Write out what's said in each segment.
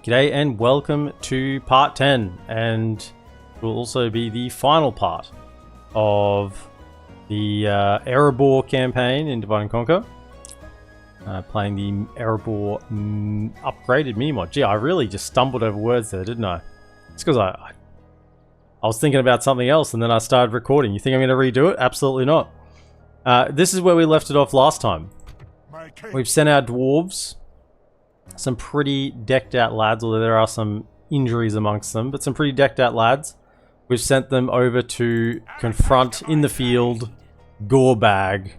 G'day and welcome to part 10, and will also be the final part of the Erebor campaign in Divide and Conquer. Playing the Erebor upgraded mini-mod. Gee, I really just stumbled over words there, didn't I? It's because I was thinking about something else and then I started recording. You think I'm going to redo it? Absolutely not. This is where we left it off last time. We've sent our dwarves. Some pretty decked out lads, although there are some injuries amongst them, but some pretty decked out lads. We've sent them over to confront in the field Gorebag.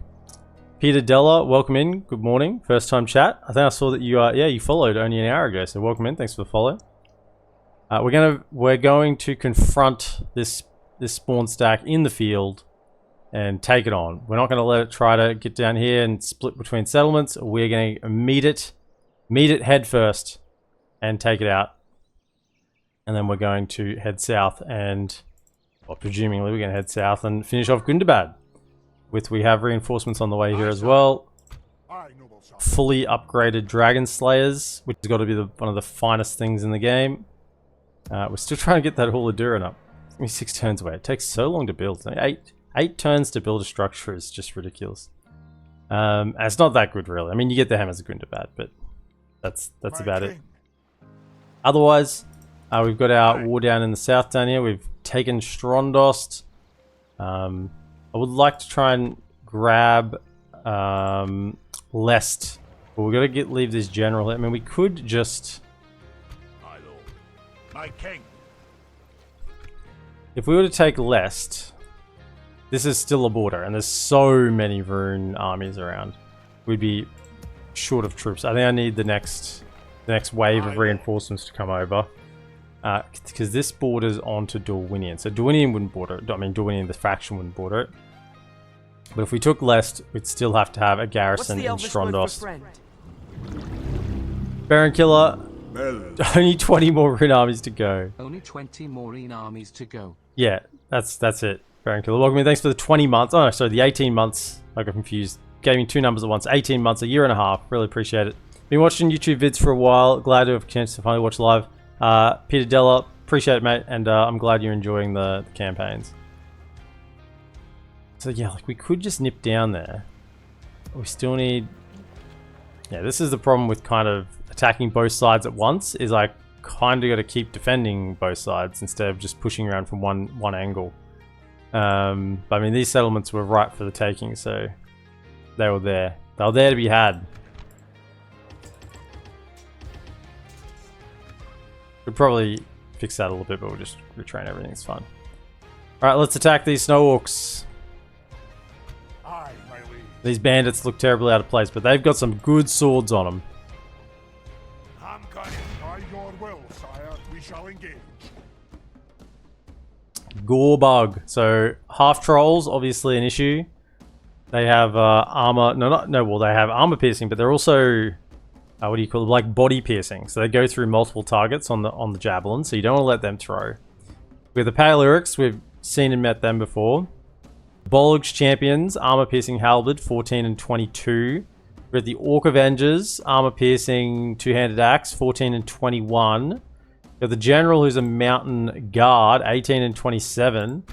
Peter Della, welcome in. Good morning. First time chat. I think I saw that you you followed only an hour ago, so welcome in. Thanks for the follow. We're going to confront this spawn stack in the field and take it on. We're not going to let it try to get down here and split between settlements. We're going to meet it head first and take it out. And then we're going to head south and, well, presumably we're going to head south and finish off Gundabad. We have reinforcements on the way here as well. Fully upgraded Dragon Slayers, which has got to be one of the finest things in the game. We're still trying to get that Huladurin up. It's going to be 6 turns away. It takes so long to build. 8 turns to build a structure is just ridiculous. And it's not that good, really. I mean, you get the Hammers of Gundabad, but that's about it. Otherwise, we've got our war down in the south down here. We've taken Strondost. I would like to try and grab Lest, but we've got to leave this general. I mean, we could just, my lord, my king. If we were to take Lest, this is still a border, and there's so many Rune armies around. We'd be short of troops. I think I need the next wave of reinforcements to come over, because this borders onto Dorwinion. So Dorwinion wouldn't border it. I mean, Dorwinion, the faction, wouldn't border it. But if we took Lest, we'd still have to have a garrison in Strondost. Baron Killer, only 20 more Rune armies to go. Only 20 more Rune armies to go. Yeah, that's it. Baron Killer, welcome in. Thanks for the 20 months. Oh, no, sorry, the 18 months. I got confused. Gave me 2 numbers at once. 18 months, a year and a half. Really appreciate it. Been watching YouTube vids for a while. Glad to have a chance to finally watch live. Peter Della, appreciate it, mate. And I'm glad you're enjoying the campaigns. So yeah, like we could just nip down there. We still need... Yeah, this is the problem with kind of attacking both sides at once, is I kind of got to keep defending both sides instead of just pushing around from one angle. But I mean, these settlements were right for the taking, so they were there. They were there to be had. We'll probably fix that a little bit, but we'll just retrain everything. It's fine. Alright, let's attack these Snow Orcs. These bandits look terribly out of place, but they've got some good swords on them. I'm coming. By your will, sire, we shall engage. Gorebug. So half trolls, obviously an issue. They have armor. Well, they have armor piercing, but they're also what do you call it? Like body piercing. So they go through multiple targets on the javelin. So you don't want to let them throw. With the Pale Orcs, we've seen and met them before. Bolg's Champions, Armor Piercing Halberd, 14 and 22. We've got the Orc Avengers, Armor Piercing Two-Handed Axe, 14 and 21. We've got the General, who's a Mountain Guard, 18 and 27.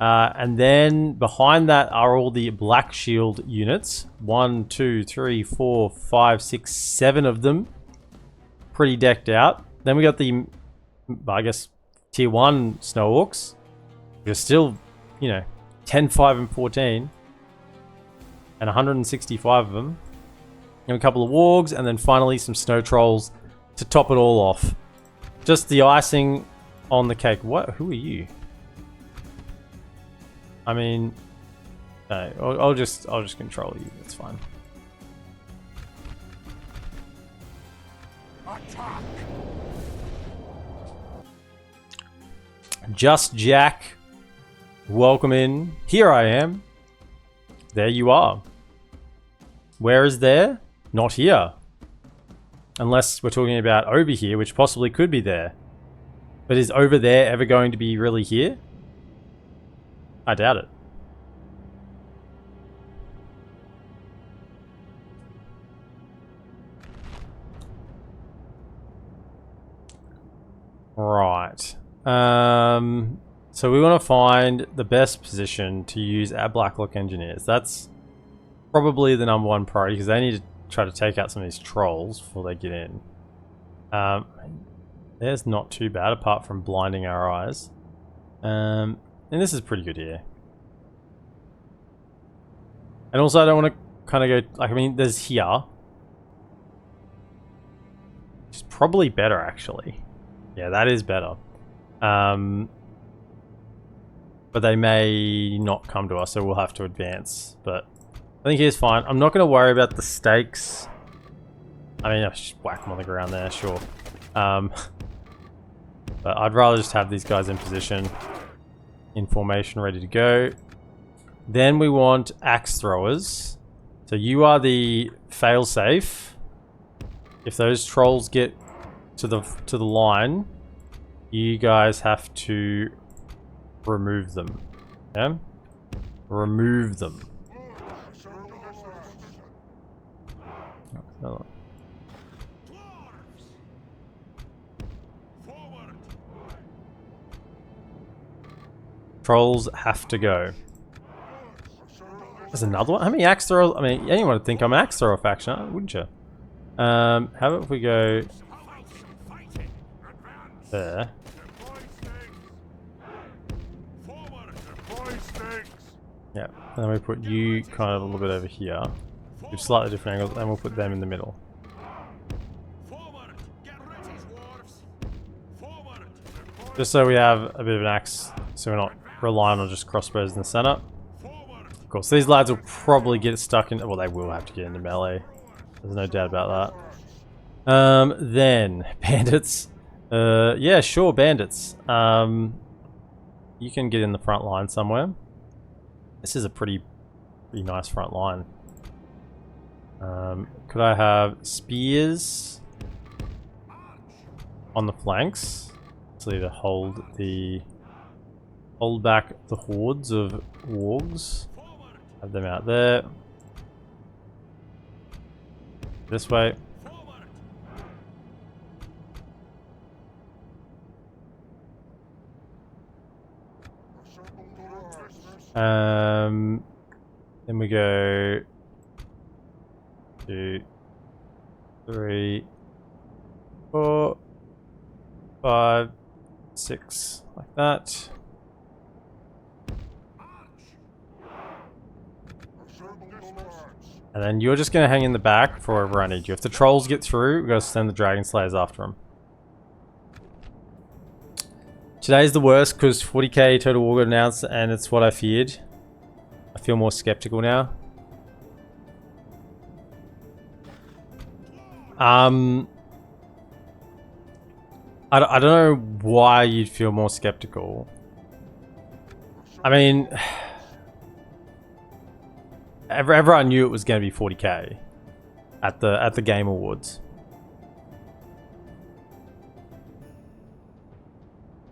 And then behind that are all the Black Shield units. 1, 2, 3, 4, 5, 6, 7 of them. Pretty decked out. Then we got the, I guess, Tier 1 Snow Orcs. They're still, you know, 10, 5, and 14. And 165 of them. And a couple of wargs, and then finally some snow trolls to top it all off. Just the icing on the cake. What? Who are you? I mean, no, I'll just control you. That's fine. Attack. Just Jack. Welcome in. Here I am. There you are. Where is there? Not here. Unless we're talking about over here, which possibly could be there. But is over there ever going to be really here? I doubt it. Right. So we want to find the best position to use our Blacklock engineers. That's probably the #1 priority because they need to try to take out some of these trolls before they get in. There's not too bad apart from blinding our eyes. And this is pretty good here. And also I don't want to kind of go, like, I mean, there's here. It's probably better actually. Yeah, that is better. But they may not come to us, so we'll have to advance. But I think here's fine. I'm not going to worry about the stakes. I mean, I'll just whack them on the ground there, sure. But I'd rather just have these guys in position, in formation, ready to go. Then we want axe throwers. So you are the failsafe. If those trolls get to the line, you guys have to remove them. Yeah? Remove them. Oh. Trolls have to go. There's another one? How many axe throwers? I mean, anyone would think I'm an axe thrower faction, wouldn't you? How about if we go there? Yeah, and then we put you kind of a little bit over here. With slightly different angles, and we'll put them in the middle. Just so we have a bit of an axe, so we're not relying on just crossbows in the center. Of course, these lads will probably get stuck in. Well, they will have to get into melee. There's no doubt about that. Then bandits. Yeah, sure, bandits. You can get in the front line somewhere. This is a pretty nice front line. Could I have spears on the flanks? So to hold back the hordes of wargs. Have them out there. This way. Then we go 2, 3, 4, 5, 6, like that. And then you're just going to hang in the back for wherever I need you. If the trolls get through, we've got to send the Dragon Slayers after them. Today's the worst because 40k Total War got announced and it's what I feared. I feel more skeptical now. I don't know why you'd feel more skeptical. I mean, everyone knew it was going to be 40k at the Game Awards.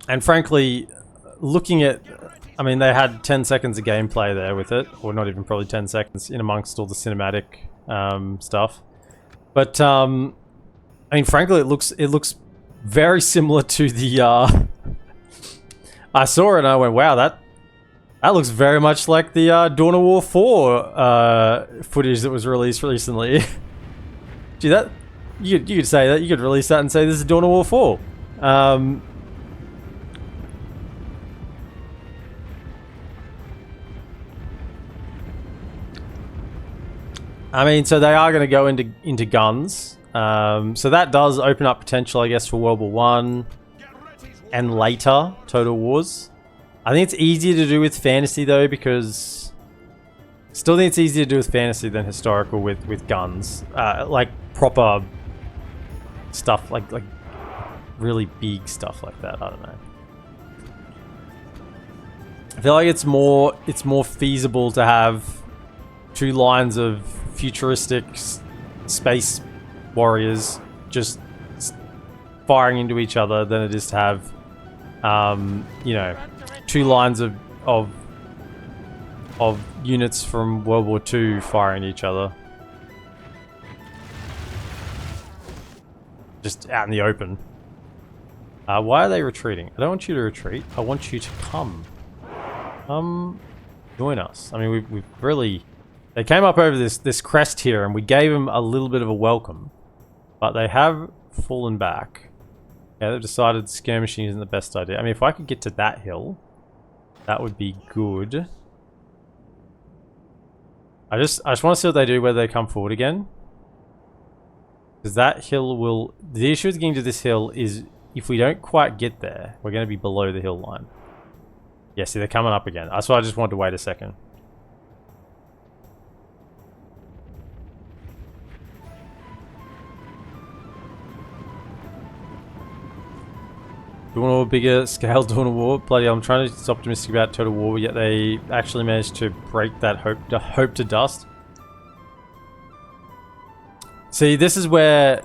And frankly, looking at, I mean, they had 10 seconds of gameplay there with it, or not even probably 10 seconds in amongst all the cinematic stuff. But I mean, frankly, it looks very similar to the. I saw it and I went, "Wow, that looks very much like the Dawn of War 4 footage that was released recently." Gee, that you could say that, you could release that and say this is Dawn of War 4. I mean, so they are going to go into guns. So that does open up potential, I guess, for World War 1 and later Total Wars. I think it's easier to do with fantasy though, because still think it's easier to do with fantasy than historical with guns. Like proper stuff, like really big stuff like that. I don't know. I feel like it's more feasible to have 2 lines of futuristic space warriors just firing into each other than it is to have, you know, 2 lines of units from World War II firing at each other. Just out in the open. Why are they retreating? I don't want you to retreat. I want you to come. Join us. I mean, we've really... They came up over this crest here, and we gave them a little bit of a welcome. But they have fallen back. Yeah, they've decided skirmishing isn't the best idea. I mean, if I could get to that hill, that would be good. I just want to see what they do, whether they come forward again. Because that hill will... The issue with getting to this hill is if we don't quite get there, we're going to be below the hill line. Yeah, see, they're coming up again. That's why I just wanted to wait a second. Doing a bigger scale, doing a war. Bloody hell, I'm trying to be optimistic about Total War, yet they actually managed to break that hope to dust. See, this is where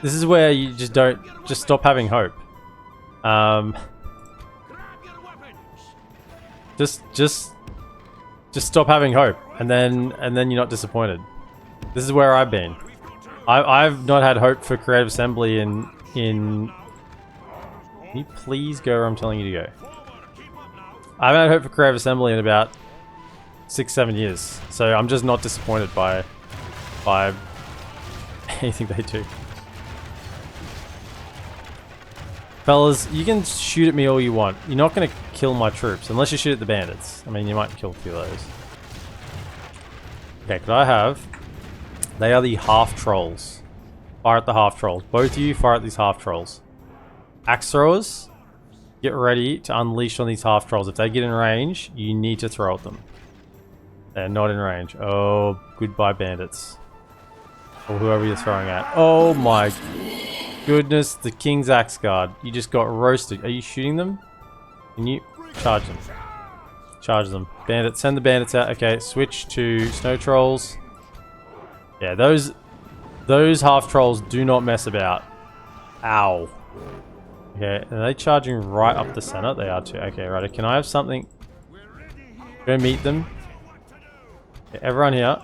you just stop having hope. Just stop having hope, and then you're not disappointed. This is where I've been. I've not had hope for Creative Assembly in. Can you please go where I'm telling you to go? I haven't had hope for Creative Assembly in about 6-7 years, so I'm just not disappointed by anything they do. Fellas, you can shoot at me all you want. You're not going to kill my troops, unless you shoot at the bandits. I mean, you might kill a few of those. Okay, could I have... They are the half-trolls. Fire at the half-trolls. Both of you fire at these half-trolls. Axe throwers, get ready to unleash on these half-trolls. If they get in range, you need to throw at them. They're not in range. Oh, goodbye bandits. Or whoever you're throwing at. Oh my goodness, the King's Axe Guard. You just got roasted. Are you shooting them? Can you charge them? Charge them. Bandits, send the bandits out. Okay, switch to snow trolls. Yeah, those half-trolls do not mess about. Ow. Okay, are they charging right up the center? They are too. Okay, right. Can I have something? Go meet them. Okay, everyone here.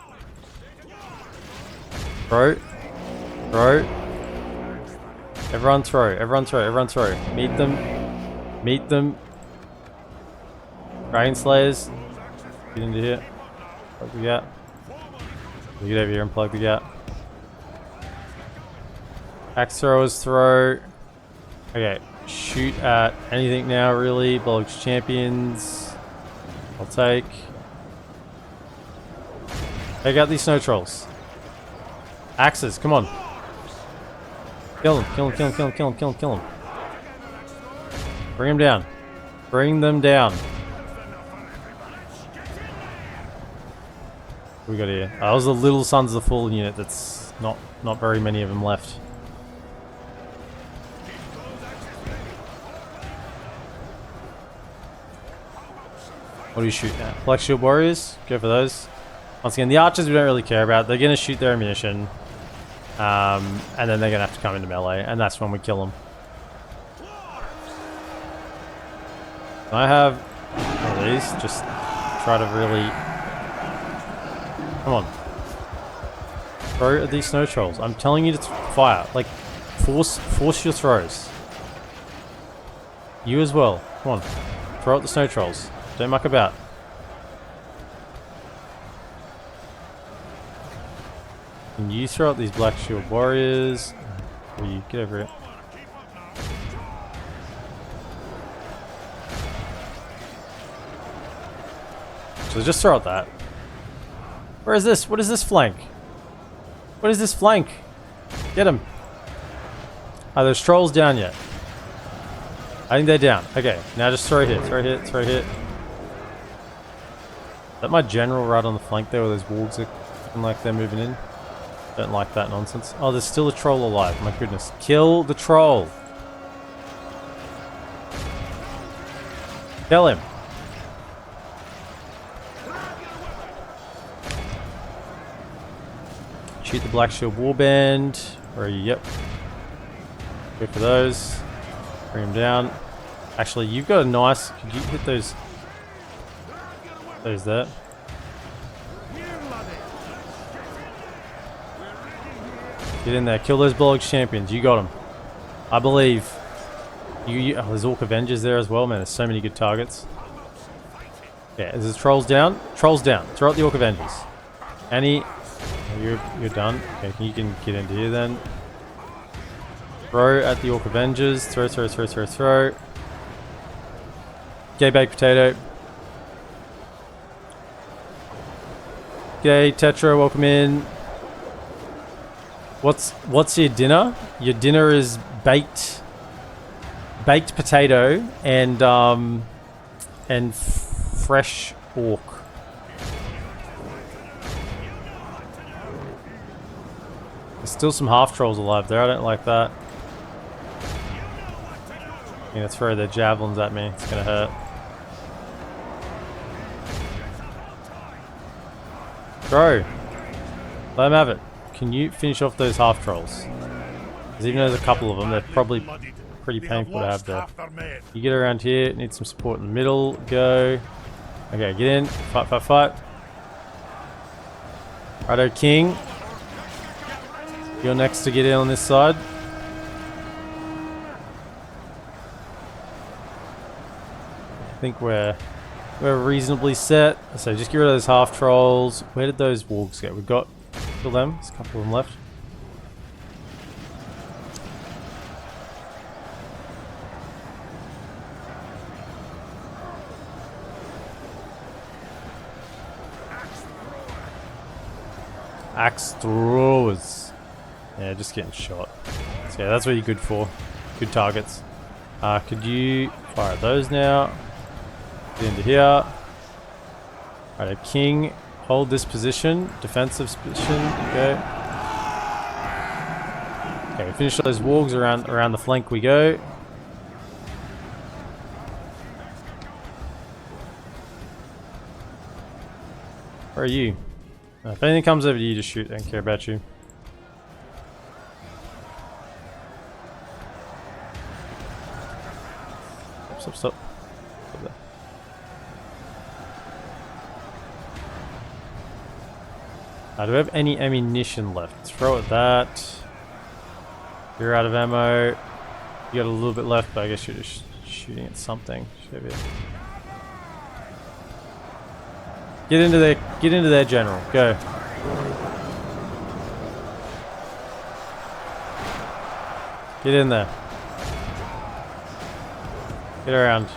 Throw. Throw. Everyone throw. Everyone throw. Everyone throw. Meet them. Meet them. Dragon Slayers. Get into here. Plug the gap. Get over here and plug the gap. Axe throwers throw. Okay, shoot at anything now, really. Bollock's champions. I'll take. Take out these snow trolls. Axes, come on. Kill them, kill them, kill them, kill them, kill them, kill them, kill them. Bring them down. Bring them down. What we got here? That was the Little Sons of the Fallen unit. That's not very many of them left. What do you shoot at? Black Shield Warriors? Go for those. Once again, the archers we don't really care about. They're going to shoot their ammunition. And then they're going to have to come into melee. And that's when we kill them. Can I have one of these? Just try to really... Come on. Throw at these snow trolls. I'm telling you to fire. Like, force your throws. You as well. Come on. Throw at the snow trolls. Don't muck about. Can you throw out these Black Shield Warriors? Or you get over it. So just throw out that. Where is this? What is this flank? What is this flank? Get him. Are those trolls down yet? I think they're down. Okay, now just throw hit, throw hit, throw hit. Is that my general right on the flank there where those wolves are looking like they're moving in? Don't like that nonsense. Oh, there's still a troll alive. My goodness. Kill the troll. Kill him. Shoot the Black Shield Warband. Where are you? Yep. Go for those. Bring them down. Actually, you've got a nice... Could you hit those... Those there? Get in there. Kill those Bollock's champions. You got them. I believe. Oh, there's Orc Avengers there as well, man. There's so many good targets. Yeah, there's Trolls down. Trolls down. Throw out the Orc Avengers. Annie, you're done. Okay, you can get into here then. Throw at the Orc Avengers. Throw. Gay baked potato. Gay Tetra, welcome in. What's your dinner? Your dinner is baked potato and fresh orc. There's still some half trolls alive there. I don't like that. I'm gonna throw their javelins at me. It's gonna hurt. Throw. Let them have it. Can you finish off those half trolls? Because even though there's a couple of them, they're probably pretty painful to have there. You get around here, need some support in the middle. Go. Okay, get in. Fight. Righto, King. You're next to get in on this side. I think we're reasonably set. So just get rid of those half trolls. Where did those wargs go? We've got kill them. There's a couple of them left. Axe throwers. Yeah, just getting shot. So yeah, that's what you're good for. Good targets. Could you fire at those now? Get into here. Alright, King, hold this position. Defensive position. Okay. Okay, finish those wargs around the flank we go. Where are you? If anything comes over to you, just shoot. I don't care about you. Stop. Do we have any ammunition left? Let's throw at that. You're out of ammo. You got a little bit left, but I guess you're just shooting at something. Get into their general. Go. Get in there. Get around.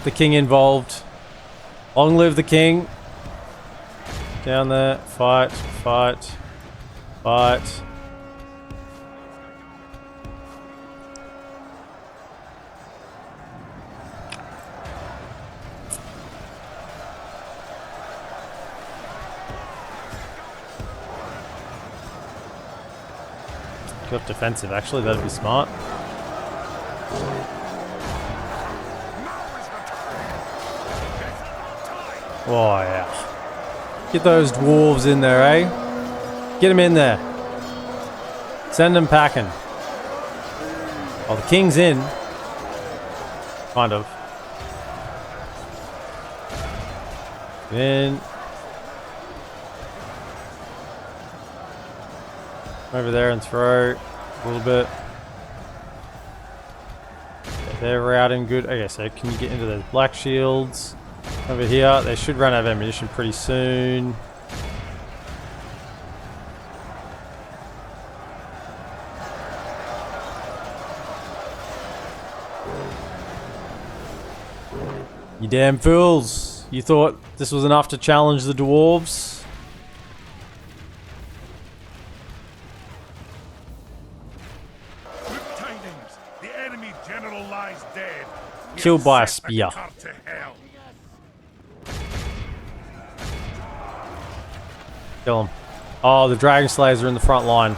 The king involved. Long live the king. Down there. Fight. Got defensive, actually, that'd be smart. Oh, yeah. Get those dwarves in there, eh? Get them in there. Send them packing. Oh, the king's in. Kind of. In. Over there and throw a little bit. Okay, they're routing good. Okay, so can you get into those black shields? Over here, they should run out of ammunition pretty soon. You damn fools! You thought this was enough to challenge the dwarves? Killed by a spear. Kill him. Oh, the Dragon Slayers are in the front line.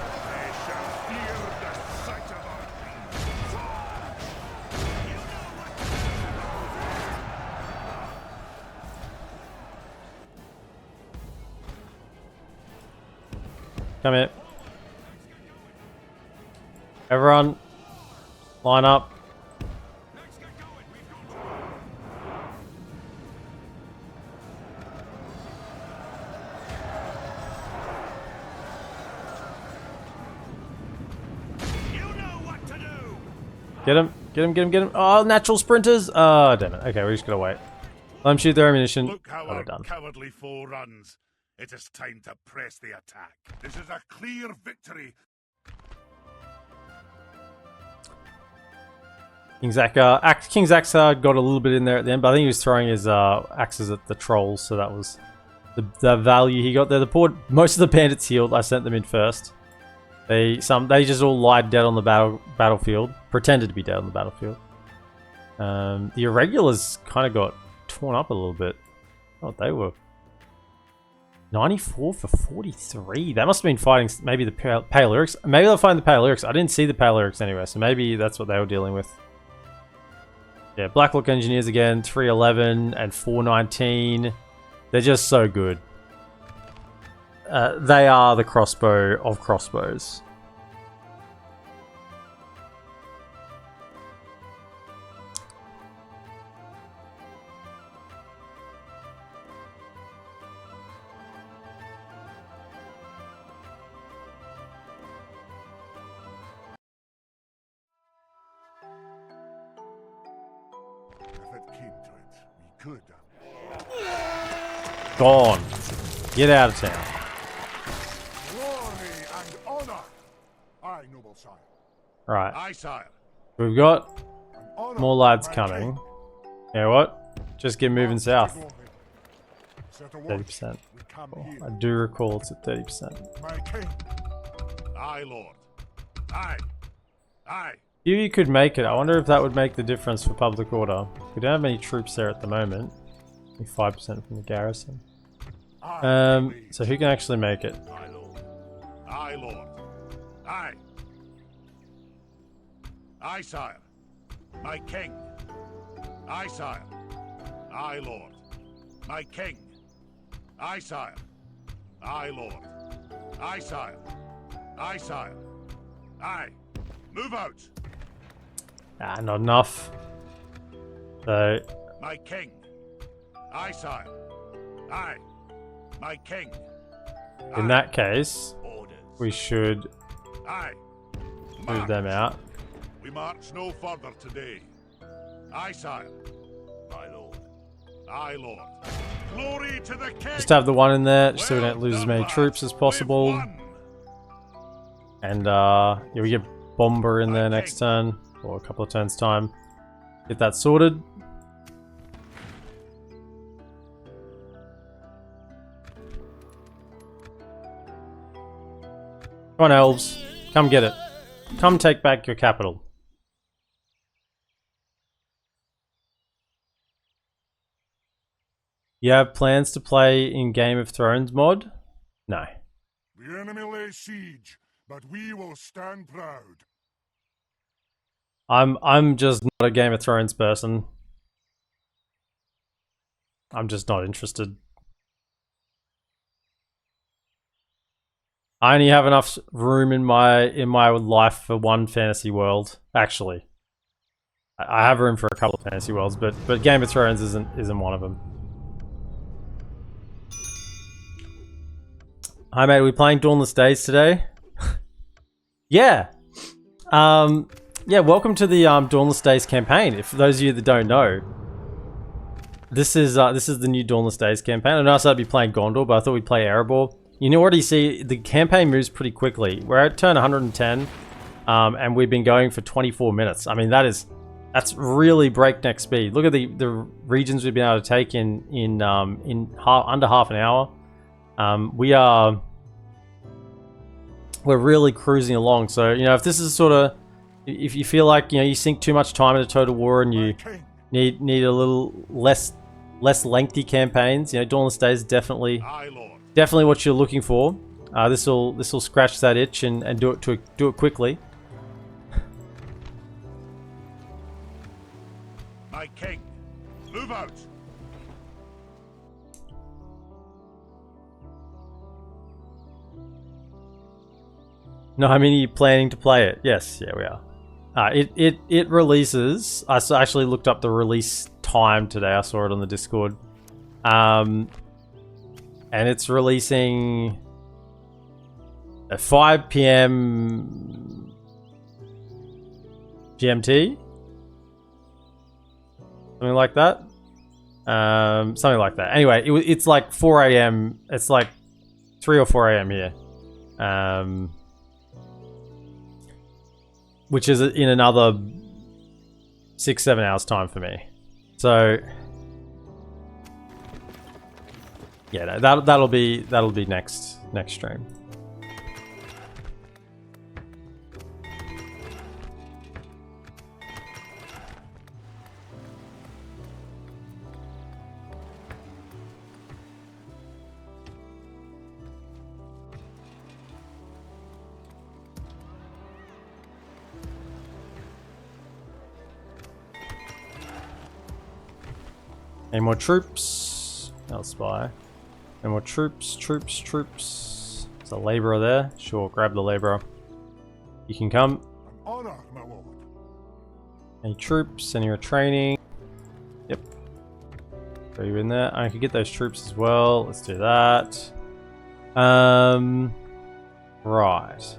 Come here. Everyone, line up. Get him. Get him, get him, get him. Oh, natural sprinters. Oh, damn it. Okay, we're just gonna wait. Let them shoot their ammunition. Look how Oh, our done. cowardly foe runs. It is time to press the attack. This is a clear victory. King Zack got a little bit in there at the end, but I think he was throwing his axes at the trolls, so that was the value he got there. Most of the bandits healed. I sent them in first. They just all lied dead on the battlefield, pretended to be dead on the battlefield. The irregulars kind of got torn up a little bit. Oh, they were 94 for 43. That must have been fighting maybe the Paleurics. Maybe they'll find the Paleurics. I didn't see the Paleurics anywhere, so maybe that's what they were dealing with. Yeah, Blacklock Engineers again, 311 and 419. They're just so good. They are the crossbow of crossbows. If it came to it, we could. Gone. Get out of town. Glory and honor. Aye, noble sire. Right. Aye, sire. We've got And honor, more lads my coming. king. You know what? Just get moving south. Set a watch. 30%. We come I here. do recall it's at 30%. My king. Aye, lord. Aye. Aye. You could make it. I wonder if that would make the difference for public order. We don't have any troops there at the moment. Only 5% from the garrison. Aye, please. So who can actually make it? Aye, lord. Aye, lord. Aye. Aye, sire. My king. Aye, sire. Aye, lord. My king. Aye, sire. Aye, lord. Aye, sire. Aye, sire. Aye. Move out. Ah, not enough. So, My king. Aye, sire. Aye. My king. in Aye. that case, Orders. we should Aye. move March. them out. We march no further today. Aye, sire. My lord. Aye, lord. Glory to the king. Just have the one in there, just so we Well don't lose as done, many lads. troops as We've possible. won. And, yeah, we get Bomber in there Okay. next turn, or a couple of turns' time. Get that sorted. Come on, elves. Come get it. Come take back your capital. You have plans to play in Game of Thrones mod? No. The enemy lay siege, but we will stand proud. I'm just not a Game of Thrones person. I'm just not interested. I only have enough room in my life for one fantasy world. Actually, I have room for a couple of fantasy worlds, but Game of Thrones isn't one of them. Hi mate, are we playing Dawnless Days today? Yeah. Yeah, welcome to the Dawnless Days campaign. If for those of you that don't know, this is the new Dawnless Days campaign. I know I said I'd be playing Gondor, but I thought we'd play Erebor. You can already see the campaign moves pretty quickly. We're at turn 110, and we've been going for 24 minutes. I mean, that's really breakneck speed. Look at the regions we've been able to take in under half an hour. We're really cruising along. So, you know, if this is sort of, if you feel like, you know, you sink too much time into Total War and you need a little less lengthy campaigns, you know, Dawnless Days is definitely what you're looking for. This will scratch that itch and do it quickly. My king, move out. No, I mean, are you planning to play it? Yes, yeah, we are. It releases. I actually looked up the release time today. I saw it on the Discord. And it's releasing at 5 PM GMT? Something like that? Something like that. Anyway, it's like 4 a.m. It's like 3 or 4 a.m. here. Which is in another 6-7 hours time for me. So yeah, that'll be next stream. Any more troops? I'll spy. Any more troops? Troops. There's a laborer there. Sure, grab the laborer. You can come. An honor, my lord. Any troops? Any more training? Yep. Throw you in there. I can get those troops as well. Let's do that. Right.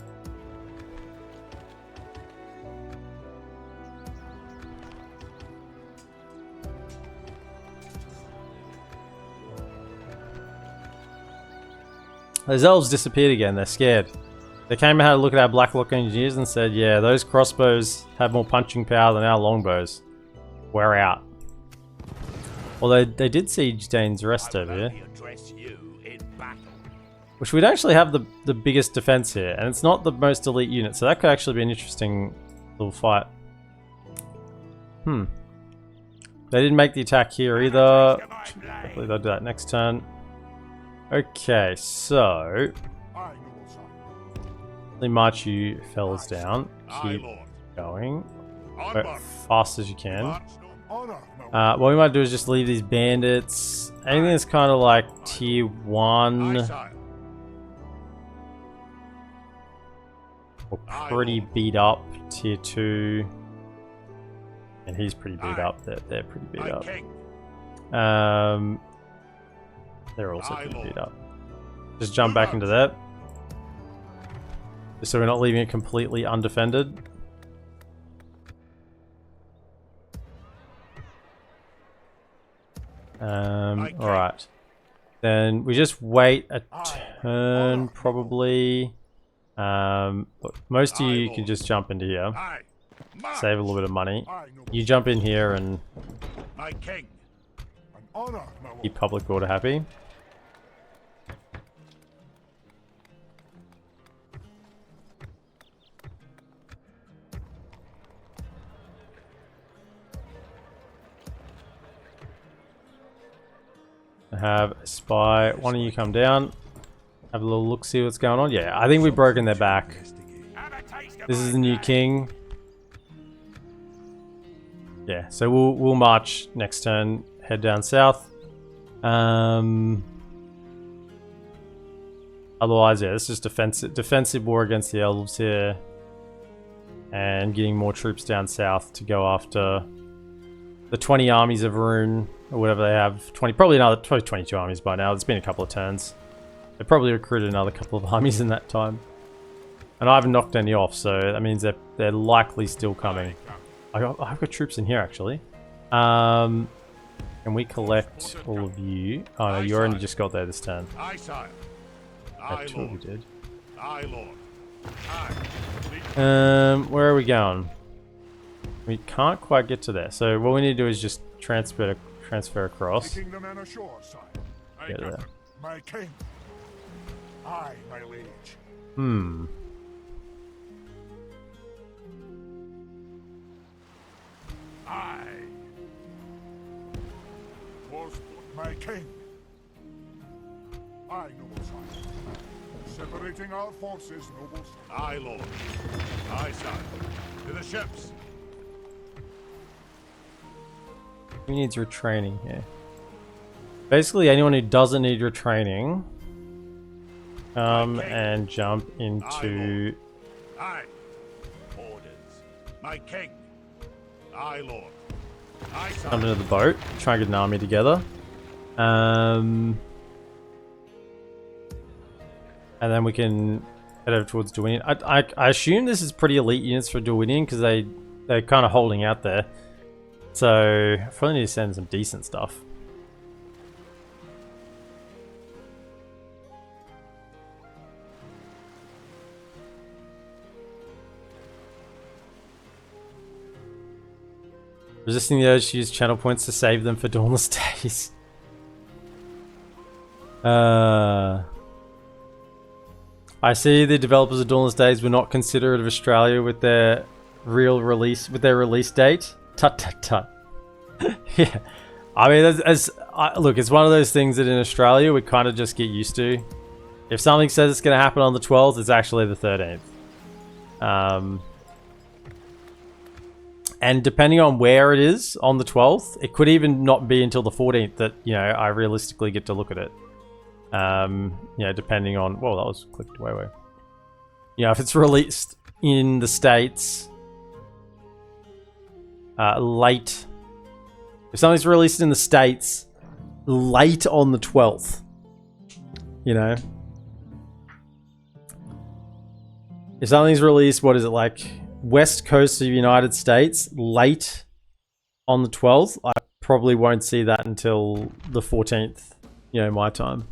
Those elves disappeared again. They're scared. They came and had a look at our Blacklock engineers and said, yeah, those crossbows have more punching power than our longbows. We're out. Well, they did siege Dane's Rest over here. Which would actually have the biggest defense here. And it's not the most elite unit, so that could actually be an interesting little fight. They didn't make the attack here either. Hopefully they'll do that next turn. Okay, so let me march you fellas down. Keep going. Go as fast as you can. What we might do is just leave these bandits. Anything that's kind of like tier 1 or pretty beat up. Tier 2. And he's pretty beat up. They're pretty beat up. They're also pretty beat up. Just jump back into that. Just so we're not leaving it completely undefended. Alright. Then we just wait a turn, probably. Look, most of you can just jump into here. Save a little bit of money. You jump in here and keep public order happy. I have a spy. Why don't you come down? Have a little look, see what's going on. Yeah, I think we've broken their back. This is the new king. Yeah, so we'll march next turn. Head down south. Otherwise, yeah, this is defensive war against the elves here, and getting more troops down south to go after the 20 armies of Rune or whatever they have. 22 armies by now. It's been a couple of turns. They probably recruited another couple of armies in that time, and I haven't knocked any off, so that means they're likely still coming. I've got troops in here actually. Can we collect all of you? Oh no, you already just got there this turn. That's what we did. Where are we going? We can't quite get to there, so what we need to do is just transfer across. Get there. My king. I, my liege. I was my king. I, noble sire. Separating our forces, noble sire. Aye, lord. Aye, sire. To the ships. Who needs retraining here? Basically, anyone who doesn't need retraining, come and jump into. Aye. Orders. My king. Aye, lord. Aye, sire. Come into the boat. Try and get an army together. And then we can head over towards Dwayne. I assume this is pretty elite units for Dwayne because they they're kind of holding out there. So I probably need to send some decent stuff. Resisting the urge to use channel points to save them for Dauntless Days. I see the developers of Dauntless Days were not considerate of Australia with their release date. Tut tut tut. Yeah, I mean, look, it's one of those things that in Australia we kind of just get used to. If something says it's going to happen on the 12th, it's actually the 13th. And depending on where it is on the 12th, it could even not be until the 14th that, you know, I realistically get to look at it. You know, depending on... Whoa, that was clicked way. You know, if it's released in the States late... If something's released in the States late on the 12th, you know? If something's released, what is it, like... West Coast of the United States late on the 12th, I probably won't see that until the 14th, you know, my time.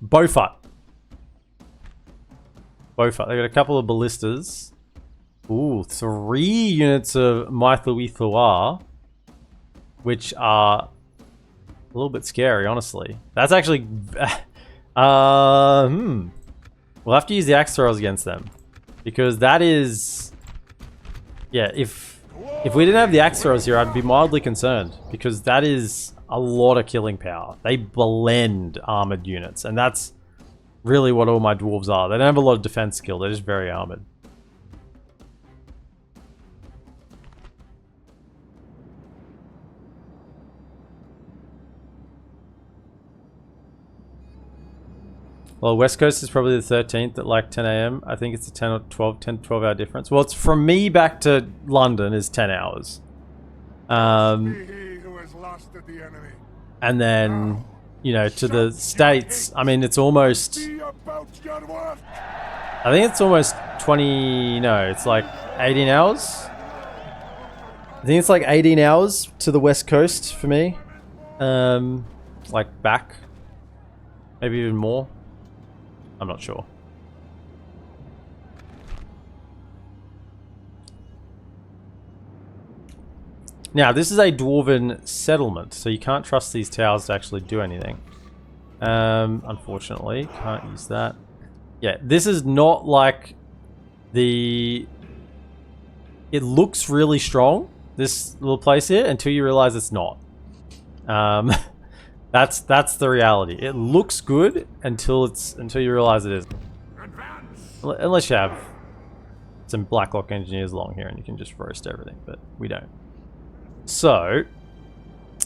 Beaufort. They got a couple of ballistas. Ooh, 3 units of Mythoethua, which are a little bit scary, honestly. That's actually... We'll have to use the axe throwers against them, because that is, yeah. If we didn't have the axe throwers here, I'd be mildly concerned, because that is a lot of killing power. They blend armored units, and that's really what all my dwarves are. They don't have a lot of defense skill. They're just very armored. Well, West Coast is probably the 13th at like 10 AM. I think it's a 10 to 12 hour difference. Well, it's from me back to London is 10 hours. And then, you know, to the States, I mean, it's almost... I think it's almost 20... No, it's like 18 hours. I think it's like 18 hours to the West Coast for me. Like back. Maybe even more. I'm not sure. Now, this is a dwarven settlement, so you can't trust these towers to actually do anything. Unfortunately, can't use that. Yeah, this is not like the... It looks really strong, this little place here, until you realize it's not. That's the reality. It looks good until you realize it isn't. Unless you have some Blacklock engineers along here and you can just roast everything, but we don't. So,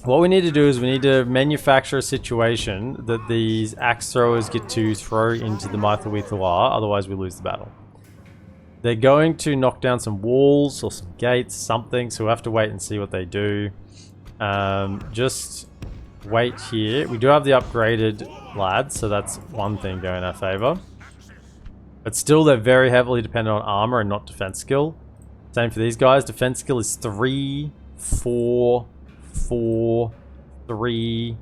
what we need to do is we need to manufacture a situation that these axe throwers get to throw into the Mythoethua, otherwise we lose the battle. They're going to knock down some walls or some gates, something, so we'll have to wait and see what they do. Just wait here. We do have the upgraded lads, so that's one thing going in our favor. But still, they're very heavily dependent on armor and not defense skill. Same for these guys. Defense skill is 3, 4, 4, 3.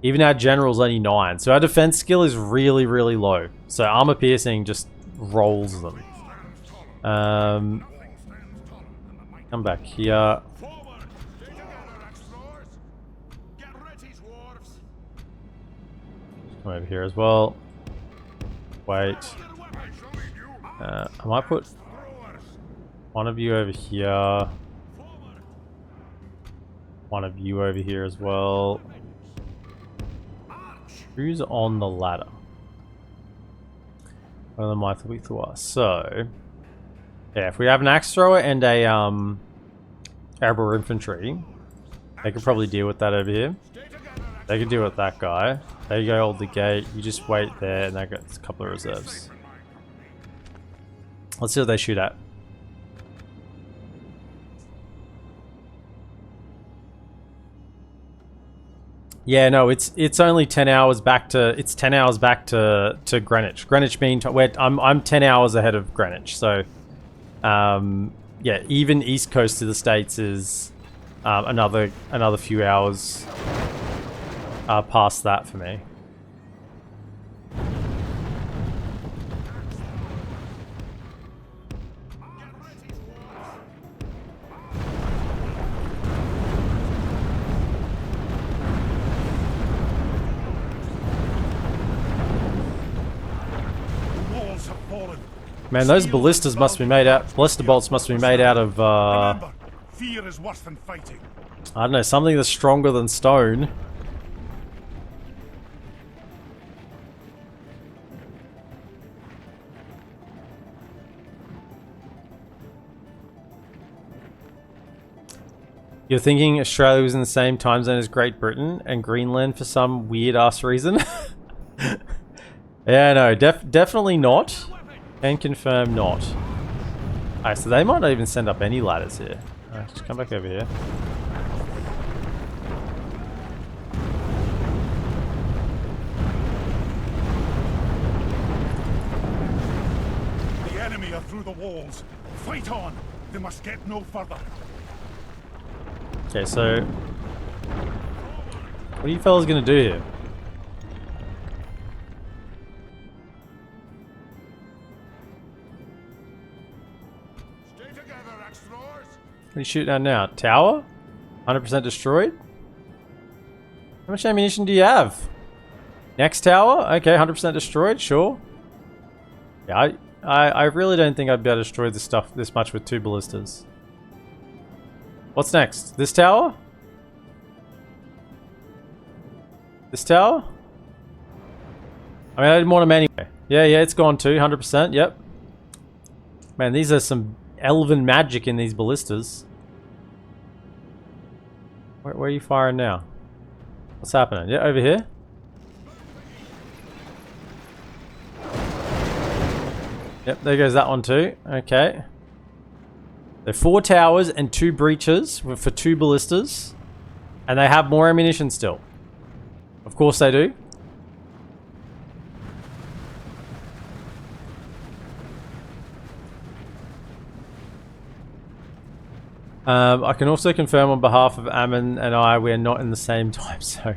Even our general's only 9. So our defense skill is really, really low. So armor piercing just rolls them. Come back here. Come over here as well. Wait. I might put one of you over here. One of you over here as well. Who's on the ladder? One of the Mythoethua. So, yeah, if we have an axe thrower and a Erebor infantry, they could probably deal with that over here. They could deal with that guy. There you go, hold the gate. You just wait there, and that gets a couple of reserves. Let's see what they shoot at. Yeah, no, it's only 10 hours back to 10 hours back to Greenwich. Greenwich being where I'm 10 hours ahead of Greenwich, so Yeah, even east coast of the States is another few hours past that for me. Man, those ballistas must be made out. Ballista bolts must be made out of. Remember, fear is worse than fighting. I don't know, something that's stronger than stone. You're thinking Australia was in the same time zone as Great Britain and Greenland for some weird ass reason? Yeah, no, definitely not. Can confirm not. Alright, so they might not even send up any ladders here. Alright, just come back over here. The enemy are through the walls. Fight on. They must get no further. Okay, so what are you fellas gonna do here? What are you shooting at now? Tower? 100% destroyed? How much ammunition do you have? Next tower? Okay, 100% destroyed, sure. Yeah, I really don't think I'd be able to destroy this stuff this much with 2 ballistas. What's next? This tower? This tower? I mean, I didn't want them anyway. Yeah, it's gone too, 100%, yep. Man, these are some elven magic in these ballistas. Where are you firing now? What's happening? Yeah, over here. Yep, there goes that one too. Okay. There are 4 towers and 2 breaches for 2 ballistas. And they have more ammunition still. Of course they do. I can also confirm on behalf of Ammon and I, we are not in the same time zone.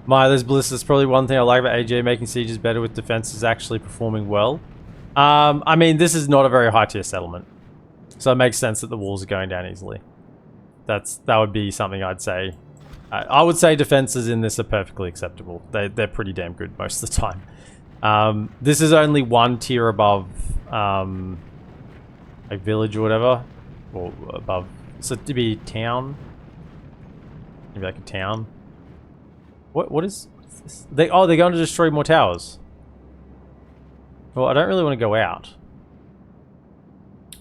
Those ballistas, probably one thing I like about AJ making sieges better with defenses actually performing well. I mean, this is not a very high tier settlement. So it makes sense that the walls are going down easily. That would be something I'd say. I would say defenses in this are perfectly acceptable. They're pretty damn good most of the time. This is only 1 tier above a village or whatever. Or above. So to be town. Maybe like a town. What is this? They're going to destroy more towers. Well, I don't really want to go out.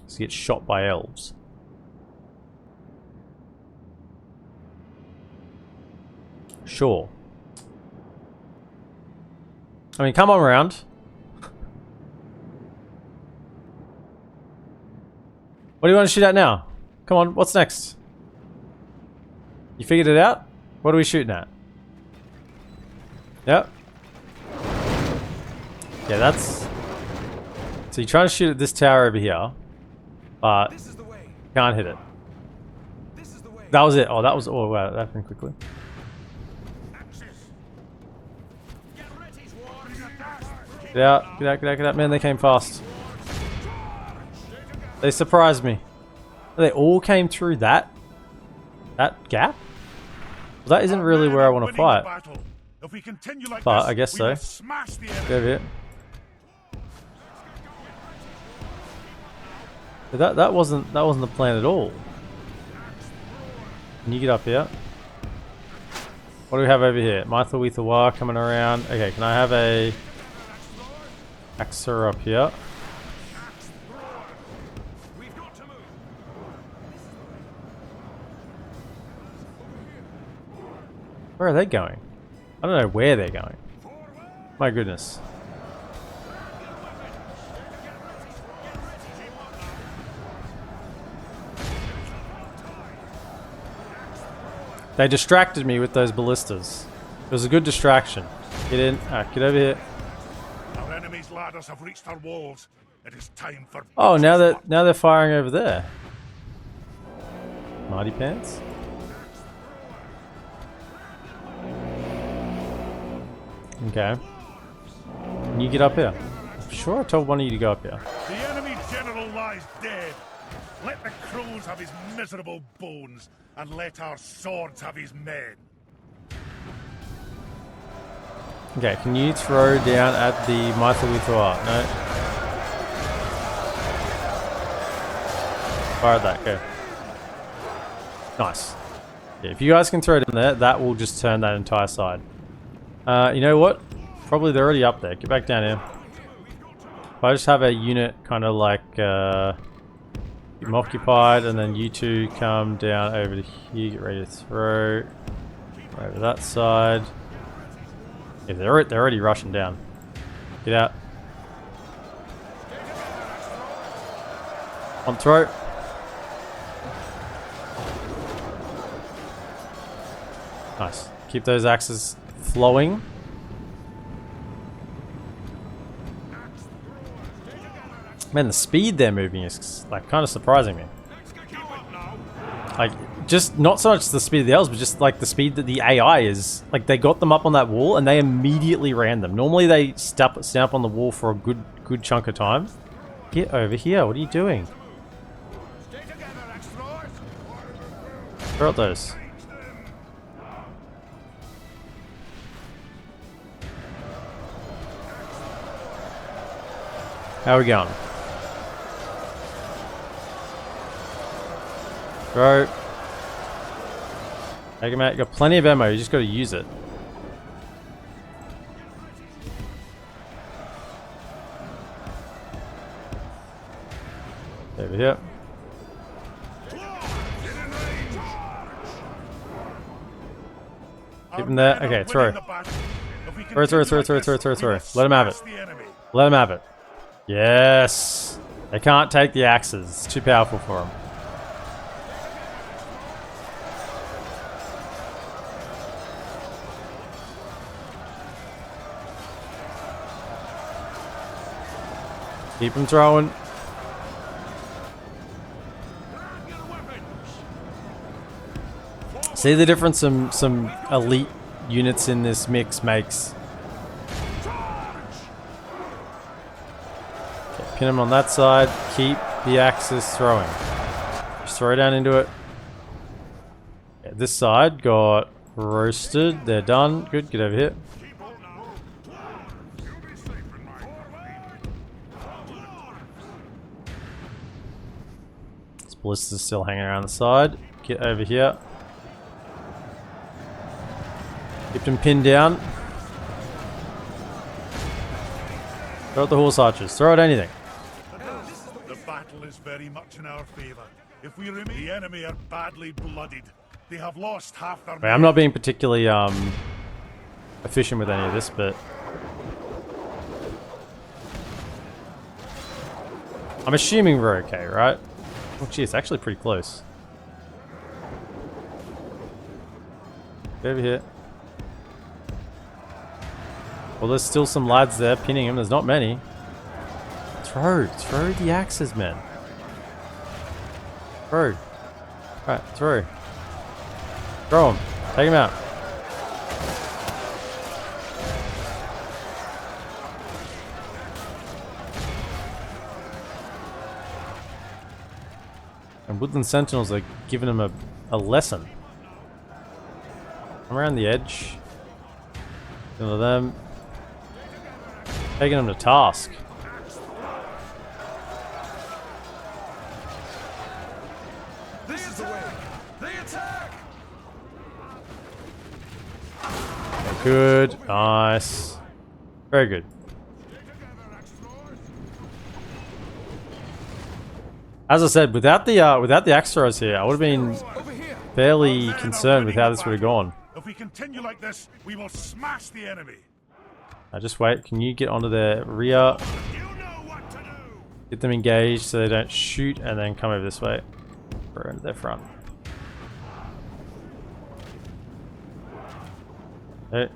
Let's get shot by elves. Sure. I mean, come on around. What do you want to shoot at now? Come on, what's next? You figured it out? What are we shooting at? Yep. Yeah, that's... So you're trying to shoot at this tower over here, but can't hit it. That was it. Oh, that was... Oh, wow, that happened quickly. Get out, get out, get out, get out. Man, they came fast. They surprised me. They all came through that gap? Well, that isn't really where I want to fight. But I guess so. Get over here. That wasn't the plan at all. Can you get up here? What do we have over here? Mythal Weethawar coming around. Okay, can I have a Axer up here? Where are they going? I don't know where they're going. My goodness. They distracted me with those ballistas. It was a good distraction. Get in. Get over here. Our enemy's ladders have reached our walls. It is time for. Oh, now they're firing over there. Marty pants. Okay. Can you get up here? I'm sure I told one of you to go up here. The enemy general lies dead. Let the crows have his miserable bones, and let our swords have his men. Okay, can you throw down at the Mythaluthoir? No. Fire at that, go. Nice. Yeah, if you guys can throw it in there, that will just turn that entire side. You know what? Probably they're already up there. Get back down here. If I just have a unit kind of like keep them occupied, and then you two come down over to here, get ready to throw over that side. Yeah, they're already rushing down. Get out. On throw. Nice. Keep those axes flowing. Man, the speed they're moving is like kind of surprising me. Like, just not so much the speed of the elves, but just like the speed that the AI is. Like, they got them up on that wall and they immediately ran them. Normally they stamp on the wall for a good chunk of time. Get over here. What are you doing? Throw out those. How are we going? Throw. Take him out. You got plenty of ammo. You just got to use it. Over here. Keep him there. Okay, throw. Throw. Let him have it. Let him have it. Yes. They can't take the axes. It's too powerful for them. Keep them throwing. See the difference some elite units in this mix makes. Okay, pin them on that side. Keep the axes throwing. Just throw down into it. Okay, this side got roasted. They're done. Good. Get over here. This ballista's still hanging around the side. Get over here. Keep them pinned down. Throw out the horse archers. Throw out anything. The battle is very much in our favor. If we remain, the enemy are badly blooded. They have lost half their men. I'm not being particularly efficient with any of this, but I'm assuming we're okay, right? Oh, gee, it's actually pretty close. Get over here. Well, there's still some lads there pinning him. There's not many. Throw the axes, man. Throw. Alright, throw. Throw him. Take him out. And Woodland Sentinels are giving him a lesson. Come around the edge. One of them. Taking them to task. This is the way. They attack. Good. Nice. Very good. As I said, without the axe throws here, I would have been fairly concerned with how this would have gone. If we continue like this, we will smash the enemy. Just wait. Can you get onto their rear? Get them engaged so they don't shoot, and then come over this way. Or into their front. Okay.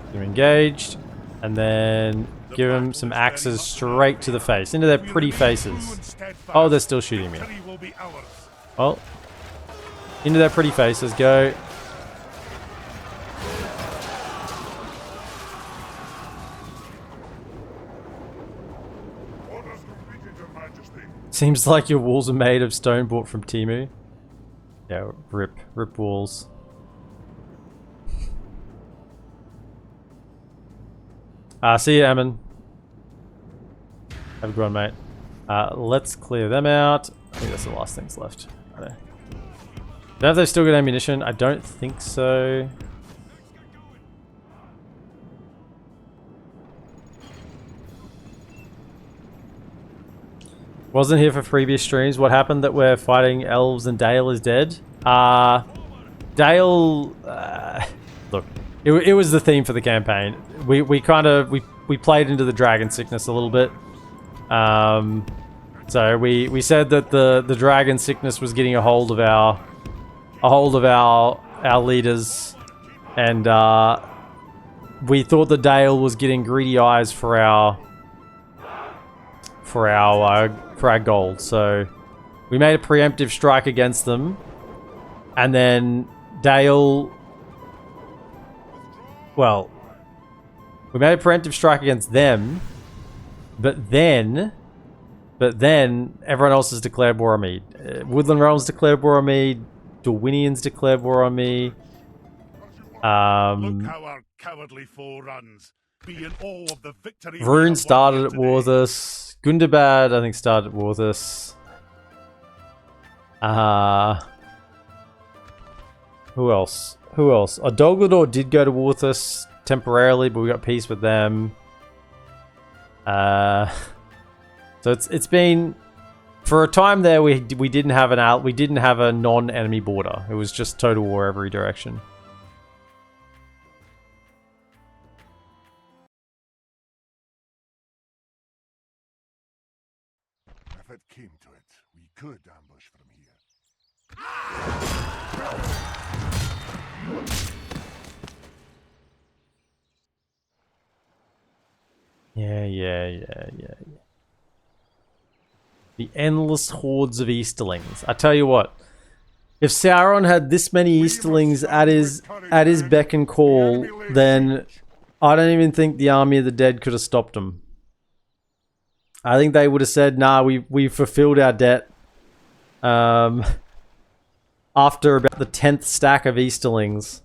Get them engaged, and then give them some axes straight to the face, into their pretty faces. Oh, they're still shooting me. Well, into their pretty faces, go. Seems like your walls are made of stone bought from Temu. Yeah, rip walls. See you, Ammon. Have a good one, mate. Let's clear them out. I think that's the last things left. I don't know if they've still got ammunition. I don't think so. Wasn't here for previous streams. What happened that we're fighting elves and Dale is dead? Dale... look, it was the theme for the campaign. We played into the dragon sickness a little bit. So we said that the dragon sickness was getting a hold of our leaders, and we thought that Dale was getting greedy eyes for our gold. So we made a preemptive strike against them, and then Dale... Well, we made a preemptive strike against them, but then everyone else has declared war on me. Woodland Realms declared war on me. Dorwinians declared war on me. Look how our cowardly foe runs. Be in awe of the victory. Rune started at war with us. Gundabad, I think, started at war with us. Who else? Doglador did go to war with us temporarily, but we got peace with them. So it's been, for a time there, we didn't have a non-enemy border. It was just total war every direction. If it came to it, we could ambush from here. Yeah. The endless hordes of Easterlings. I tell you what, if Sauron had this many Easterlings at his beck and call, then I don't even think the army of the dead could have stopped him. I think they would have said, nah, we've fulfilled our debt. After about the 10th stack of Easterlings,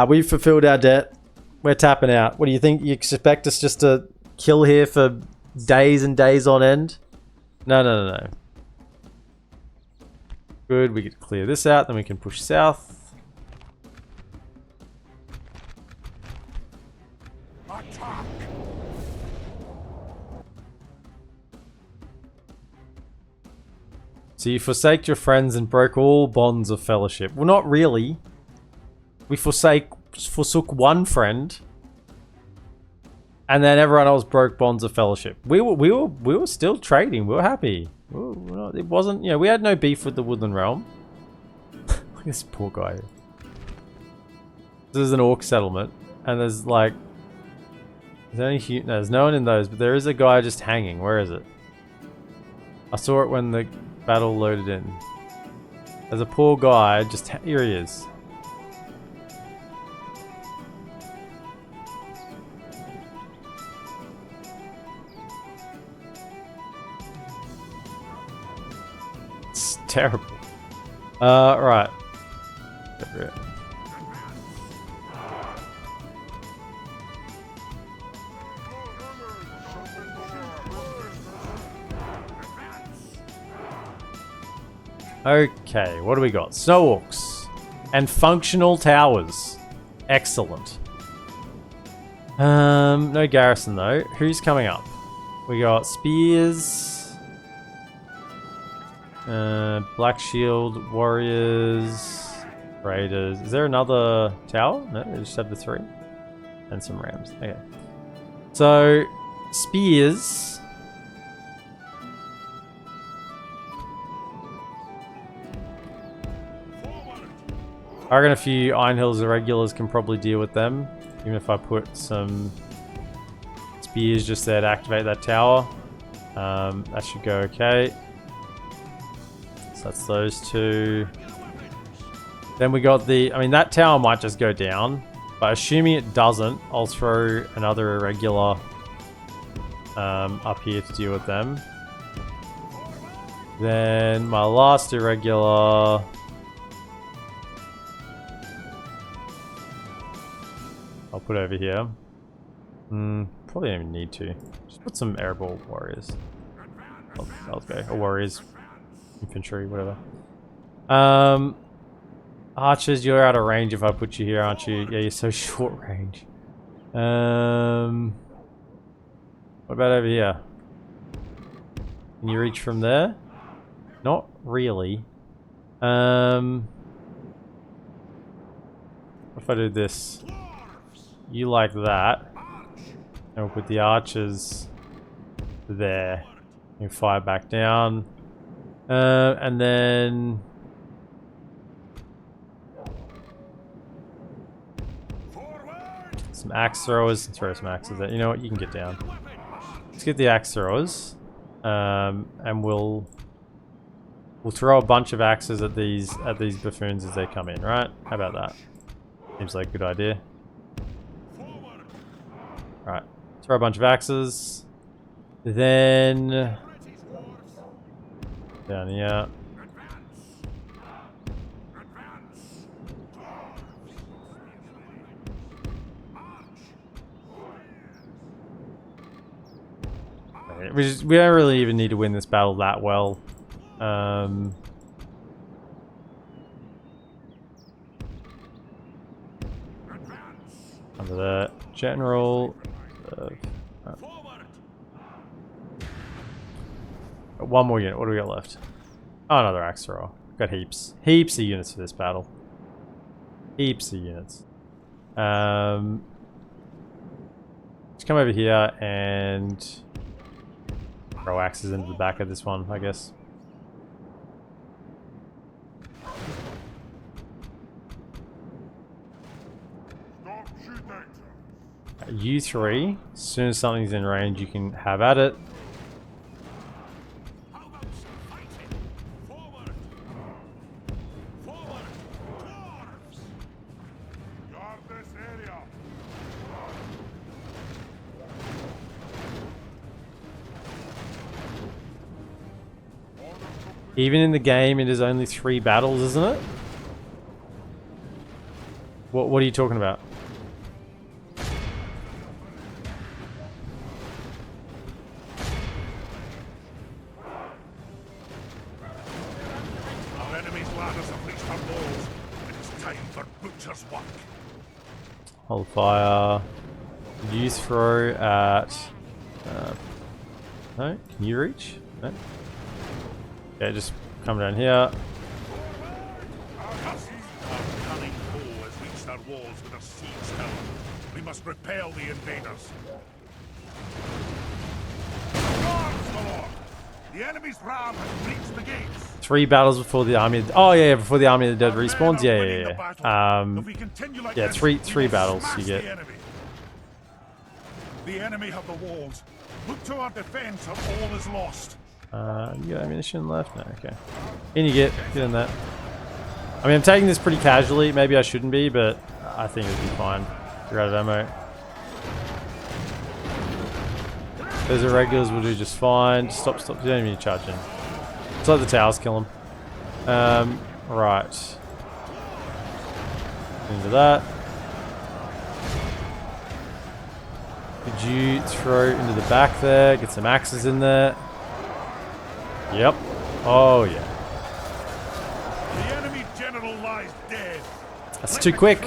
we've fulfilled our debt. We're tapping out. What do you think? You expect us just to kill here for days and days on end? No. Good, we get to clear this out, then we can push south. Attack! So you forsake your friends and broke all bonds of fellowship. Well, not really. We forsook one friend, and then everyone else broke bonds of fellowship. We were still trading. We were happy. It wasn't, you know, we had no beef with the Woodland Realm. Look at this poor guy. This is an orc settlement, and there's like, there's no one in those, but there is a guy just hanging. Where is it? I saw it when the battle loaded in. There's a poor guy, just here he is. It's terrible. Right. Okay, what do we got? Snow Orcs and functional towers. Excellent. No garrison though. Who's coming up? We got spears, black shield warriors, raiders. Is there another tower? No, we just have the 3 and some rams. Okay. So spears. I reckon a few Iron Hills irregulars can probably deal with them, even if I put some... Let's spears just there to activate that tower. That should go okay. So that's those two. Then we got the... I mean, that tower might just go down. But assuming it doesn't, I'll throw another irregular up here to deal with them. Then my last irregular... I'll put over here. Probably don't even need to. Just put some Erebor warriors. I'll go. Or warriors. Infantry, whatever. Archers, you're out of range if I put you here, aren't you? Yeah, you're so short range. What about over here? Can you reach from there? Not really. What if I do this? You like that. And we'll put the archers there. You fire back down. And then... some axe throwers. Let's throw some axes there. You know what? You can get down. Let's get the axe throwers. And we'll throw a bunch of axes at these buffoons as they come in, right? How about that? Seems like a good idea. Right. Throw a bunch of axes. Then down here. We don't really even need to win this battle that well. Under that general. One more unit. What do we got left? Oh, another axe thrower. Got heaps. Heaps of units for this battle. Heaps of units. Just come over here and throw axes into the back of this one, I guess. You three, as soon as something's in range, you can have at it. Even in the game, it is only 3 battles, isn't it? What are you talking about? Our enemy's ladders have reached our walls. It is time for butcher's work. Hold fire. You throw at... no? Can you reach? No? Okay, just come down here. Our cunning foe has reached our walls with a siege tower. We must repel the invaders. Guards, my lord! The enemy's ram has reached the gates. 3 battles before the army. Oh yeah, before the army of the dead respawns. Yeah. Yeah, three battles you get. The enemy have the walls. Look to our defense, or all is lost. You got ammunition left? No, okay. In you get in that. I mean, I'm taking this pretty casually. Maybe I shouldn't be, but I think it'll be fine. You're out of ammo. Those irregulars will do just fine. Stop. You don't even need to charge in. Just let the towers kill them. Right. Into that. Could you throw into the back there? Get some axes in there. Yep. Oh yeah. The enemy general lies dead. That's too quick.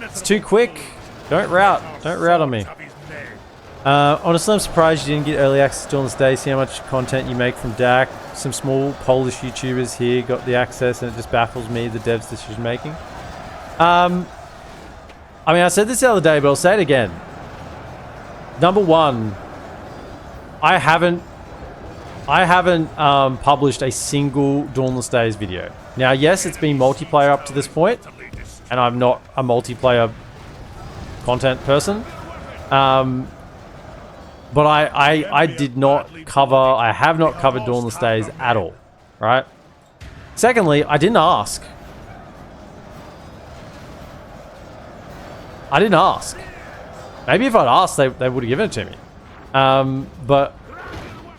It's too quick. Don't rout. Don't rout on me. Honestly, I'm surprised you didn't get early access to on this day. See how much content you make from DaC. Some small Polish YouTubers here got the access, and it just baffles me, the devs' decision making. I mean, I said this the other day, but I'll say it again. Number one, I haven't published a single Dauntless Days video. Now, yes, it's been multiplayer up to this point, and I'm not a multiplayer content person. But I did not cover, I have not covered Dauntless Days at all, right? Secondly, I didn't ask. I didn't ask. Maybe if I'd asked, they would have given it to me. But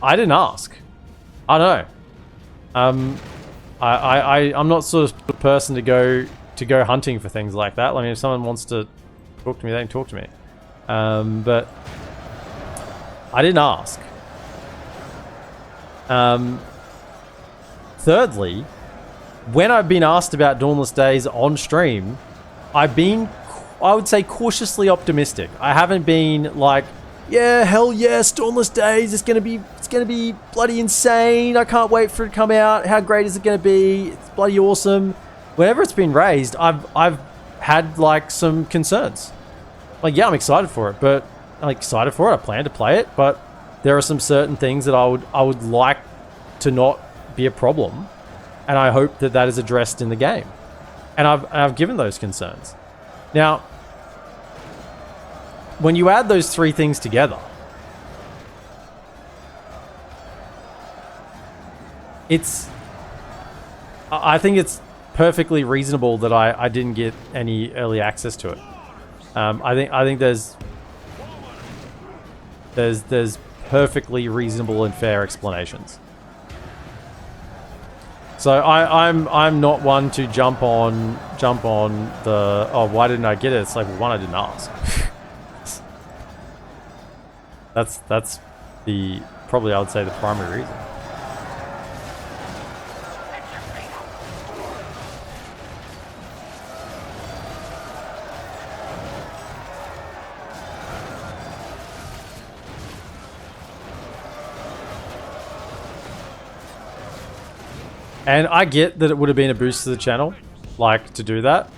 I didn't ask. I don't know. I'm not sort of the person to go hunting for things like that. I mean, if someone wants to talk to me, they can talk to me. But I didn't ask. Thirdly, when I've been asked about Dauntless Days on stream, I've been, I would say, cautiously optimistic. I haven't been like, yeah, hell yes, Dauntless Days, it's gonna be bloody insane. I can't wait for it to come out. How great is it gonna be? It's bloody awesome. Whenever it's been raised, I've had like some concerns. Like, yeah, I'm excited for it, but I'm excited for it. I plan to play it, but there are some certain things that I would like to not be a problem, and I hope that that is addressed in the game. And I've given those concerns. Now, when you add those three things together, I think it's perfectly reasonable that I didn't get any early access to it. I think there's perfectly reasonable and fair explanations. So I'm not one to jump on the, oh, why didn't I get it? It's like, well, one, I didn't ask. That's the, probably I would say, the primary reason. And I get that it would have been a boost to the channel, like, to do that.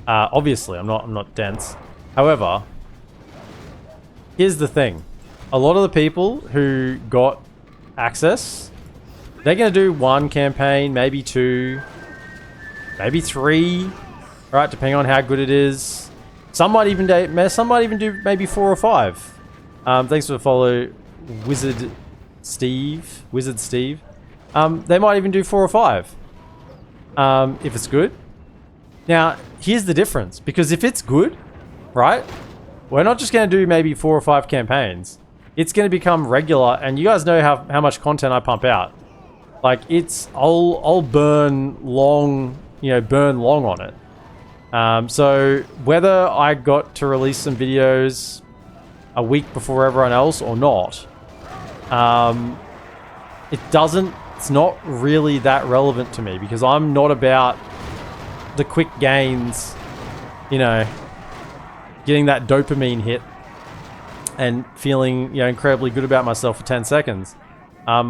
Obviously, I'm not dense. However, here's the thing. A lot of the people who got access, they're going to do one campaign, maybe two, maybe three, right, depending on how good it is. Some might even do maybe 4 or 5. Thanks for the follow, Wizard Steve. They might even do 4 or 5, if it's good. Now, here's the difference, because if it's good, right, we're not just going to do maybe 4 or 5 campaigns. It's going to become regular, and you guys know how much content I pump out. Like, I'll burn long, burn long on it. So whether I got to release some videos a week before everyone else or not, it's not really that relevant to me, because I'm not about the quick gains, getting that dopamine hit and feeling, incredibly good about myself for 10 seconds. I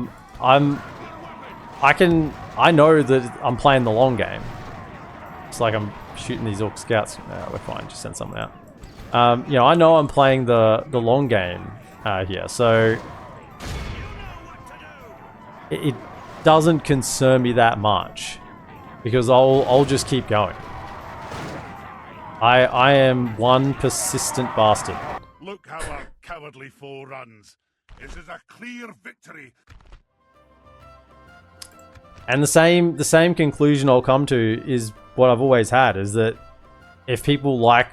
know that I'm playing the long game. It's like I'm shooting these Orc scouts. No, we're fine, just send something out. I know I'm playing the long game here, so it doesn't concern me that much, because I'll just keep going. I am one persistent bastard. Look how our cowardly foe runs. It is a clear victory. And the same conclusion I'll come to is what I've always had, is that if people like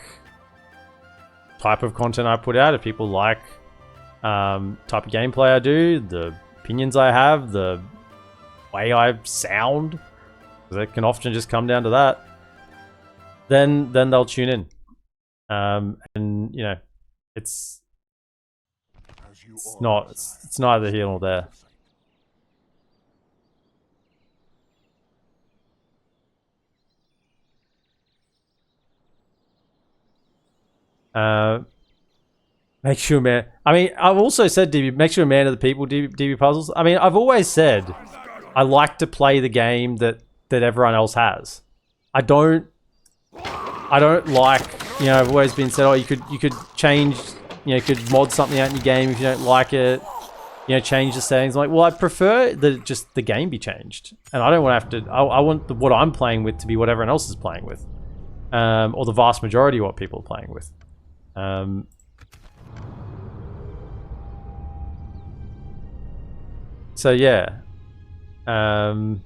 type of content I put out, if people like type of gameplay I do, the opinions I have, the way I sound, because it can often just come down to that, then they'll tune in. And it's neither here nor there. Make you a man. I mean, I've also said, DB, make you a man of the people, DB Puzzles. I mean, I've always said I like to play the game that everyone else has. I don't like, I've always been said, oh, you could change, you could mod something out in your game if you don't like it, change the settings. I'm like, well, I prefer that just the game be changed, and I don't want to have to. I want what I'm playing with to be what everyone else is playing with, or the vast majority of what people are playing with. So yeah. Dawn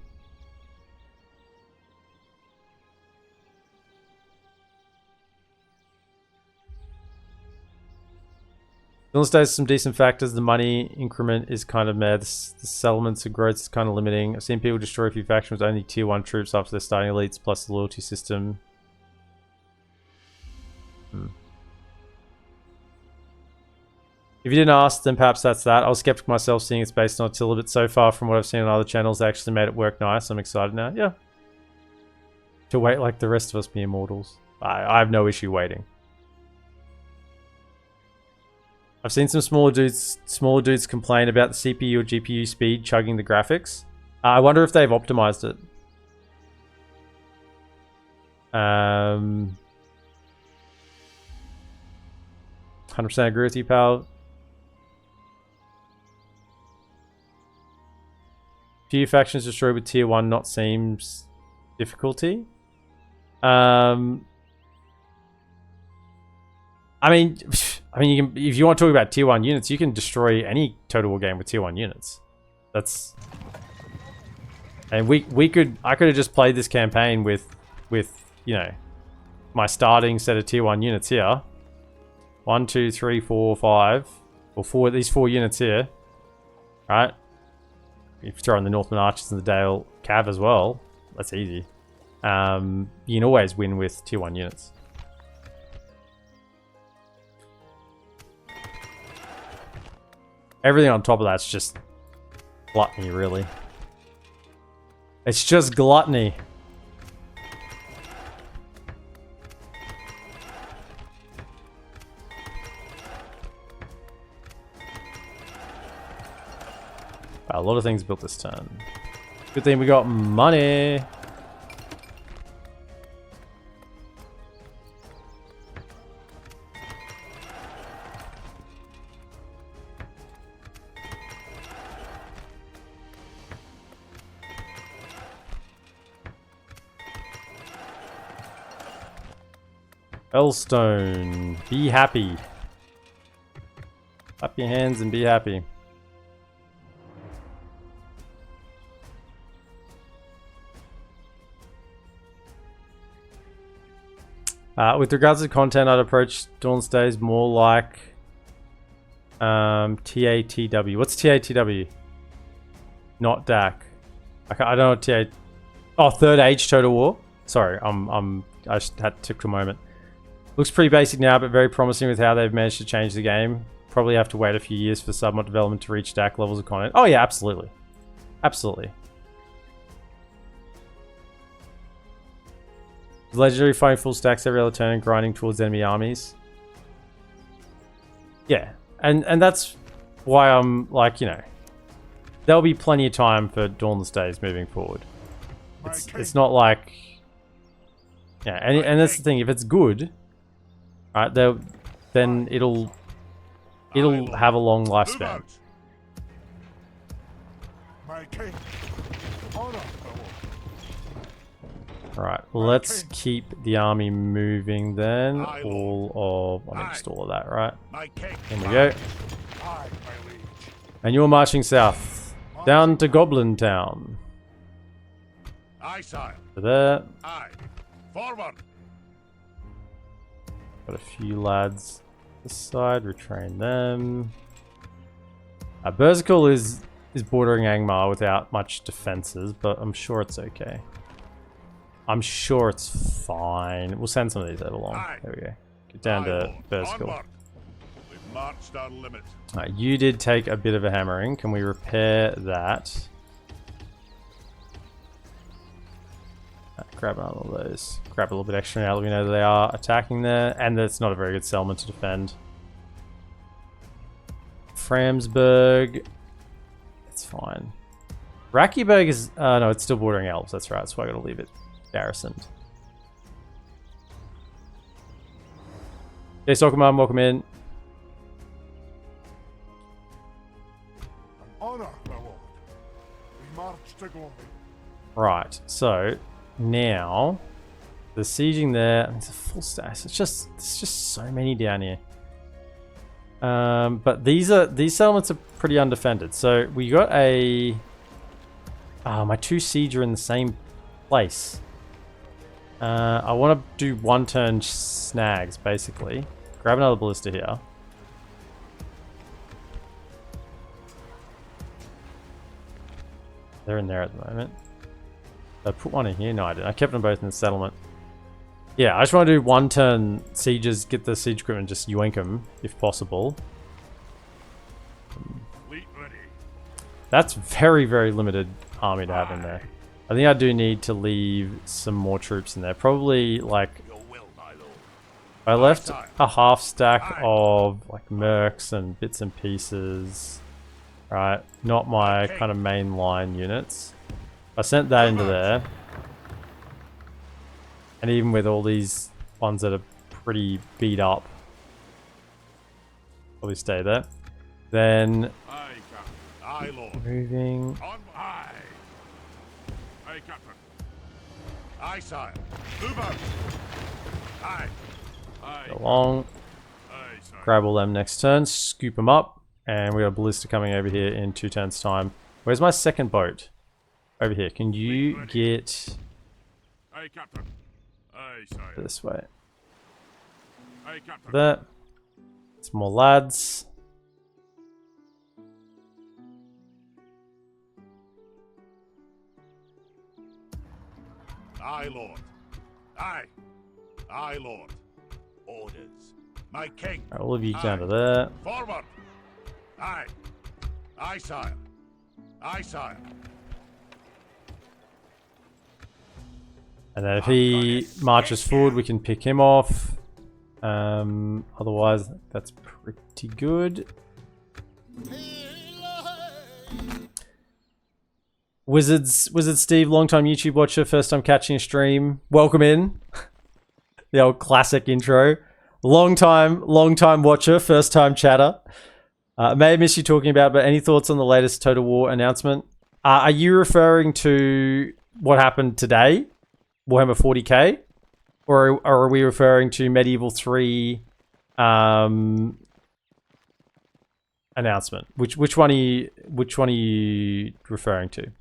stays some decent factors. The money increment is kind of meh. The settlements and growth is kind of limiting. I've seen people destroy a few factions with only tier 1 troops after their starting elites, plus the loyalty system. If you didn't ask, then perhaps that's that. I was skeptical myself, seeing it's based on Attila, but so far from what I've seen on other channels, they actually made it work nice. I'm excited now. Yeah. To wait like the rest of us mere mortals. I have no issue waiting. I've seen some smaller dudes complain about the CPU or GPU speed chugging the graphics. I wonder if they've optimized it. 100% agree with you, pal. Few factions destroyed with tier 1 not seems difficulty. I mean, you can, if you want to talk about tier 1 units, you can destroy any Total War game with tier 1 units. That's, and I could have just played this campaign with you know, my starting set of tier 1 units here. 1, 2, 3, 4, 5, or these 4 units here, right? If you throw in the Northman Archers and the Dale Cav as well, that's easy. You can always win with tier 1 units. Everything on top of that's just gluttony, really. It's just gluttony. A lot of things built this turn. Good thing we got money. Elstone, be happy. Clap your hands and be happy. With regards to content, I'd approach Dawn's Days more like TATW. What's TATW? Not DaC. I don't know what TA. Oh, Third Age Total War. Sorry, I just had to take a moment. Looks pretty basic now, but very promising with how they've managed to change the game. Probably have to wait a few years for submod development to reach DaC levels of content. Oh yeah, absolutely, absolutely. Legendary fighting full stacks every other turn and grinding towards enemy armies. Yeah, and that's why I'm like, you know, there'll be plenty of time for Dawnless Days moving forward. It's not like, yeah, and that's the thing. If it's good, right, then it'll have a long lifespan. Alright, let's keep the army moving then. All of, I mean, just all of that, right? Here we go. And you're marching south, down to Goblin Town. To there. Forward. Got a few lads this side, retrain them. Berserkle is bordering Angmar without much defenses, but I'm sure it's okay. I'm sure it's fine. We'll send some of these over along. There we go. Get down to Berserkle. Alright, you did take a bit of a hammering. Can we repair that? Grab all of those. Grab a little bit extra now that we know that they are attacking there. And that's not a very good settlement to defend. Framsburg. It's fine. Rakiberg is... no, it's still bordering elves. That's right. So I gotta leave it garrisoned. Hey, Sokoman, welcome in. Honor, my lord. We march to glory. Right, so now the sieging there. It's a full stack. It's just so many down here. But these settlements are pretty undefended. So we got a... my 2 siege are in the same place. I want to do 1-turn snags, basically. Grab another ballista here. They're in there at the moment. I put one in here? No, I didn't. I kept them both in the settlement. Yeah, I just want to do 1-turn sieges, get the siege equipment, just yoink them, if possible. That's very, very limited army to have in there. I think I do need to leave some more troops in there. Probably, like... I left a half stack of, like, mercs and bits and pieces. Right, not my kind of main line units. I sent that into there. And even with all these ones that are pretty beat up, probably stay there. Then moving. Along. Grab all them next turn, scoop them up, and we got a ballista coming over here in 2 turns time. Where's my second boat? Over here. Can you get this way? That. Some more lads. Aye, Lord. Aye. Aye, Lord. Orders. My king. Right, all of you down to there. Forward. Aye. Aye, sire. Aye, sire. And then if he marches forward, we can pick him off. Otherwise, that's pretty good. Wizard Steve, long-time YouTube watcher, first time catching a stream. Welcome in. The old classic intro. Long-time watcher, first-time chatter. May have missed you talking about, but any thoughts on the latest Total War announcement? Are you referring to what happened today? Warhammer 40k? Or are we referring to Medieval 3 announcement? Which one are you referring to?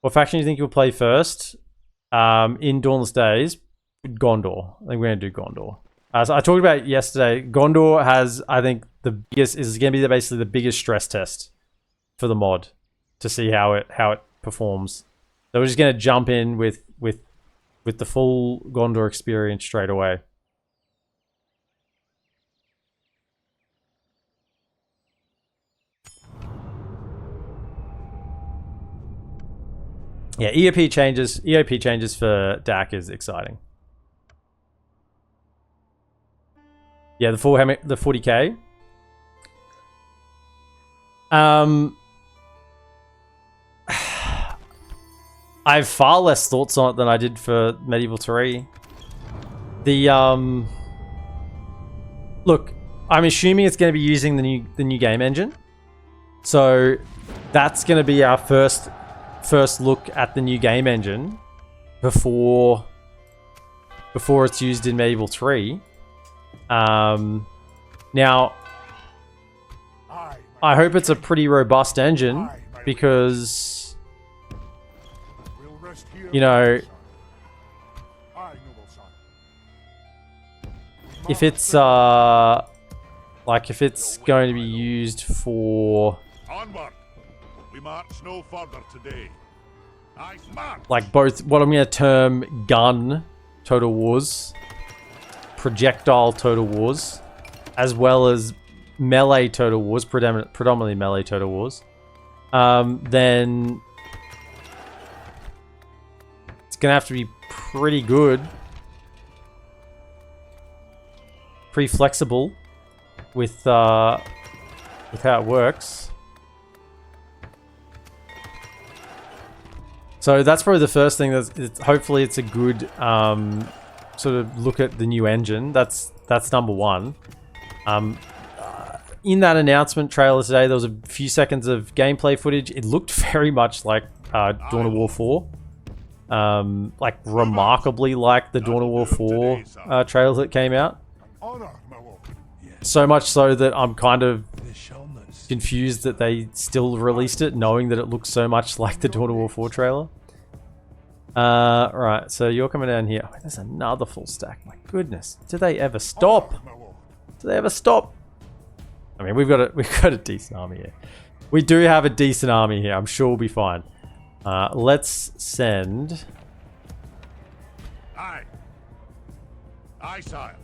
What faction do you think you'll play first? In Dawnless Days, Gondor. I think we're gonna do Gondor. So I talked about it yesterday. Gondor has, I think, is gonna be basically the biggest stress test for the mod to see how it performs. So we're just gonna jump in with the full Gondor experience straight away. Yeah, EOP changes for DaC is exciting. Yeah, the 40k. I have far less thoughts on it than I did for Medieval 3. Look, I'm assuming it's going to be using the new game engine. So that's going to be our first look at the new game engine before it's used in Medieval 3. Now, I hope it's a pretty robust engine because, you know, if it's if it's going to be used for Onward. We march no further today. Like both what I'm going to term gun Total Wars, projectile Total Wars, as well as melee Total Wars, predominantly melee Total Wars, then it's going to have to be pretty good, pretty flexible with how it works. So that's probably the first thing. Hopefully it's a good sort of look at the new engine. That's number one. In that announcement trailer today, there was a few seconds of gameplay footage. It looked very much like Dawn of War 4. Like remarkably like the Dawn of War 4 trailer that came out. So much so that I'm kind of confused that they still released it, knowing that it looks so much like the Dawn of War 4 trailer. Right, so you're coming down here. Oh, there's another full stack. My goodness, do they ever stop? Do they ever stop? I mean, we've got a decent army here. We do have a decent army here. I'm sure we'll be fine. Let's send. Aye. Aye, sire.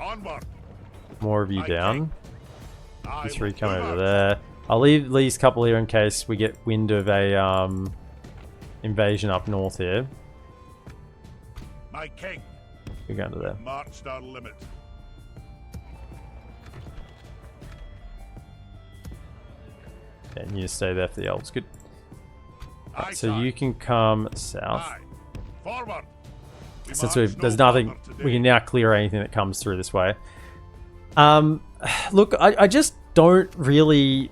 Onward. More of you down. Aye, 3 come move over out. there. I'll leave these couple here in case we get wind of a invasion up north here. My king. We're going to there. Marched our limit. And you stay there for the elves. Good. Aye, Right, so sire. you can come south. Aye. Forward. We Since march there's no nothing, further today. we can now clear anything that comes through this way. Look, I just don't really.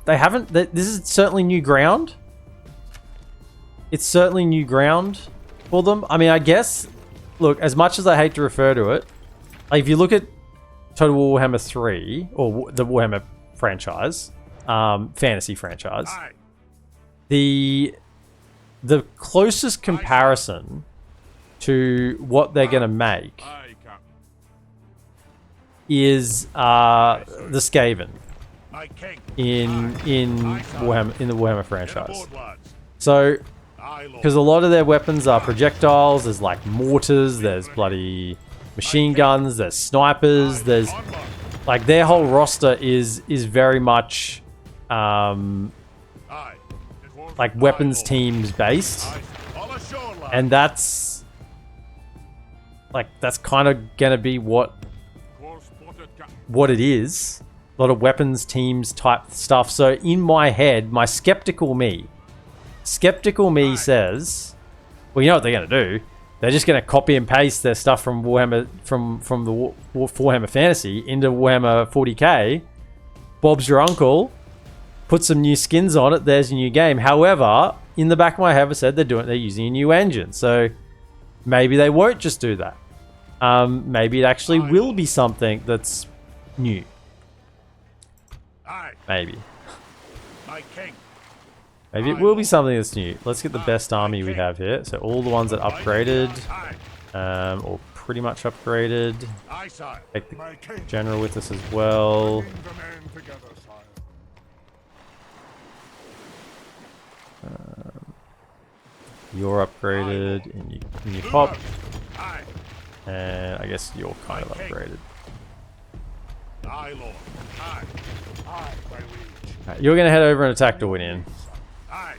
They haven't. This is certainly new ground. It's certainly new ground for them. I mean, I guess. Look, as much as I hate to refer to it, like if you look at Total Warhammer 3 or the Warhammer franchise, fantasy franchise, Aye. the closest comparison to what they're going to make Aye, Captain. is the Skaven My king. in Warhammer, in the Warhammer Get franchise. aboard, lads. So, Aye, Lord. because a lot of their weapons are projectiles, there's like mortars, there's bloody machine guns, there's snipers, there's Onward. like their whole roster is very much Aye. like weapons Aye, Lord. teams based. Aye. All ashore, lads. And that's kind of gonna be what it is. A lot of weapons teams type stuff. So in my head, my skeptical me says, well, you know what they're gonna do? They're just gonna copy and paste their stuff from Warhammer from the Warhammer Fantasy into Warhammer 40k. Bob's your uncle. Put some new skins on it. There's a new game. However, in the back of my head, I said they're using a new engine. So maybe they won't just do that. Maybe it actually will be something that's new. Aye. Maybe. My king. Maybe it will be something that's new. Let's get the best army we have here. So all the ones that upgraded, Aye. or pretty much upgraded. Aye, sire. Take the My king. general with us as well. Bring the men together, sire. You're upgraded in your pop, Aye. and I guess you're kind of upgraded. Aye, Lord. Aye. Aye, my liege. Right, you're gonna head over and attack Dornian. Aye.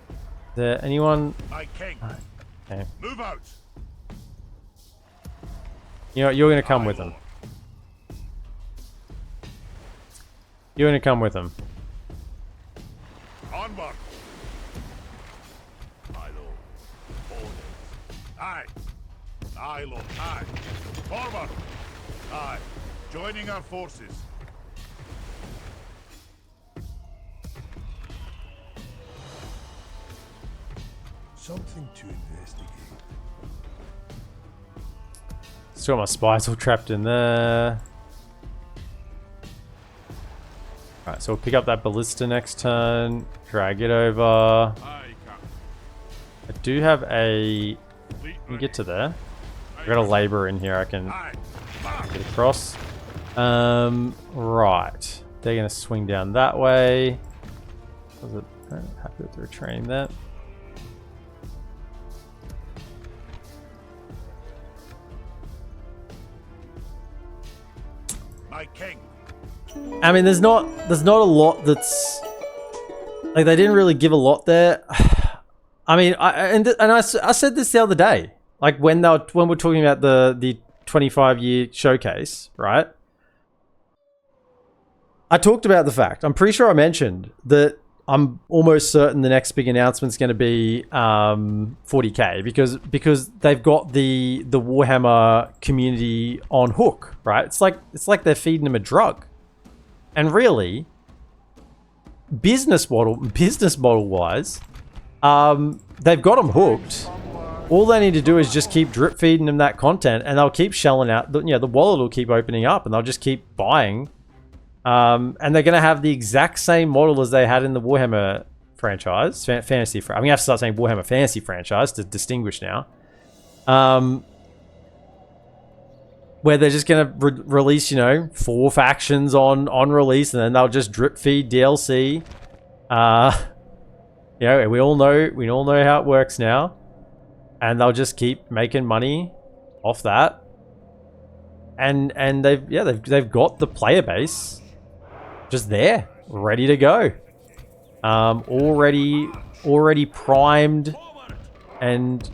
Is there anyone? My king. Okay. Move out. You know what, you're gonna come Aye, with them. Lord. You're gonna come with them. Onward. Aye, Lord. Orders. Aye. Aye, Lord. Aye. Forward. Aye. Joining our forces. Something to investigate. Still got my spies all trapped in there. Alright, so we'll pick up that ballista next turn. Drag it over. Aye, Captain. I do have a... Fleet Let me ready. get to there. I've got a labourer in here I can Aye. March. get across. Right. They're going to swing down that way. Was it... Happy with the retraining there. My king. I mean, there's not a lot that's like they didn't really give a lot there. I mean, I said this the other day, like when we're talking about the 25-year showcase, right? I talked about the fact. I'm pretty sure I mentioned that I'm almost certain the next big announcement's going to be 40k because they've got the Warhammer community on hook, right? It's like they're feeding them a drug. And really, business model wise, they've got them hooked. all they need to do is just keep drip feeding them that content, and they'll keep shelling out. The wallet will keep opening up, and they'll just keep buying. And they're going to have the exact same model as they had in the Warhammer franchise, fantasy. I'm going to have to start saying Warhammer Fantasy franchise to distinguish now. Where they're just going to release, 4 factions on release, and then they'll just drip feed DLC. We all know how it works now, and they'll just keep making money off that. And they've got the player base just there, ready to go, already primed, and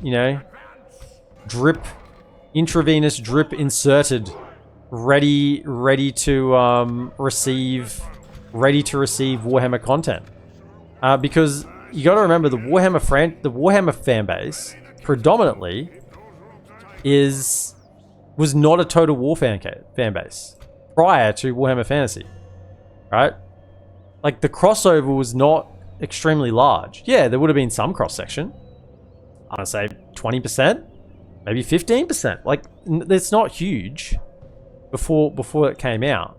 intravenous drip inserted, ready to receive Warhammer content. Because you got to remember, the Warhammer fan base predominantly was not a Total War fan base prior to Warhammer Fantasy, right? Like, the crossover was not extremely large. Yeah, there would have been some cross section. I'm gonna say 20%. Maybe 15%. Like, it's not huge before it came out.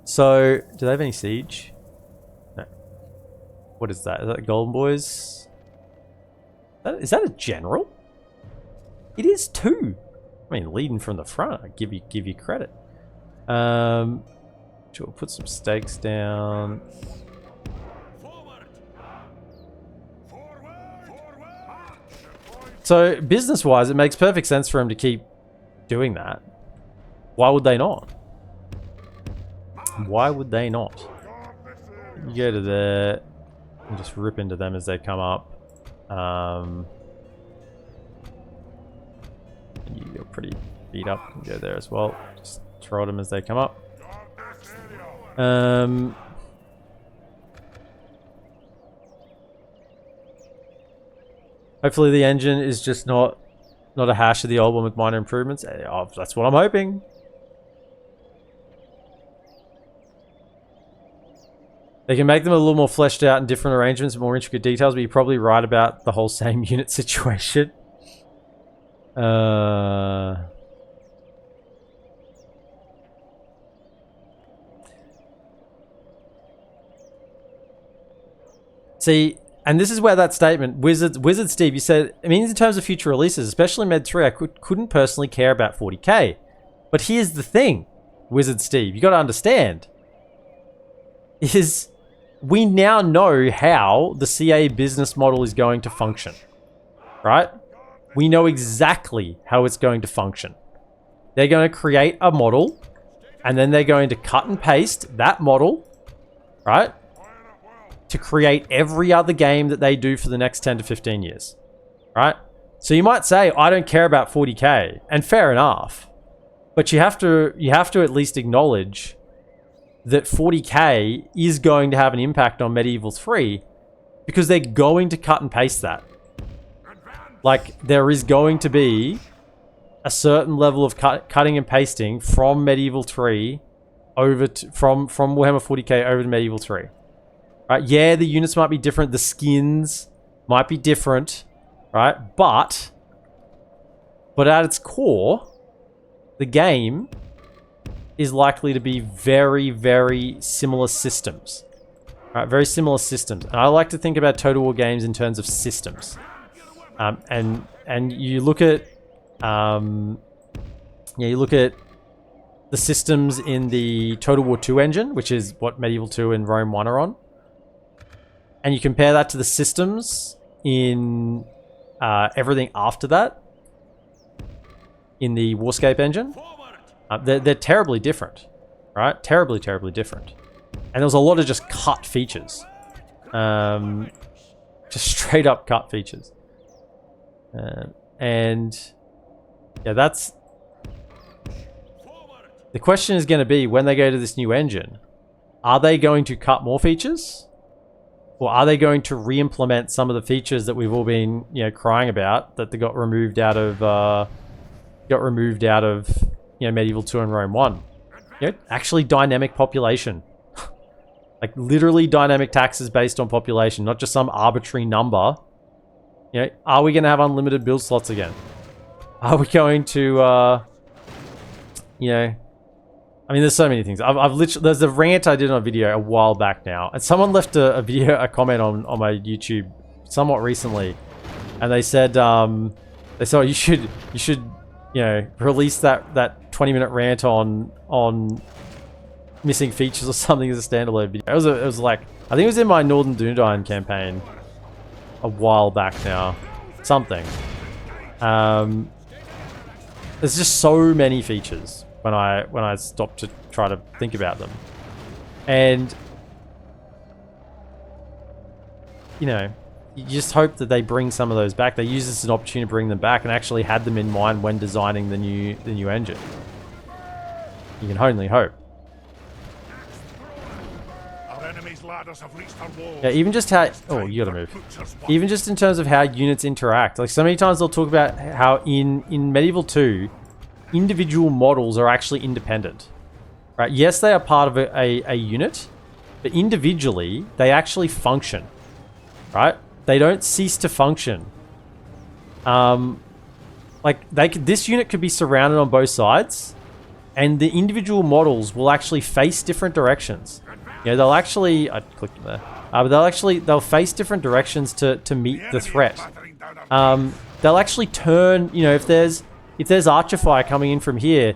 So, do they have any siege? No. What is that? Is that Golden Boys? Is that a general? It is too. I mean, leading from the front. I give you credit. Sure, we'll put some stakes down. So, business-wise, it makes perfect sense for him to keep doing that. Why would they not? Why would they not? You go to there and just rip into them as they come up. You're pretty beat up. You go there as well. Just throw at them as they come up. Hopefully the engine is just not a hash of the old one with minor improvements. That's what I'm hoping. They can make them a little more fleshed out in different arrangements, more intricate details, but you're probably right about the whole same unit situation. See, and this is where that statement, Wizard Steve, you said, it means in terms of future releases, especially Med 3, I couldn't personally care about 40k. But here's the thing, Wizard Steve, you got to understand, is we now know how the CA business model is going to function, right? We know exactly how it's going to function. They're going to create a model, and then they're going to cut and paste that model, right, to create every other game that they do for the next 10 to 15 years, right? So you might say, I don't care about 40k, and fair enough, but you have to at least acknowledge that 40k is going to have an impact on Medieval 3 because they're going to cut and paste that. Like, there is going to be a certain level of cutting and pasting from Medieval 3 over to, from Warhammer 40k over to Medieval 3. Right? Yeah, the units might be different, the skins might be different, right? But at its core, the game is likely to be very, very similar systems. Right? Very similar systems. And I like to think about Total War games in terms of systems. And you look at you look at the systems in the Total War 2 engine, which is what Medieval 2 and Rome 1 are on. And you compare that to the systems in everything after that in the Warscape engine. They're terribly different, right? Terribly different. And there was a lot of just cut features. Just straight up cut features. And yeah, that's... The question is going to be, when they go to this new engine, are they going to cut more features? Or are they going to re-implement some of the features that we've all been, crying about, that they got removed out of Medieval 2 and Rome 1? Actually dynamic population. Like, literally dynamic taxes based on population, not just some arbitrary number You know, are we going to have unlimited build slots again? Are we going to, you know... I mean, there's so many things. I've literally... There's a rant I did on a video a while back now. And someone left a comment on my YouTube somewhat recently. And they said, you should, you know, release that 20-minute rant on missing features or something as a standalone video. It was like, I think it was in my Northern Dunedain campaign a while back now. Something. There's just so many features when I stop to try to think about them. And you know, you just hope that they bring some of those back. They use this as an opportunity to bring them back and actually had them in mind when designing the new engine. You can only hope. Our enemy's ladders have reached our walls. Yeah, even just how... Oh, you gotta move. Even just in terms of how units interact. Like, so many times they'll talk about how in Medieval 2, individual models are actually independent. Right? Yes, they are part of a unit, but individually, they actually function. Right? They don't cease to function. Like, this unit could be surrounded on both sides, and the individual models will actually face different directions. You know, they'll actually... I clicked there. But they'll face different directions to meet the threat. They'll actually turn... You know, if there's archer fire coming in from here,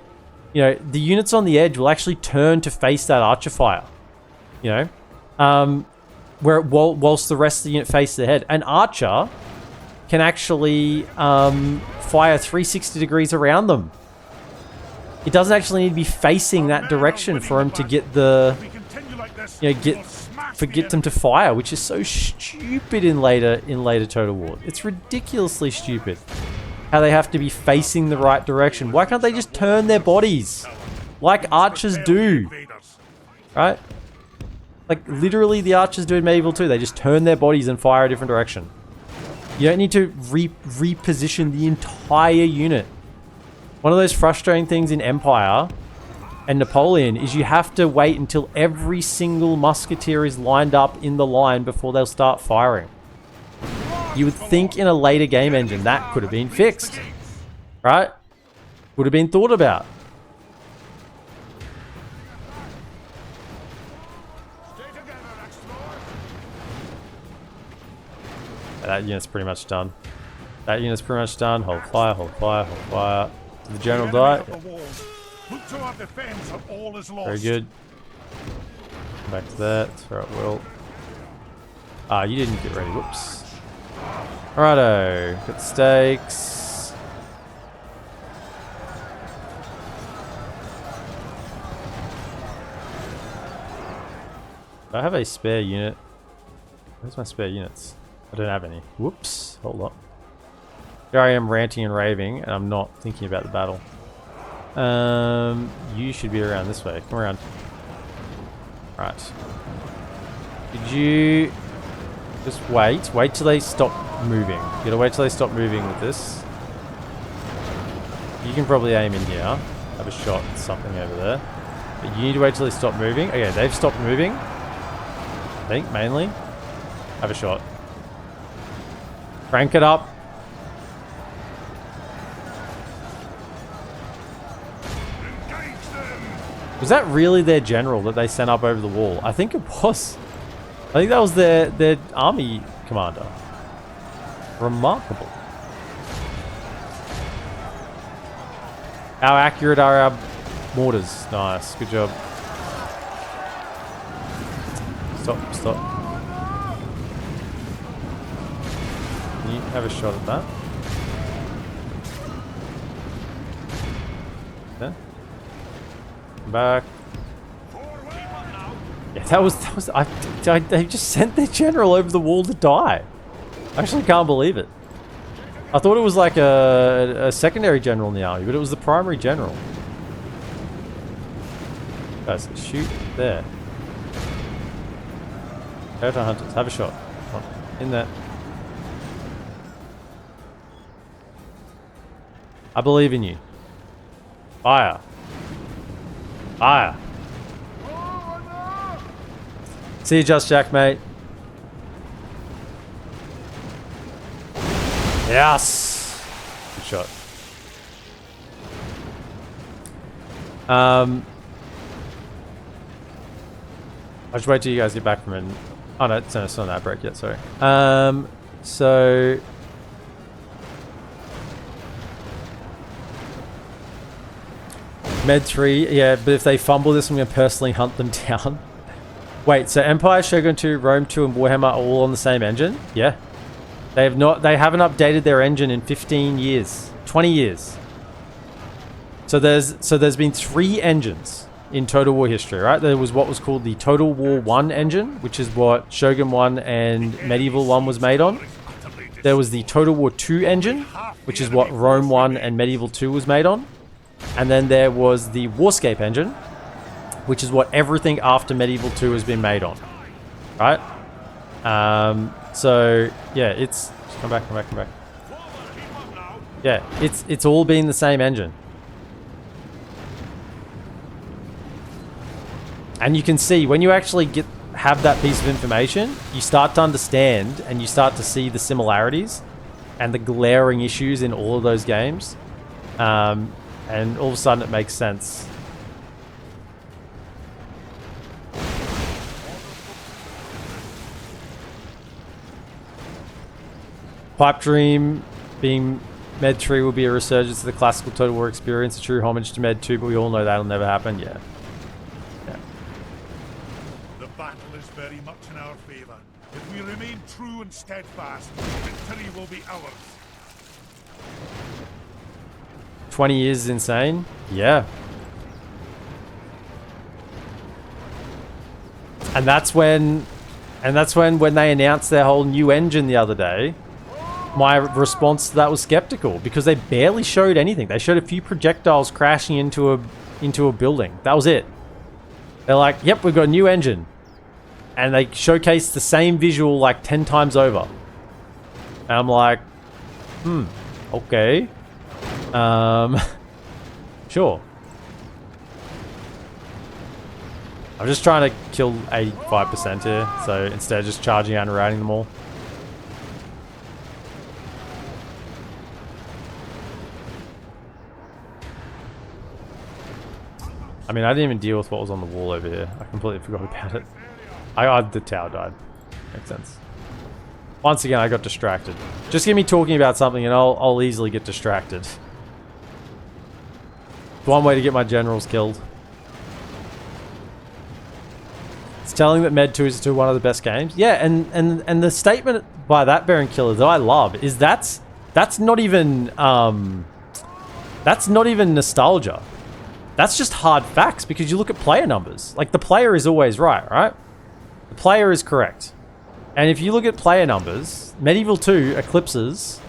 you know, the units on the edge will actually turn to face that archer fire. You know? Whilst the rest of the unit face the head. An archer can actually fire 360 degrees around them. It doesn't actually need to be facing that direction for him to get the, you know, get them to fire, which is so stupid in later Total War. It's ridiculously stupid how they have to be facing the right direction. Why can't they just turn their bodies like archers do? Right? Like, literally the archers do in Medieval 2. They just turn their bodies and fire a different direction. You don't need to reposition the entire unit. One of those frustrating things in Empire and Napoleon is you have to wait until every single musketeer is lined up in the line before they'll start firing. You would think in a later game engine that could have been fixed. Right? Would have been thought about. That unit's pretty much done. That unit's pretty much done. Hold fire, hold fire, hold fire. Did the general die? Very good. Back to that. Throw it well. Ah, you didn't get ready. Whoops. Alrighto. Got the stakes. Do I have a spare unit? Where's my spare units? I don't have any. Whoops. Hold up. Here I am ranting and raving, and I'm not thinking about the battle. You should be around this way. Come around. Right. Could you just wait? Wait till they stop moving. You gotta wait till they stop moving with this. You can probably aim in here. Have a shot at something over there. But you need to wait till they stop moving. Okay, they've stopped moving. I think, mainly. Have a shot. Crank it up. Was that really their general that they sent up over the wall? I think it was. I think that was their army commander. Remarkable. How accurate are our mortars? Nice. Good job. Stop, stop. Can you have a shot at that? Okay. Come back. Yeah, that was. They just sent their general over the wall to die. I actually can't believe it. I thought it was like a secondary general in the army, but it was the primary general. Guys, shoot there. Go to hunters. Have a shot. Come on. In there. I believe in you. Fire. Fire. See you, Just Jack, mate. Yes! Good shot. I'll just wait till you guys get back from it. Oh no, it's not that break yet, sorry. So... Med 3, yeah, but if they fumble this, I'm going to personally hunt them down. Wait, so Empire, Shogun 2, Rome 2, and Warhammer are all on the same engine? Yeah. They haven't updated their engine in 15 years. 20 years. So there's been 3 engines in Total War history, right? There was what was called the Total War 1 engine, which is what Shogun 1 and Medieval 1 was made on. There was the Total War 2 engine, which is what Rome 1 and Medieval 2 was made on. And then there was the Warscape engine, which is what everything after Medieval 2 has been made on. Right? So, yeah, it's... Come back. Yeah, it's all been the same engine. And you can see, when you actually have that piece of information, you start to understand and you start to see the similarities and the glaring issues in all of those games. And all of a sudden it makes sense. Pipe Dream being Med 3 will be a resurgence of the classical Total War experience, a true homage to Med 2, but we all know that'll never happen. Yeah. The battle is very much in our favor. If we remain true and steadfast, victory will be ours. 20 years is insane. Yeah. And that's when they announced their whole new engine the other day, my response to that was skeptical, because they barely showed anything. They showed a few projectiles crashing into a building. That was it. They're like, yep, we've got a new engine. And they showcased the same visual like 10 times over. And I'm like, okay. Sure. I'm just trying to kill 85% here, so instead of just charging out and routing them all. I mean, I didn't even deal with what was on the wall over here. I completely forgot about it. The tower died. Makes sense. Once again, I got distracted. Just get me talking about something and I'll easily get distracted. One way to get my generals killed. It's telling that Med 2 is still one of the best games. Yeah, and the statement by that Baron Killer that I love is that's not even nostalgia. That's just hard facts, because you look at player numbers. Like, the player is always right? The player is correct. And if you look at player numbers, Medieval 2 eclipses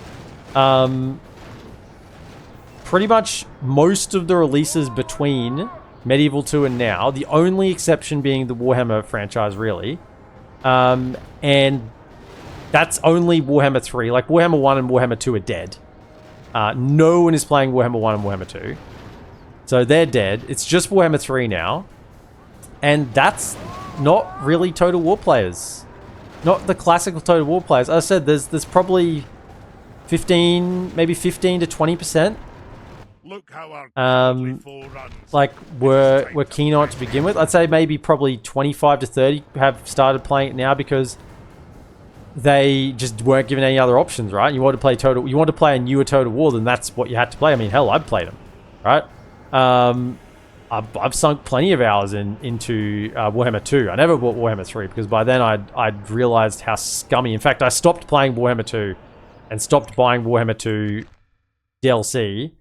pretty much most of the releases between Medieval 2 and now, the only exception being the Warhammer franchise, really. And that's only Warhammer 3. Like, Warhammer 1 and Warhammer 2 are dead. No one is playing Warhammer 1 and Warhammer 2. So they're dead. It's just Warhammer 3 now. And that's not really Total War players. Not the classical Total War players. As I said, there's probably maybe 15 to 20%. Look how our like we're keen on it to begin with. I'd say maybe probably 25 to 30 have started playing it now because they just weren't given any other options, right? You want to play a newer Total War, then that's what you had to play. I mean, hell, I've played them, right? I've sunk plenty of hours into Warhammer 2. I never bought Warhammer 3 because by then I'd realized how scummy. In fact, I stopped playing Warhammer 2 and stopped buying Warhammer 2 DLC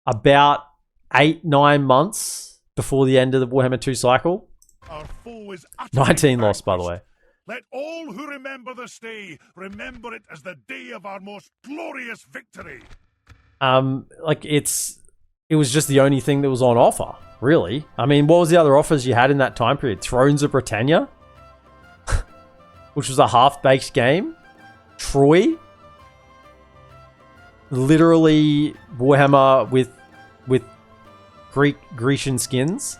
about 8-9 months before the end of the Warhammer 2 cycle. Our foe is 19 lost, by the way. Let all who remember this day remember it as the day of our most glorious victory. Like it was just the only thing that was on offer, really. I mean, what was the other offers you had in that time period? Thrones of Britannia, which was a half-baked game. Troy, literally Warhammer with Grecian skins,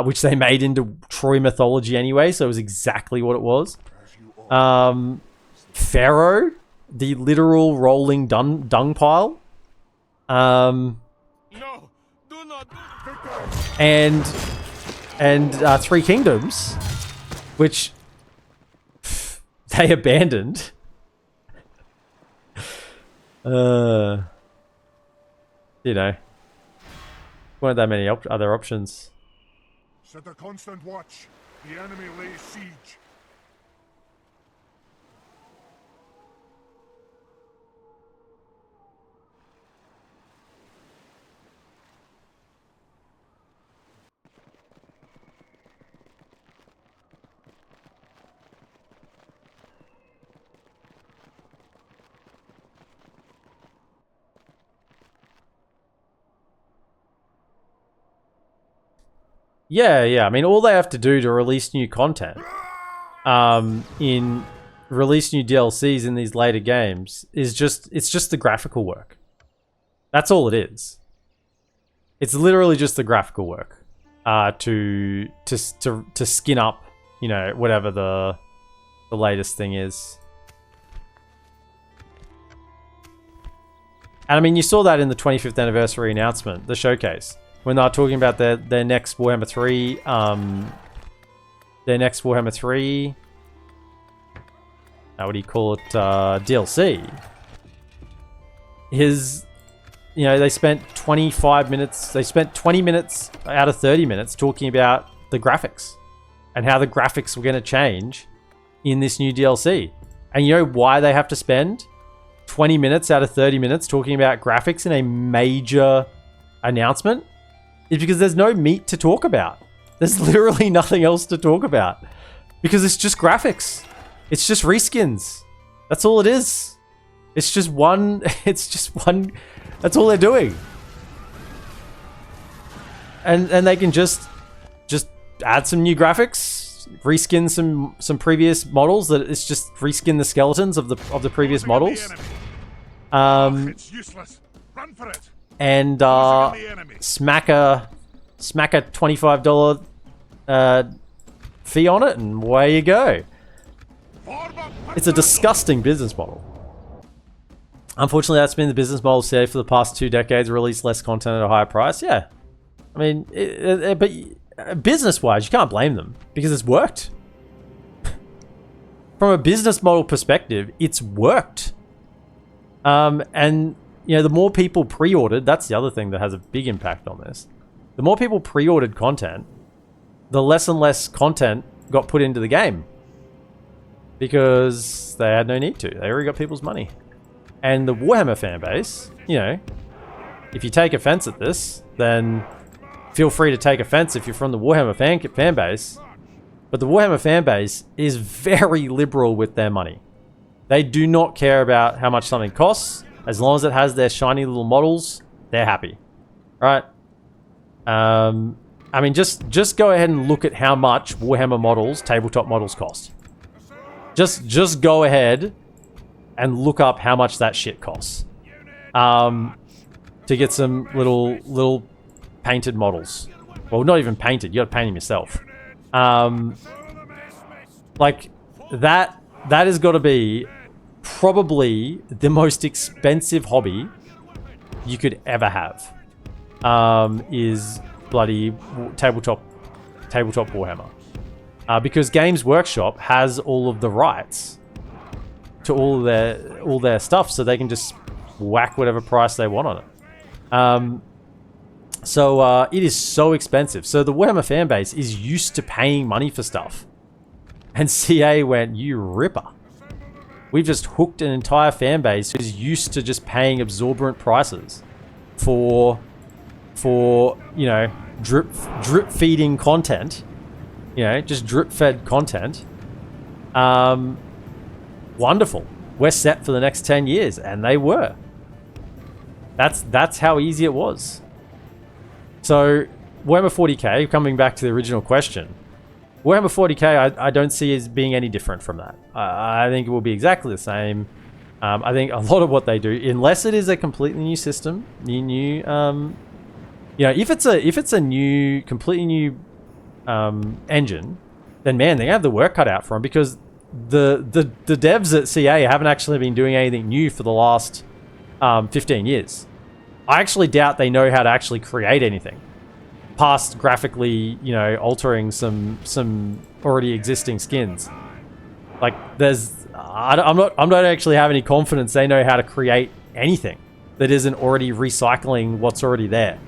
which they made into Troy mythology anyway, so it was exactly what it was. Pharaoh, the literal rolling dung pile. No, do not. And Three Kingdoms, which they abandoned. You know, weren't that many other options. Set a constant watch. The enemy lays siege. Yeah. I mean, all they have to do to release new content, release new DLCs in these later games is just the graphical work. That's all it is. It's literally just the graphical work, to skin up, you know, whatever the latest thing is. And I mean, you saw that in the 25th anniversary announcement, the showcase. When they were talking about their next Warhammer 3, what do you call it, DLC, you know, they spent 25 minutes, they spent 20 minutes out of 30 minutes talking about the graphics and how the graphics were going to change in this new DLC. And you know why they have to spend 20 minutes out of 30 minutes talking about graphics in a major announcement? Is because there's no meat to talk about. There's literally nothing else to talk about. Because it's just graphics. It's just reskins. That's all it is. It's just one, that's all they're doing. And they can just add some new graphics, reskin some previous models, that it's just reskin the skeletons of the previous models. It's useless. Run for it. And smack a $25 fee on it, and away you go. It's a disgusting business model. Unfortunately, that's been the business model today for the past 2 decades. Release less content at a higher price. Yeah, I mean, but business-wise, you can't blame them because it's worked. From a business model perspective, it's worked. And you know, the more people pre-ordered, that's the other thing that has a big impact on this. The more people pre-ordered content, the less and less content got put into the game. Because they had no need to. They already got people's money. And the Warhammer fan base, you know, if you take offense at this, then feel free to take offense if you're from the Warhammer fan base. But the Warhammer fan base is very liberal with their money. They do not care about how much something costs. As long as it has their shiny little models, they're happy, right? I mean, just go ahead and look at how much Warhammer models, tabletop models, cost. Just go ahead and look up how much that shit costs, to get some little painted models. Well, not even painted. You got to paint them yourself. Like that has got to be probably the most expensive hobby you could ever have, is bloody tabletop Warhammer, because Games Workshop has all of the rights to all their stuff, so they can just whack whatever price they want on it. So it is so expensive. So the Warhammer fan base is used to paying money for stuff, and CA went, "You ripper. We've just hooked an entire fan base who's used to just paying exorbitant prices for you know, drip feeding content, you know, just drip fed content. Wonderful. We're set for the next 10 years, and they were. That's how easy it was. So Warhammer 40k, coming back to the original question, Warhammer 40k, I don't see as being any different from that. I think it will be exactly the same. I think a lot of what they do, unless it is a completely new system, new, you know, if it's a completely new engine, then man, they have the work cut out for them, because the devs at CA haven't actually been doing anything new for the last 15 years. I actually doubt they know how to actually create anything past graphically, you know, altering some already existing skins. Like, I'm not actually have any confidence they know how to create anything that isn't already recycling what's already there.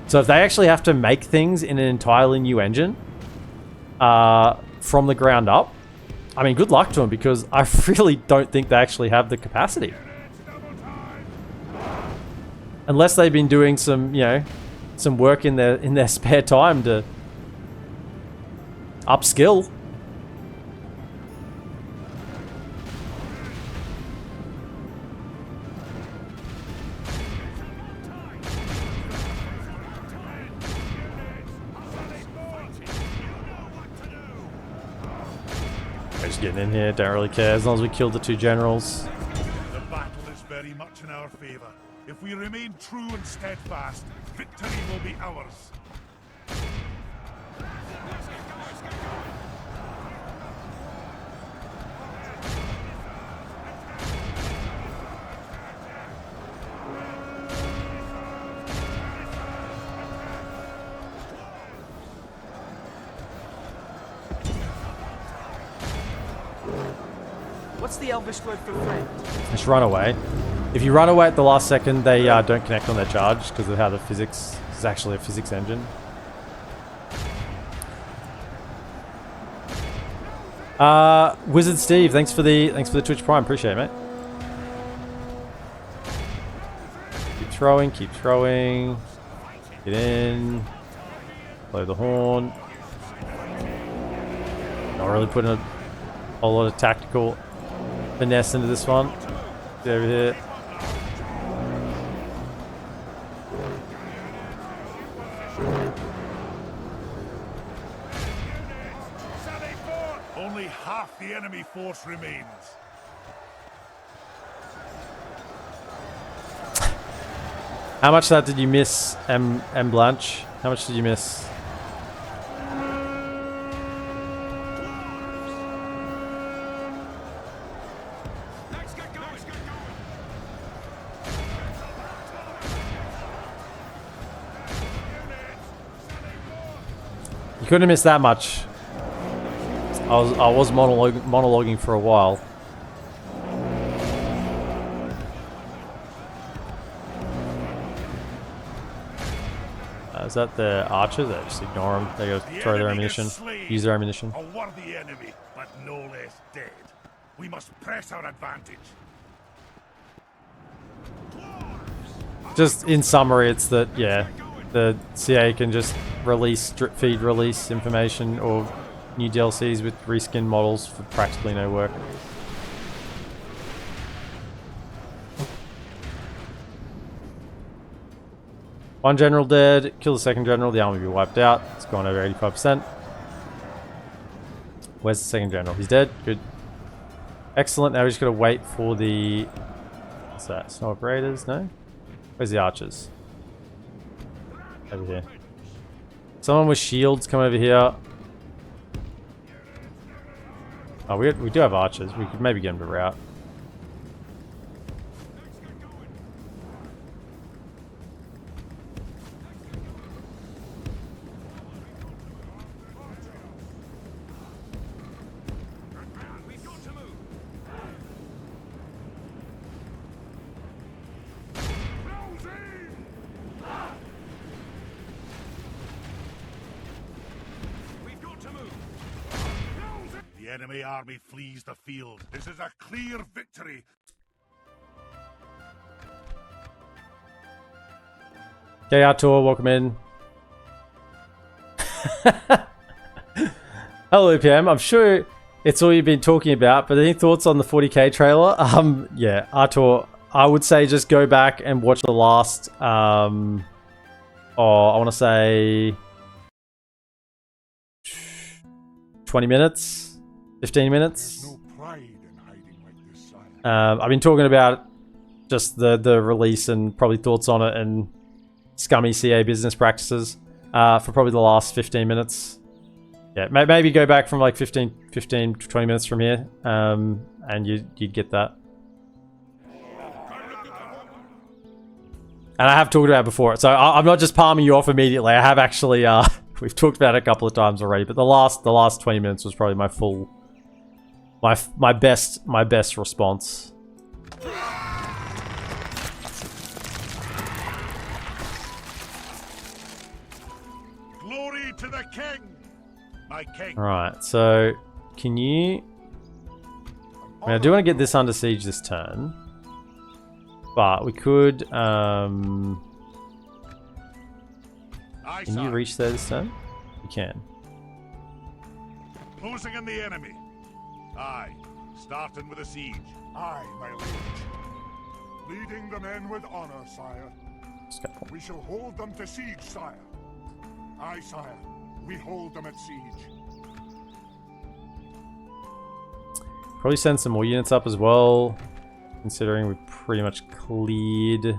So if they actually have to make things in an entirely new engine from the ground up, I mean, good luck to them, because I really don't think they actually have the capacity. Unless they've been doing some, you know, some work in their spare time to upskill. Just getting in here, don't really care as long as we kill the two generals. The battle is very much in our favor. If we remain true and steadfast, victory will be ours. What's the Elvish word for friend? Just run away. If you run away at the last second, they don't connect on their charge because of how the physics is actually a physics engine. Wizard Steve, thanks for the Twitch Prime, appreciate it, mate. Keep throwing. Get in. Blow the horn. Not really putting a whole lot of tactical finesse into this one. Get over here. Only half the enemy force remains. How much of that did you miss, M Blanche? How much did you miss? You couldn't have missed that much. I was monologuing for a while. Is that the archers? I just ignore them. They go throw their ammunition, use their ammunition. A worthy enemy, but no less dead. We must press our advantage. Just in summary, it's that, yeah, the CA can just release, drip feed release information or new DLCs with reskin models for practically no work. One general dead, kill the second general, the army will be wiped out. It's gone over 85%. Where's the second general? He's dead, good. Excellent, now we just gotta wait for the... What's that, snow operators? No? Where's the archers? Over here. Someone with shields come over here. Oh, we do have archers. We could maybe get them to rout. The enemy army flees the field. This is a clear victory. Okay, Artur, welcome in. Hello, PM. I'm sure it's all you've been talking about, but any thoughts on the 40k trailer? Yeah, Artur, I would say just go back and watch the last, I want to say 20 minutes. 15 minutes. No pride in hiding like this, sire. I've been talking about just the release and probably thoughts on it and scummy CA business practices for probably the last 15 minutes. Yeah, maybe go back from like 15 to 20 minutes from here, and you'd get that. And I have talked about it before, so I'm not just palming you off immediately. I have actually, we've talked about it a couple of times already, but the last 20 minutes was probably my best response. Glory to the king, my king. Right, so can you? I mean, I do want to get this under siege this turn. But we could, can you reach there this turn? You can. Closing in the enemy. Aye, starting with a siege. Aye, my liege. Leading the men with honor, sire. We shall hold them to siege, sire. Aye, sire. We hold them at siege. Probably send some more units up as well, considering we pretty much cleared.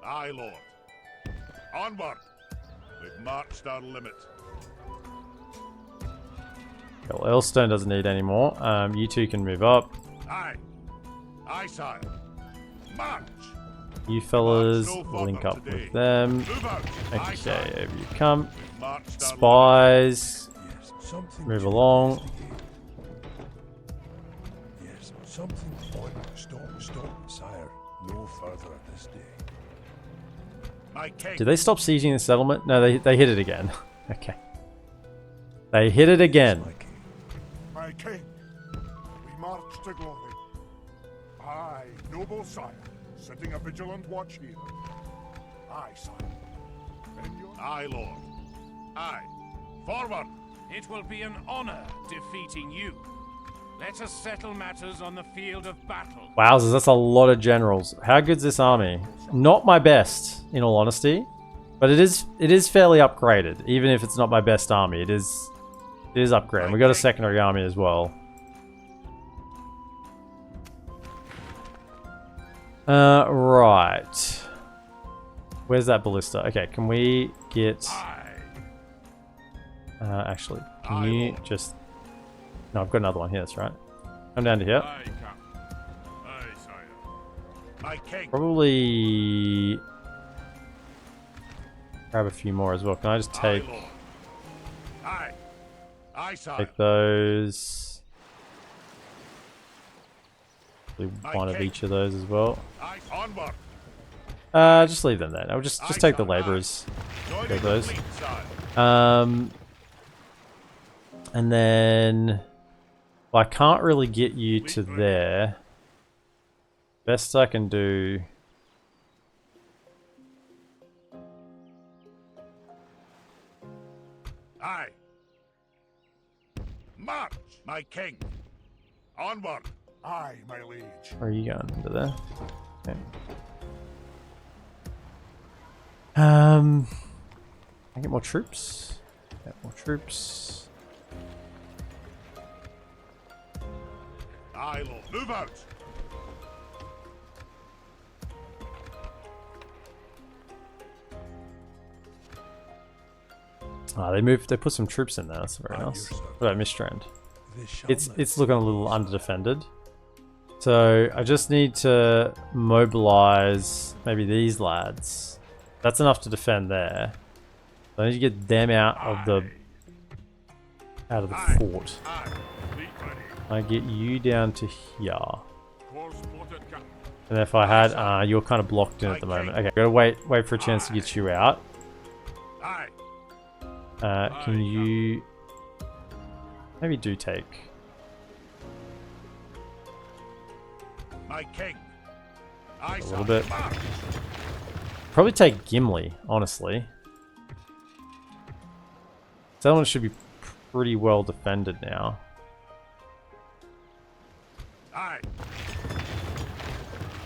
Aye, Lord. Onward. We've marched our limit. Well, Elstone doesn't need any more. You two can move up. Aye. Aye, sire. March. You fellas March no further link up today. with them. Move out. Aye, Okay, sire. over you come. We've marched our Spies, Yes, something move to along. investigate. Yes, something. Stop, sire. No further this day. limit. My king. Did they stop sieging the settlement? No, they hit it again. Okay. They hit it again. My king. My king. We march to glory. Aye, noble sire. Setting a vigilant watch here. Aye, sire. And your... Aye, Lord. Aye. Forward. It will be an honor defeating you. Let us settle matters on the field of battle. Wowzers, that's a lot of generals. How good's this army? Not my best, in all honesty, but it is fairly upgraded. Even if it's not my best army, it is upgraded. We got a secondary army as well. Right. Where's that ballista? Okay, can we get? Actually, can you just? No, I've got another one here. That's right. Come down to here. Aye, Cap. Aye, sire. My king. Probably grab a few more as well. Can I just take Aye, Lord. Aye. Aye, sire. take those? Probably My one of king. each of those as well. Aye, onward. Just leave them there. I'll just take the laborers. Joining Take the those. fleet, sire. And then well, I can't really get you to there. Best I can do. Aye. March, my king. Onward. Aye, my liege. Where are you going? Under there. Okay. Can I get more troops? Get more troops. Aye, Lord. Move out. Ah, they put some troops in there. That's very Aye, nice. your What about Mistrand? This shall It's looking a little underdefended. So I just need to mobilize maybe these lads. That's enough to defend there. So I need to get them out of the fort. Aye. Fleet ready. I get you down to here. Course plotted, Captain. And if I had, you're kind of blocked in at the moment. Okay, gotta wait for a chance to get you out. Aye. Can you maybe do take? My king. Aye, A little sire. bit. March. Probably take Gimli, honestly. Settlement should be pretty well defended now. Aye.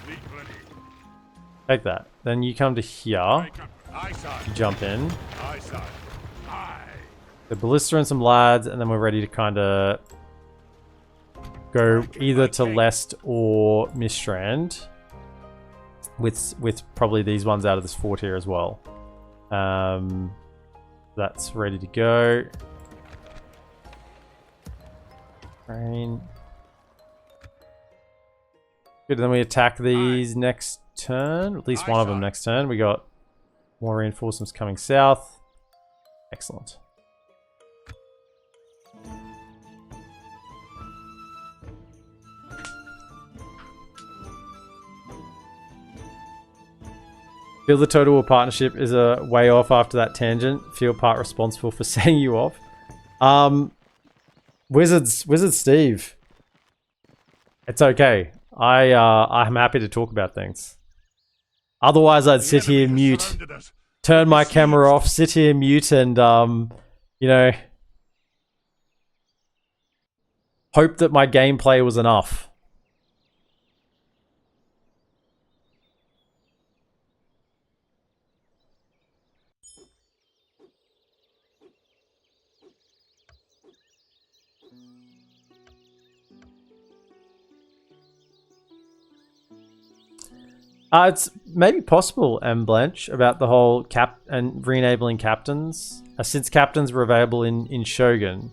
Fleet ready. Take that. Then you come to here. Aye, Captain. Aye, sire. You jump in. Aye, sire. Aye. The ballista and some lads, and then we're ready to kind of go either to Lest or Mistrand. With probably these ones out of this fort here as well. So That's ready to go. Rain. Good, then we attack these next turn. At least one of them next turn. We got more reinforcements coming south. Excellent. Feel the Total War partnership is a way off after that tangent. Feel part responsible for setting you off. Wizard Steve. It's okay. I'm happy to talk about things. Otherwise, I'd sit here mute, turn my camera off, sit here mute, and you know, hope that my gameplay was enough. It's maybe possible, M. Blanche, about the whole cap and re-enabling captains. Since captains were available in Shogun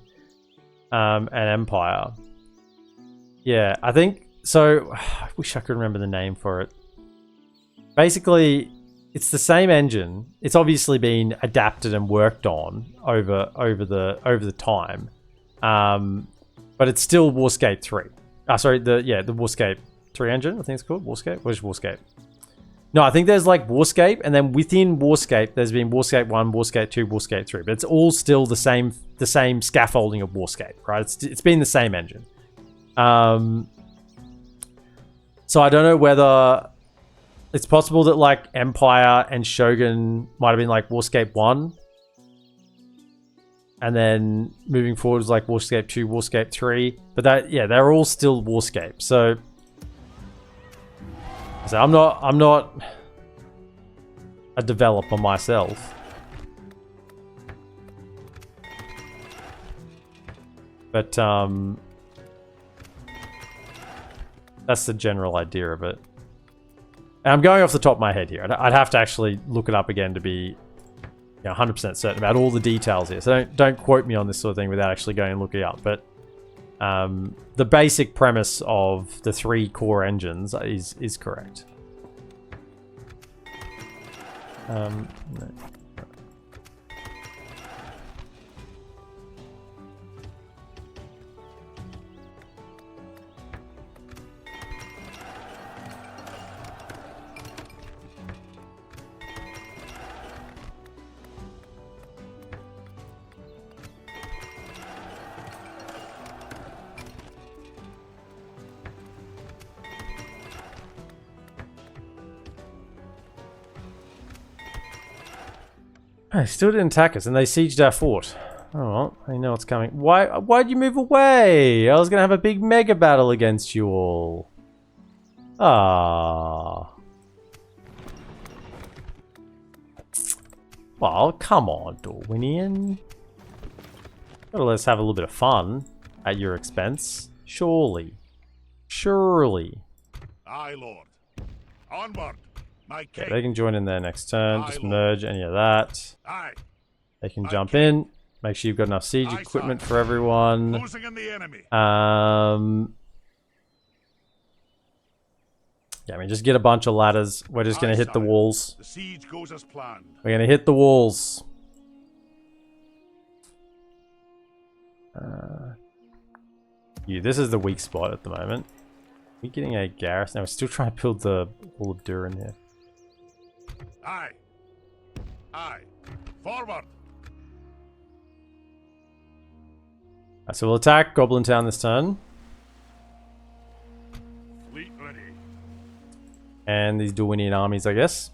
and Empire. Yeah, I think so. I wish I could remember the name for it. Basically, it's the same engine. It's obviously been adapted and worked on over the time, but it's still Warscape 3. Sorry, the Warscape 3 engine. I think it's called Warscape. What is Warscape? No, I think there's like Warscape, and then within Warscape, there's been Warscape 1, Warscape 2, Warscape 3, but it's all still the same scaffolding of Warscape, right? It's been the same engine. So I don't know whether it's possible that like Empire and Shogun might have been like Warscape 1, and then moving forward is like Warscape 2, Warscape 3, but they're all still Warscape. So I'm not a developer myself, but that's the general idea of it. And I'm going off the top of my head here. I'd have to actually look it up again to be 100% certain about all the details here. So don't quote me on this sort of thing without actually going and looking it up. But the basic premise of the 3 core engines is correct. No. They still didn't attack us, and they sieged our fort. Oh, well, I know what's coming. Why'd you move away? I was gonna have a big mega battle against you all. Ah. Well, come on, Dorwinian. Gotta let us have a little bit of fun at your expense. Surely. Surely. Aye, Lord. Onward. Okay, they can join in there next turn. Just merge any of that. Aye. They can jump in. Make sure you've got enough siege equipment for everyone. Closing in the enemy. Yeah, I mean, just get a bunch of ladders. We're just going to hit the walls. The siege goes as planned. We're going to hit the walls. This is the weak spot at the moment. We're getting a garrison. Now we're still trying to build the wall of Durin here. Aye. Aye. Forward. So we'll attack Goblin Town this turn. Fleet ready. And these Dorwinian armies, I guess.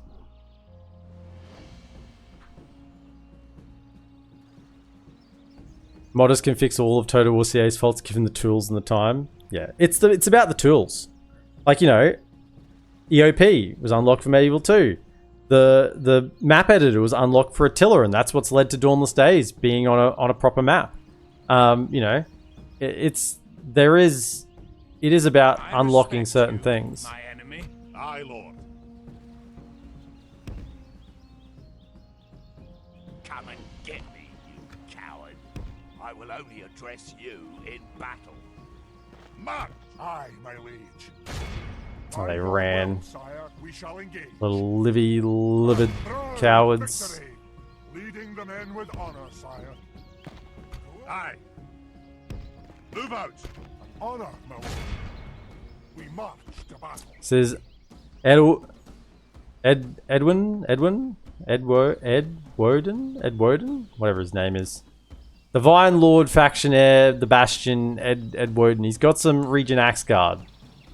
Modders can fix all of Total War CA's faults given the tools and the time. Yeah, it's about the tools. Like, EOP was unlocked for Medieval 2. The map editor was unlocked for Attila, and that's what's led to Dawnless Days being on a proper map. It is about unlocking certain things. My enemy. Aye, Lord. Come and get me. only address you in battle. March! Aye, my liege. Oh, they By your ran. will, sire, we shall engage. Little livid Proud cowards. victory, leading the men with honor, sire. Aye. Move out! Honor, my lord. We march to battle. Says Edwin, whatever his name is. The Vine Lord faction heir, the Bastion, Edwardin. He's got some Regent Axe Guard,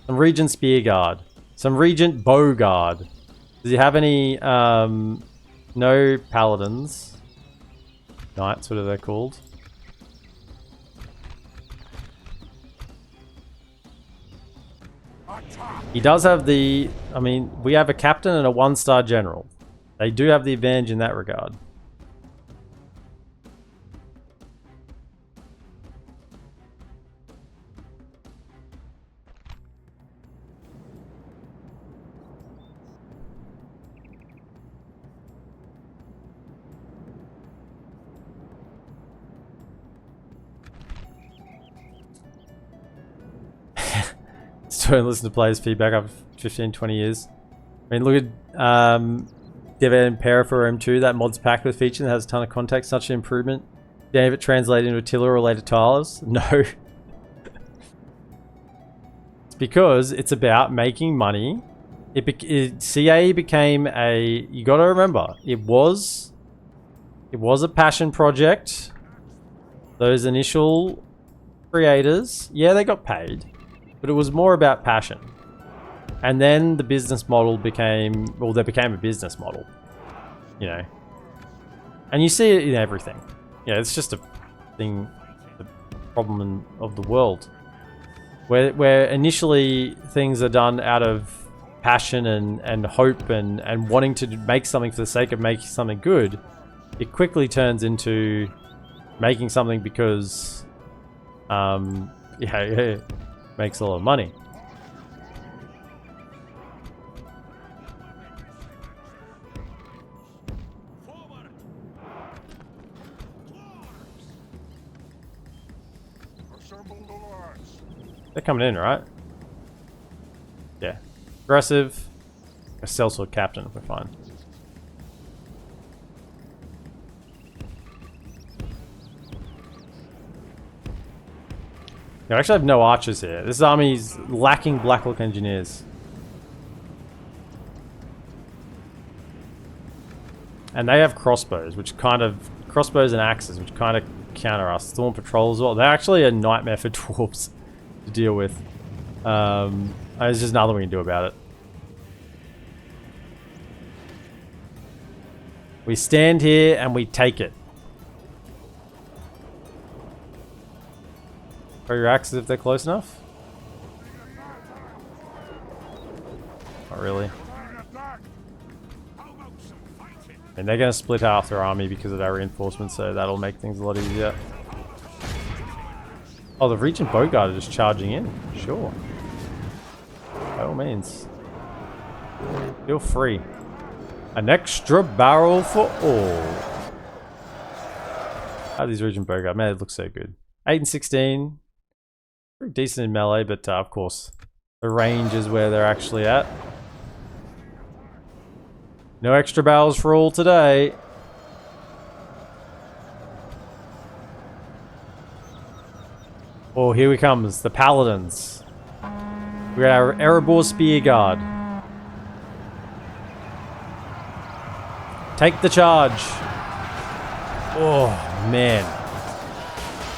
some Regent Spear Guard, some Regent Bow Guard. Does he have any, no Paladins? Knights, what are they called? He does have the, I mean, we have a captain and a 1-star general. They do have the advantage in that regard. Still don't listen to players' feedback after 15, 20 years. I mean, look at Dev Impera for M2, that mods pack with feature that has a ton of context, such an improvement. Did any of it translate into Attila or later tilers? No. It's because it's about making money. CAE became a, you gotta remember, it was a passion project. Those initial creators, yeah, they got paid. But it was more about passion. And then the business model became, well, there became a business model, you know. And you see it in everything. Yeah, it's just a thing, the problem of the world. Where initially things are done out of passion and hope and wanting to make something for the sake of making something good, it quickly turns into making something because, yeah, makes a lot of money. Assemble the lords. They're coming in, right? Yeah. Aggressive. A sellsword captain, we're fine. I actually have no archers here. This army's lacking Blacklock engineers. And they have crossbows, which kind of... crossbows and axes, which kind of counter us. Storm patrol as well. They're actually a nightmare for dwarves to deal with. There's just nothing we can do about it. We stand here and we take it. Throw your axes if they're close enough? Not really. And they're going to split half their army because of our reinforcements, so that'll make things a lot easier. Oh, the Regent Bogart are just charging in. Sure. By all means. Feel free. An extra barrel for all. How are these Regent Bogart? Man, it looks so good. 8 and 16. Pretty decent in melee, but of course, the range is where they're actually at. No extra barrels for all today. Oh, here we comes, the Paladins. We got our Erebor Spear Guard. Take the charge. Oh, man.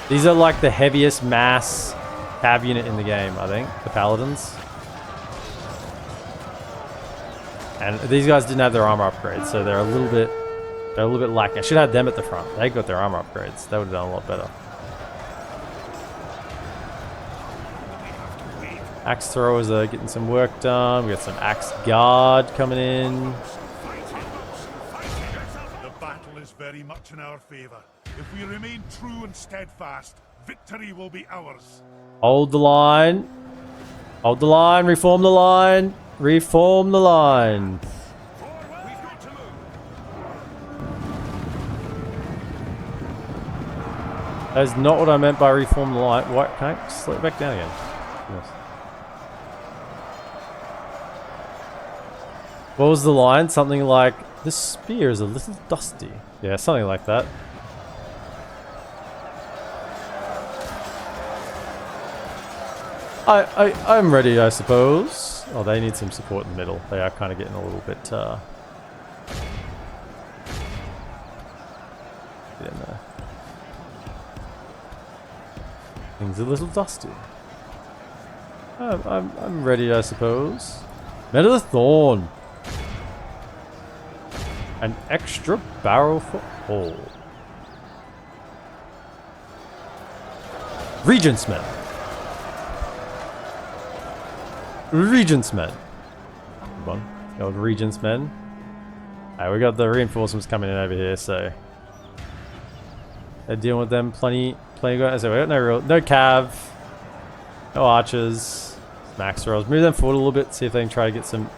These are like the heaviest mass cav unit in the game, I think. The Paladins. And these guys didn't have their armor upgrades, so they're a little bit lacking. I should have had them at the front. They got their armor upgrades. They would have done a lot better. Axe throwers are getting some work done. We got some axe guard coming in. The battle is very much in our favor. If we remain true and steadfast, victory will be ours. Hold the line. Hold the line. Reform the line. Reform the line. That is not what I meant by reform the line. What? Can I slow it back down again? Yes. What was the line? Something like, "This spear is a little dusty." Yeah, something like that. I'm ready, I suppose. Oh, they need some support in the middle. They are kind of getting a little bit, get in there. Things a little dusty. I'm ready, I suppose. Men of the Thorn. An extra barrel for all. Regent's Men. Regent's Men. Come on. The old Regent's Men. Alright, we got the reinforcements coming in over here, so they're dealing with them plenty good. So we got no cav, no archers, max rolls. Move them forward a little bit, see if they can try to get some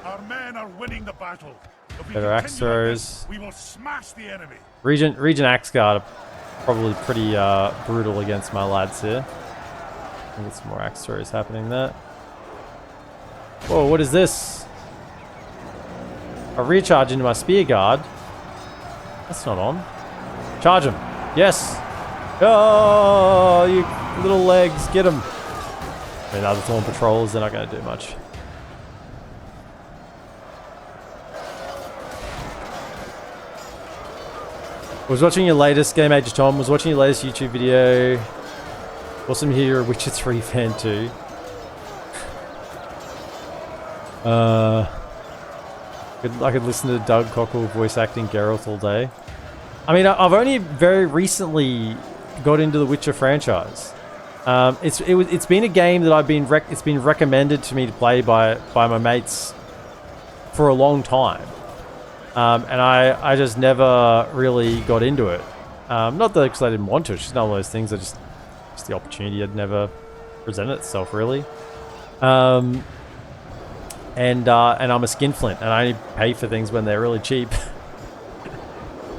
Our men are winning the battle. If we better axe continue like throws. this, we will smash the enemy. Regent Axe Guard are probably pretty brutal against my lads here. Get some more axe throws happening there. Whoa, what is this? A recharge into my spear guard. That's not on. Charge him. Yes. Oh, you little legs, get him. I mean, other Thorn patrols, they're not going to do much. Was watching your latest Game Age Tom. Was watching your latest YouTube video. Awesome to hear you're a Witcher 3 fan too. I could listen to Doug Cockle voice acting Geralt all day. I mean, I've only very recently got into the Witcher franchise. It's been a game that it's been recommended to me to play by my mates for a long time, and I just never really got into it. Not that because I didn't want to. It's just not one of those things. Just the opportunity had never presented itself really. And I'm a skinflint, and I only pay for things when they're really cheap.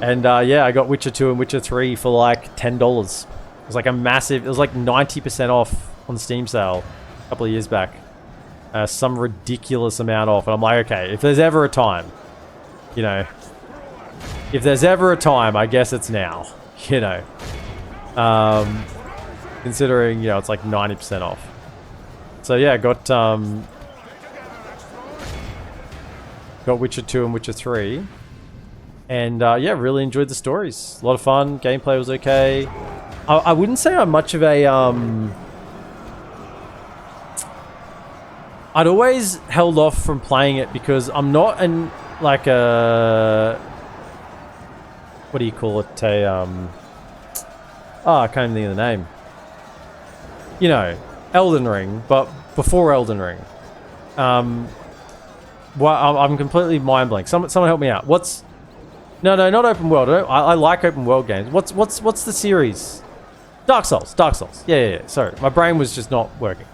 And yeah, I got Witcher 2 and Witcher 3 for like $10. It was like a massive, it was like 90% off on Steam sale a couple of years back. Some ridiculous amount off. And I'm like, okay, if there's ever a time, you know, if there's ever a time, I guess it's now, you know. Considering, you know, it's like 90% off. So yeah, got Witcher 2 and Witcher 3. And yeah, really enjoyed the stories. A lot of fun. Gameplay was okay. I wouldn't say I'm much of a... I'd always held off from playing it because I'm not an... like a... what do you call it? I can't even think of the name. You know, Elden Ring, but before Elden Ring. Well, I'm completely mind blank. Someone help me out. What's... No, not open world. I like open world games. What's the series? Dark Souls. Yeah. Sorry, my brain was just not working.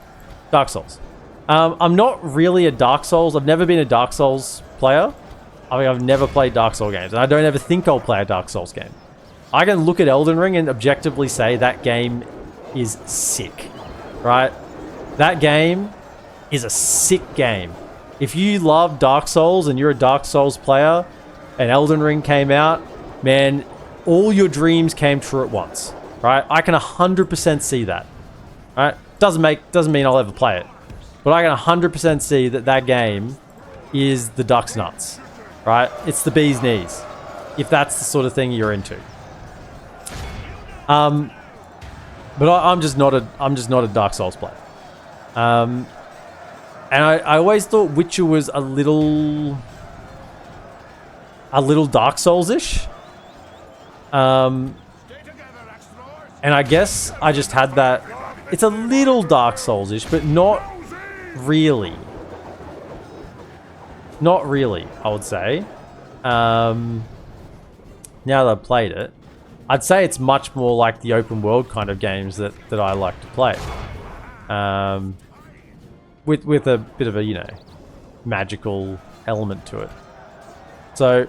Dark Souls. I'm not really a Dark Souls. I've never been a Dark Souls player. I mean, I've never played Dark Souls games, and I don't ever think I'll play a Dark Souls game. I can look at Elden Ring and objectively say that game is sick, right? That game is a sick game. If you love Dark Souls and you're a Dark Souls player, and Elden Ring came out, man, all your dreams came true at once, right? I can 100% see that, right? Doesn't mean I'll ever play it, but I can 100% see that game is the duck's nuts, right? It's the bee's knees, if that's the sort of thing you're into. But I'm just not a Dark Souls player. And I always thought Witcher was a little Dark Souls-ish. And I guess I just had that. It's a little Dark Souls-ish, but not really. Not really, I would say. Now that I've played it, I'd say it's much more like the open world kind of games that I like to play. With a bit of a, you know, magical element to it. So,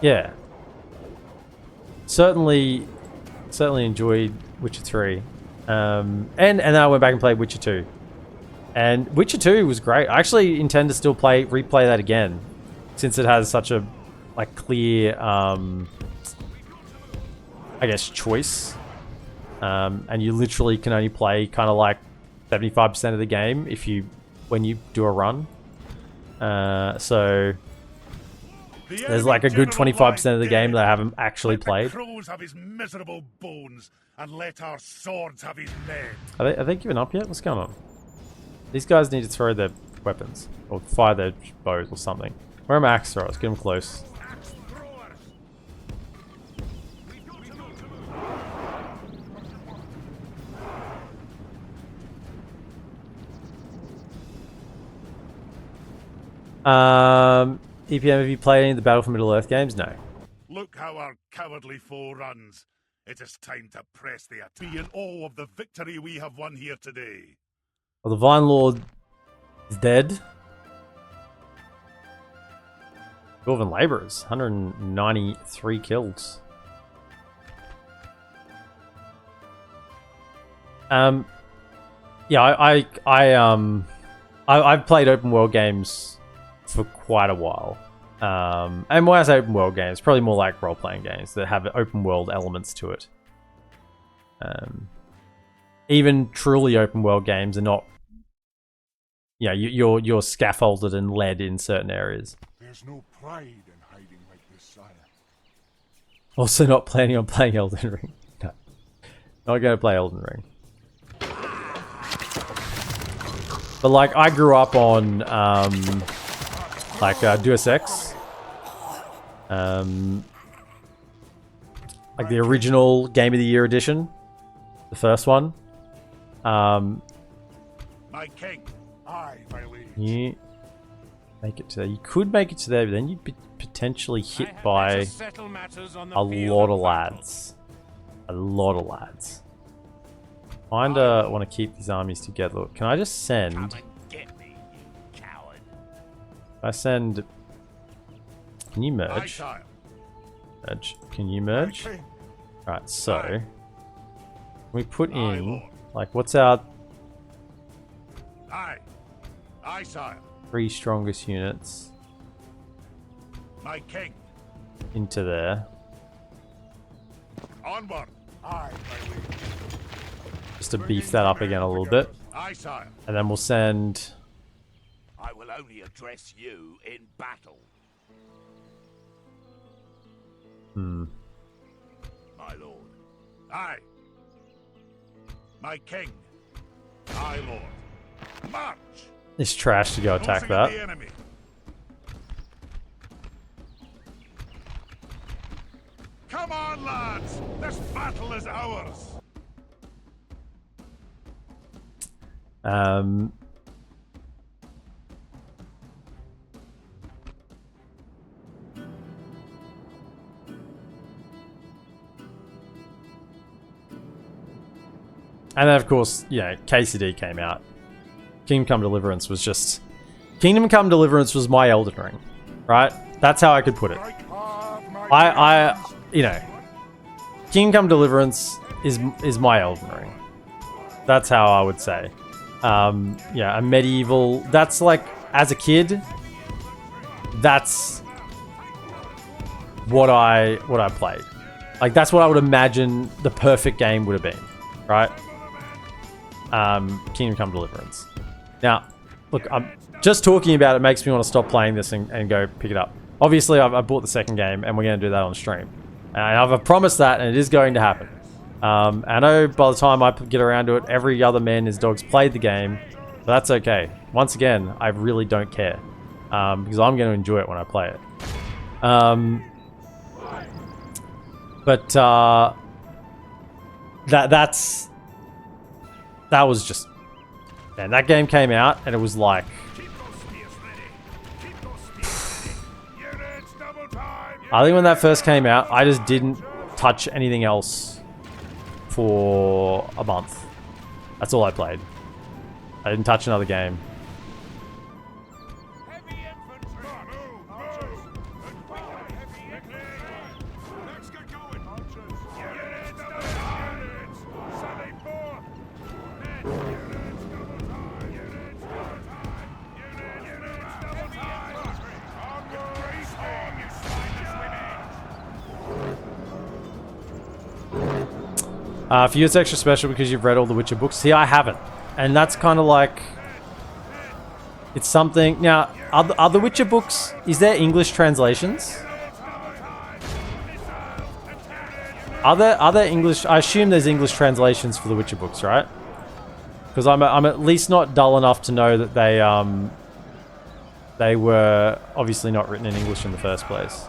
yeah. certainly enjoyed Witcher 3. And then I went back and played Witcher 2. And Witcher 2 was great. I actually intend to still replay that again, since it has such a like clear I guess choice. And you literally can only play kind of like 75% of the game when you do a run. So there's like a good 25% of the game that I haven't actually played. Crows have his miserable bones, and let our swords have his men. Are they giving up yet? What's going on? These guys need to throw their weapons or fire their bows or something. Where are my axe throwers? Get them close. EPM, have you played any of the Battle for Middle-earth games? No. Look how our cowardly foe runs. It is time to press the attack. Be in awe of the victory we have won here today. Well, the Vine Lord is dead. Dwarven Labourers, 193 kills. Yeah, I've played open world games for quite a while. And when I say open world games, probably more like role-playing games that have open world elements to it. Even truly open world games are not, you're scaffolded and led in certain areas. There's no pride in hiding like this, sire. Also not planning on playing Elden Ring. No. Not going to play Elden Ring. But like, I grew up on Deus Ex. Like the original Game of the Year edition. The first one. My king. Aye, my liege. You make it to there. You could make it to there, but then you'd be potentially hit by a lot of lads. A lot of lads. Kinda want to keep these armies together. Can I just send... Come and get me, you coward. I send... Can you merge? Merge. Can you merge? Right, so... We put in... Like, what's our... Aye, sire. 3 strongest units My king. into there. Onward. Aye, my liege. Just to beef that up again a little bit. Aye, sire. And then we'll send... I will only address you in battle. My lord. Aye. My king. Aye, lord. March. This trash to go attack Closing in that. the enemy. Come on, lads. This battle is ours. And then, of course, KCD came out. Kingdom Come Deliverance was just... Kingdom Come Deliverance was my Elden Ring. Right? That's how I could put it. Kingdom Come Deliverance is my Elden Ring. That's how I would say. A medieval... That's like, as a kid, that's what I played. Like, that's what I would imagine the perfect game would have been. Right? Kingdom Come Deliverance. Now, look, I'm just talking about it makes me want to stop playing this and go pick it up. Obviously, I bought the second game, and we're going to do that on stream. And I've promised that, and it is going to happen. I know by the time I get around to it, every other man and his dog's played the game, but that's okay. Once again, I really don't care, because I'm going to enjoy it when I play it. That was just... Man, that game came out, and it was like... I think when that first came out, I just didn't touch anything else for a month. That's all I played. I didn't touch another game. For you, it's extra special because you've read all the Witcher books. See, I haven't. And that's kind of like... It's something... Now, are the Witcher books... Is there English translations? Are there English... I assume there's English translations for the Witcher books, right? Because I'm at least not dull enough to know that they were obviously not written in English in the first place.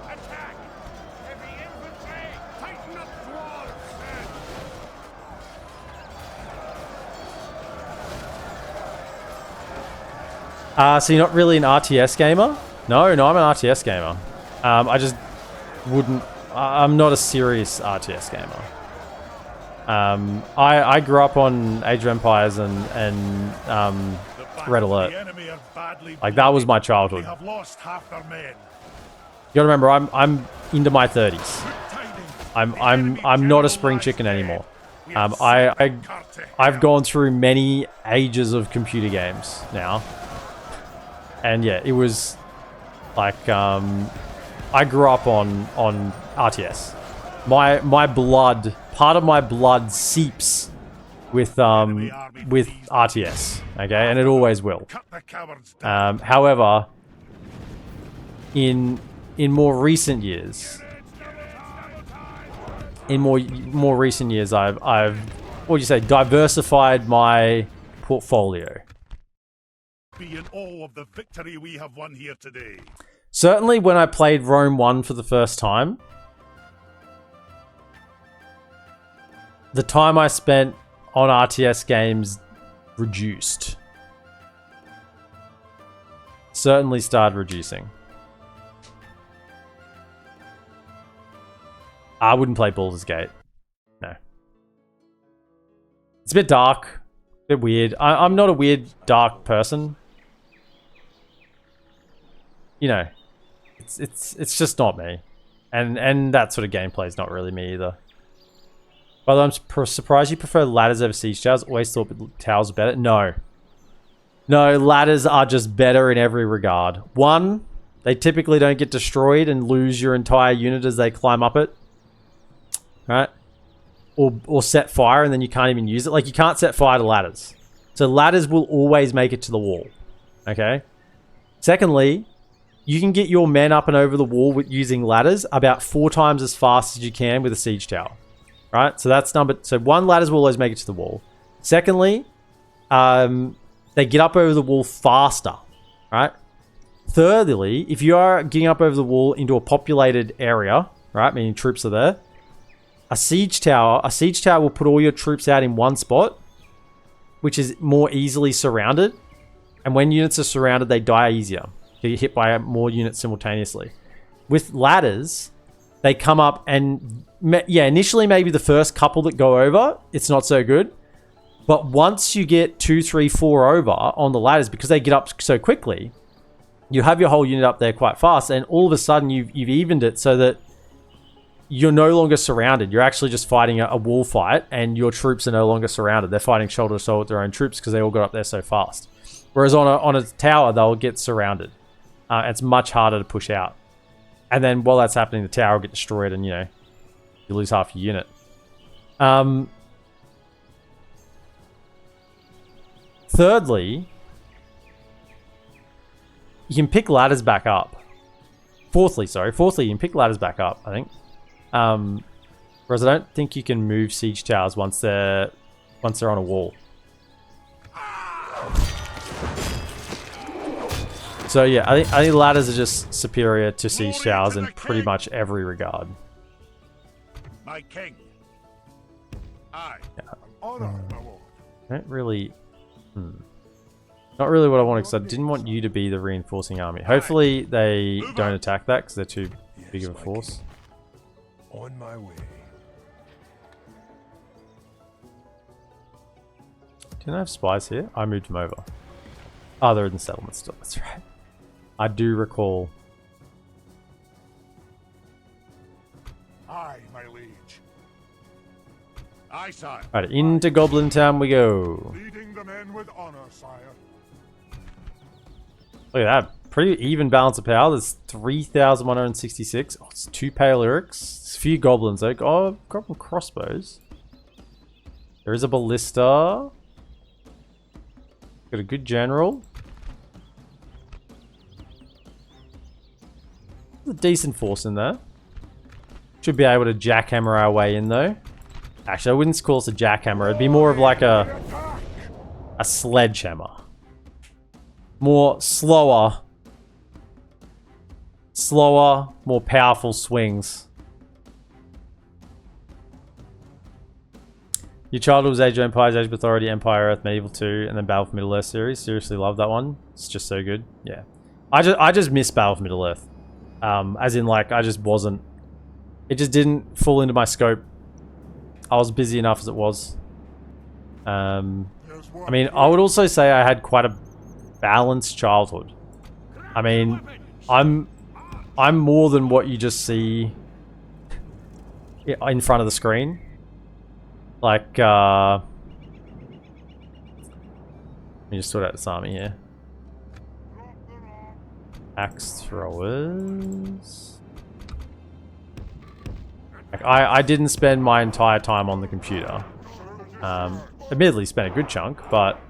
So you're not really an RTS gamer? No, I'm an RTS gamer. I just wouldn't... I'm not a serious RTS gamer. I grew up on Age of Empires and Red Alert. Like, that was my childhood. You gotta remember, I'm into my 30s. I'm not a spring chicken anymore. I've gone through many ages of computer games now. And yeah, it was like I grew up on RTS. My blood, part of my blood seeps with RTS, okay, and it always will. However, in more recent years, I've what do you say, diversified my portfolio. Be in awe of the victory we have won here today. Certainly when I played Rome 1 for the first time, the time I spent on RTS games reduced. Certainly started reducing. I wouldn't play Baldur's Gate. No. It's a bit dark. A bit weird. I'm not a weird, dark person. You know, it's just not me, and that sort of gameplay is not really me either. Although I'm surprised you prefer ladders over siege towers. Always thought towers were better. No, ladders are just better in every regard. One, they typically don't get destroyed and lose your entire unit as they climb up it, right? Or set fire and then you can't even use it. Like, you can't set fire to ladders, so ladders will always make it to the wall. Okay. Secondly, you can get your men up and over the wall with using ladders about 4 times as fast as you can with a siege tower, right? So that's so one, ladders will always make it to the wall. Secondly, they get up over the wall faster, right? Thirdly, if you are getting up over the wall into a populated area, right, meaning troops are there, a siege tower will put all your troops out in one spot, which is more easily surrounded. And when units are surrounded, they die easier. You get hit by more units simultaneously. With ladders, they come up and, yeah, initially maybe the first couple that go over, it's not so good. But once you get 2, 3, 4 over on the ladders, because they get up so quickly, you have your whole unit up there quite fast, and all of a sudden you've evened it so that you're no longer surrounded. You're actually just fighting a wall fight, and your troops are no longer surrounded. They're fighting shoulder to shoulder with their own troops because they all got up there so fast. Whereas on a tower, they'll get surrounded. It's much harder to push out. And then while that's happening, the tower will get destroyed and, you know, you lose half your unit. Thirdly, you can pick ladders back up. Fourthly, you can pick ladders back up, I think. Whereas I don't think you can move siege towers once they're on a wall. So yeah, I think ladders are just superior to siege towers in pretty much every regard. My king. Honor, my lord. Don't really... Not really what I wanted, because I didn't want you to be the reinforcing army. Hopefully they don't attack that, because they're too big of a force. On my way. Didn't I have spies here? I moved them over. Oh, they're in the settlement still, that's right. I do recall. Aye, my liege. Aye, sire. Right, into Goblin Town we go. Leading the men with honor, sire. Look at that. Pretty even balance of power. There's 3,166. Oh, it's 2 pale Orcs. It's a few goblins though. Oh, goblin crossbows. There is a ballista. Got a good general. A decent force in there. Should be able to jackhammer our way in though. Actually, I wouldn't call this a jackhammer. It'd be more of like a sledgehammer. More slower, more powerful swings. Your childhood was Age of Empires, Age of Authority, Empire, Earth, Medieval 2, and then Battle for Middle-earth series. Seriously love that one. It's just so good. Yeah. I just miss Battle for Middle-earth. As in, like, I just wasn't... It just didn't fall into my scope. I was busy enough as it was. I mean, I would also say I had quite a balanced childhood. I mean, I'm more than what you just see in front of the screen. Like, let me just sort out this army here. Axe throwers. Like, I didn't spend my entire time on the computer. Admittedly spent a good chunk, but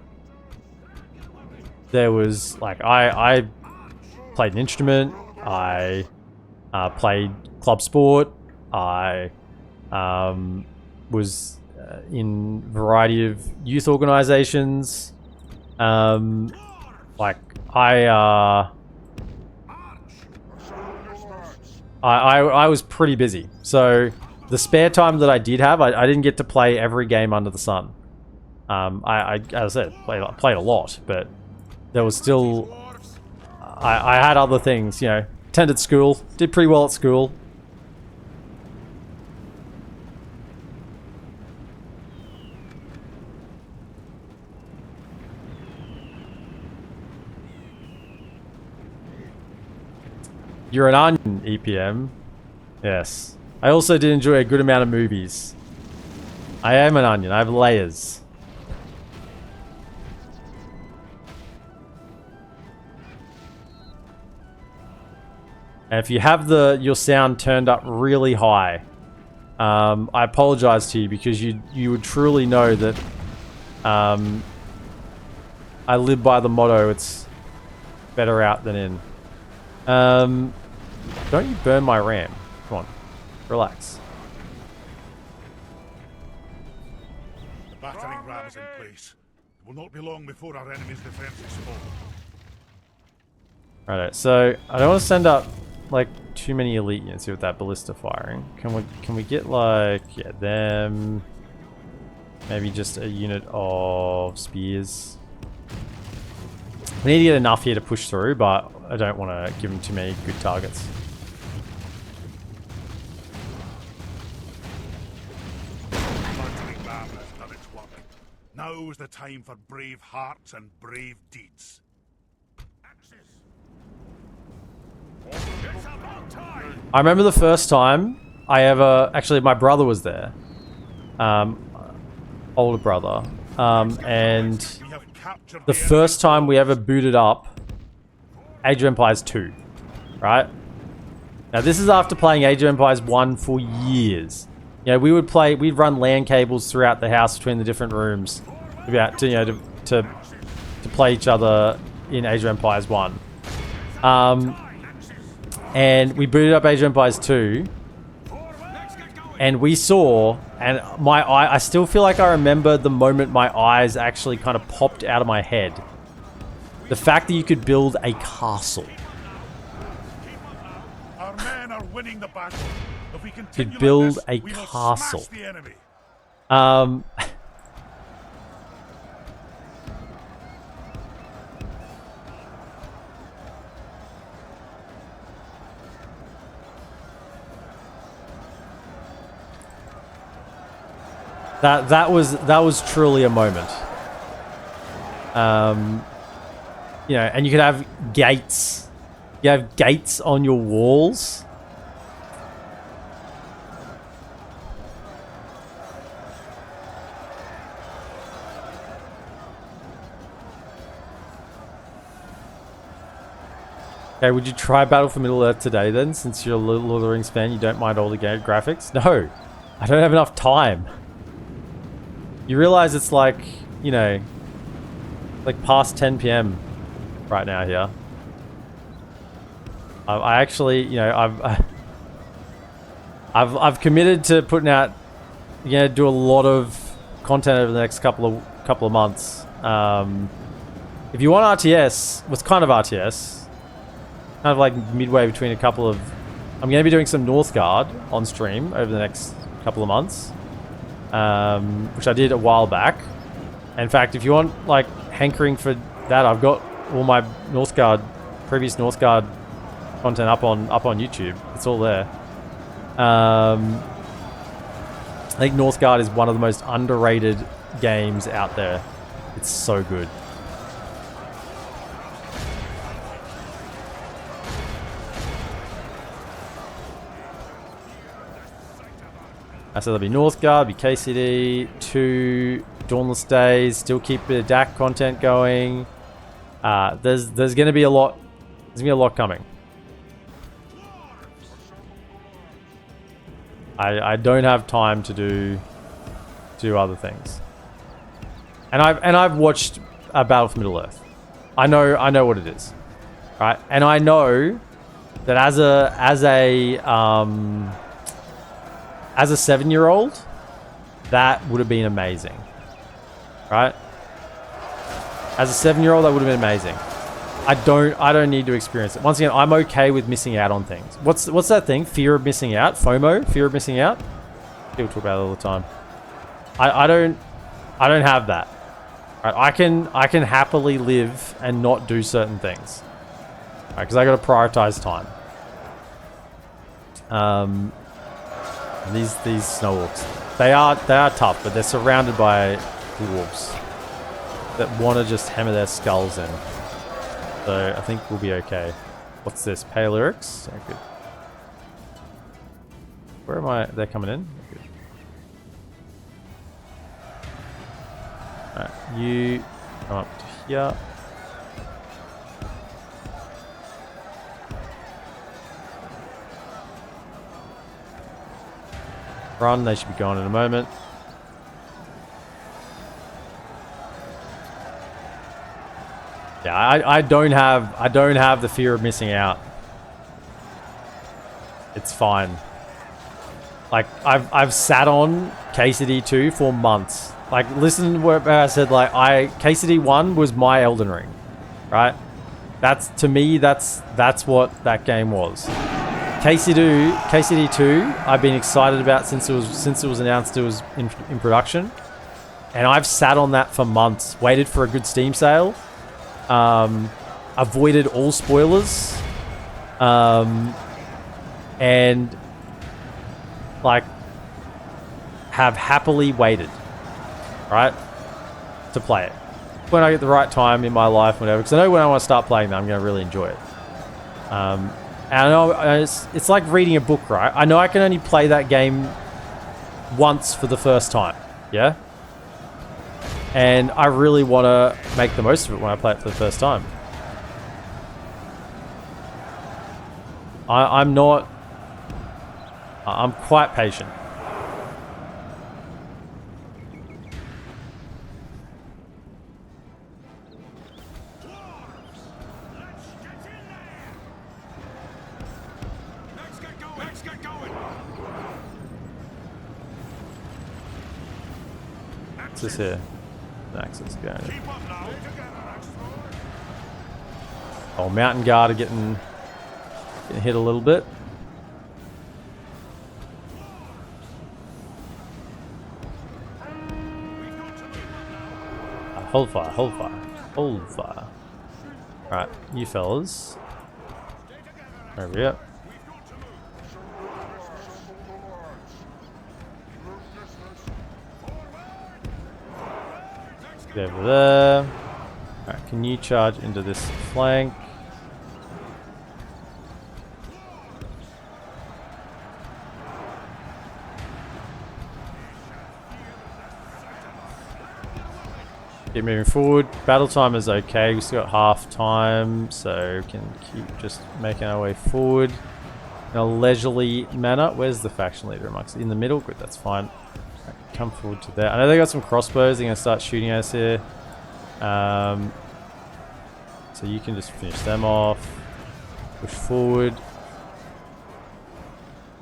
there was, like, I played an instrument, I played club sport, I was in a variety of youth organizations. Like, I was pretty busy. So the spare time that I did have, I didn't get to play every game under the sun. As I said, played a lot, but there was still... I had other things, you know. Attended school, did pretty well at school. You're an onion, EPM. Yes. I also did enjoy a good amount of movies. I am an onion. I have layers. And if you have your sound turned up really high, I apologize to you because you would truly know that I live by the motto, it's better out than in. Don't you burn my ram. Come on. Relax. The battering ram is in place. It will not be long before our enemy's defenses fall. Righto, so I don't want to send up like too many elite units here with that ballista firing. Can we get like, yeah, them, maybe just a unit of spears. We need to get enough here to push through, but I don't want to give them too many good targets. Now is the time for brave hearts and brave deeds. I remember the first time I ever... Actually, my brother was there. Older brother. And the first time we ever booted up Age of Empires 2. Right? Now, this is after playing Age of Empires 1 for years. You know, we'd run LAN cables throughout the house between the different rooms to play each other in Age of Empires 1. And we booted up Age of Empires 2, and we saw, and I still feel like I remember the moment my eyes actually kind of popped out of my head. The fact that you could build a castle. Our men are winning the battle. If we continue Could build like this, a we will castle. smash the enemy. That was truly a moment. You know, and you could have gates. You have gates on your walls. Okay, would you try Battle for Middle-earth today then, since you're a Lord of the Rings fan, you don't mind all the game graphics? No, I don't have enough time. You realize it's like, you know, like past 10 p.m. right now here. I actually, you know, I've committed to putting out, you know, do a lot of content over the next couple of months. If you want RTS, what's kind of RTS, kind of like midway between a couple of, I'm going to be doing some Northgard on stream over the next couple of months, which I did a while back. In fact, if you want like hankering for that, I've got all my previous Northgard content up on YouTube. It's all there. I think Northgard is one of the most underrated games out there. It's so good. So there'll be Northgard, be KCD, 2 Dauntless Days, still keep a bit of DaC content going. There's going to be a lot. There's going to be a lot coming. I don't have time to do other things. And I've watched Battle for Middle Earth. I know what it is, right? And I know that as a 7-year-old, that would have been amazing, right? As a 7-year-old, that would have been amazing. I don't need to experience it. Once again, I'm okay with missing out on things. What's that thing? Fear of missing out? FOMO? Fear of missing out? People talk about it all the time. I don't have that. Right? I can happily live and not do certain things. Right? Because I got to prioritize time. These snow orcs, they are tough, but they're surrounded by dwarves that want to just hammer their skulls in. So I think we'll be okay. What's this? Pale Orcs? Yeah, good. Where am I? They're coming in. Good. Alright, you come up to here. Run, they should be gone in a moment. Yeah, I don't have the fear of missing out. It's fine. Like I've sat on KCD 2 for months. Like listen to where I said like KCD 1 was my Elden Ring. Right? To me that's what that game was. KCD 2 I've been excited about since it was announced it was in production. And I've sat on that for months, waited for a good Steam sale. Avoided all spoilers, and like have happily waited, right, to play it when I get the right time in my life, whatever. Because I know when I want to start playing that, I'm going to really enjoy it. And I know it's like reading a book, right? I know I can only play that game once for the first time, yeah. And I really want to make the most of it when I play it for the first time. I'm quite patient. Let's get going. What's this here? Access going. Keep up now. Oh, Mountain Guard are getting hit a little bit. Hold fire, hold fire, hold fire. Right, you fellas. Over here. Get over there. Alright, can you charge into this flank? Keep moving forward. Battle time is okay. We still got half time, so we can keep just making our way forward in a leisurely manner. Where's the faction leader amongst? In the middle? Good, that's fine. Right, come forward to there. I know they got some crossbows. They're going to start shooting us here. So you can just finish them off. Push forward.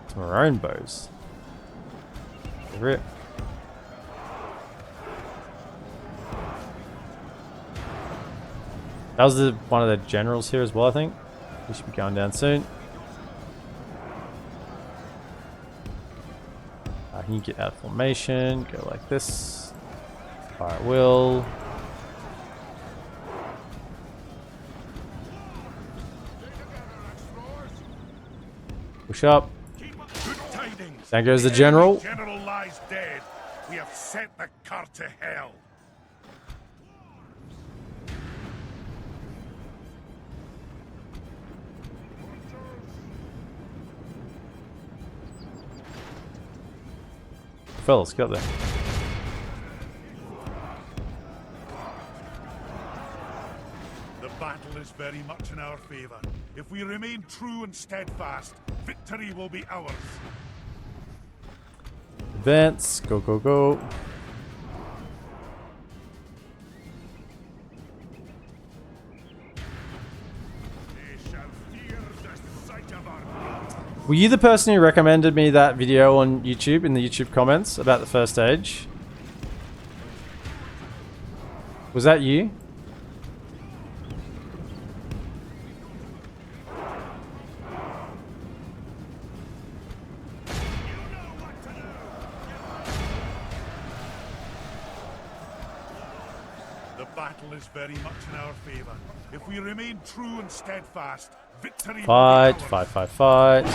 Some of our own bows. Rip. That was one of the generals here as well, I think. We should be going down soon. Can you get out of formation? Go like this. Fire at will. Push up. There goes the general. The general lies dead. We have set the cart to hell. Fellas, get there. The battle is very much in our favor. If we remain true and steadfast, victory will be ours. Advance. Go, go, go. They shall fear the sight of our blood. Were you the person who recommended me that video on YouTube, in the YouTube comments, about the first stage? Was that you? The battle is very much in our favor. If we remain true and steadfast, victory Fight, will be ours. fight, fight, fight.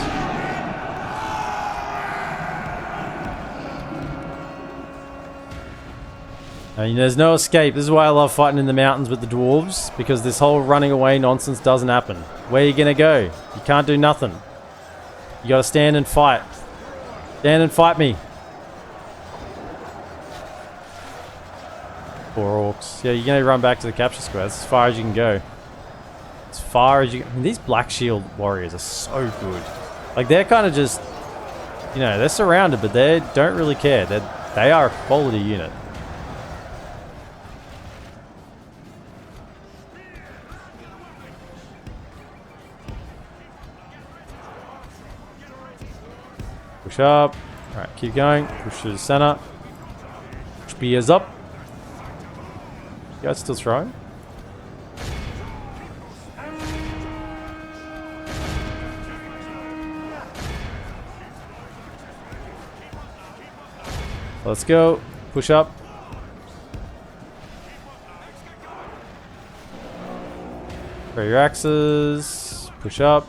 I mean, there's no escape. This is why I love fighting in the mountains with the dwarves, because this whole running away nonsense doesn't happen. Where are you gonna go? You can't do nothing. You gotta stand and fight. Stand and fight me. Poor orcs. Yeah, you're gonna run back to the capture square. That's as far as you can go. As far as you can. I mean, these black shield warriors are so good. Like, they're kind of just, you know, they're surrounded, but they don't really care. They are a quality unit. Push up. Alright, keep going. Push to the center. Spears up. You guys still throwing? Let's go. Push up. Throw your axes. Push up.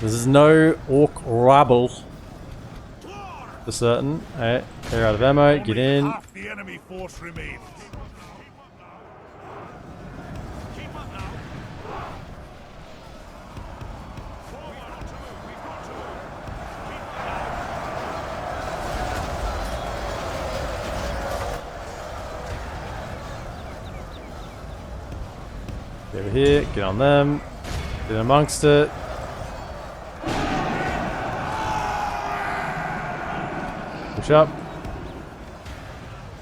This is no orc rabble. For certain. Alright, they're out of ammo. Get Only in. half the enemy force remains. Get over here. Get on them. Get amongst it. Push up.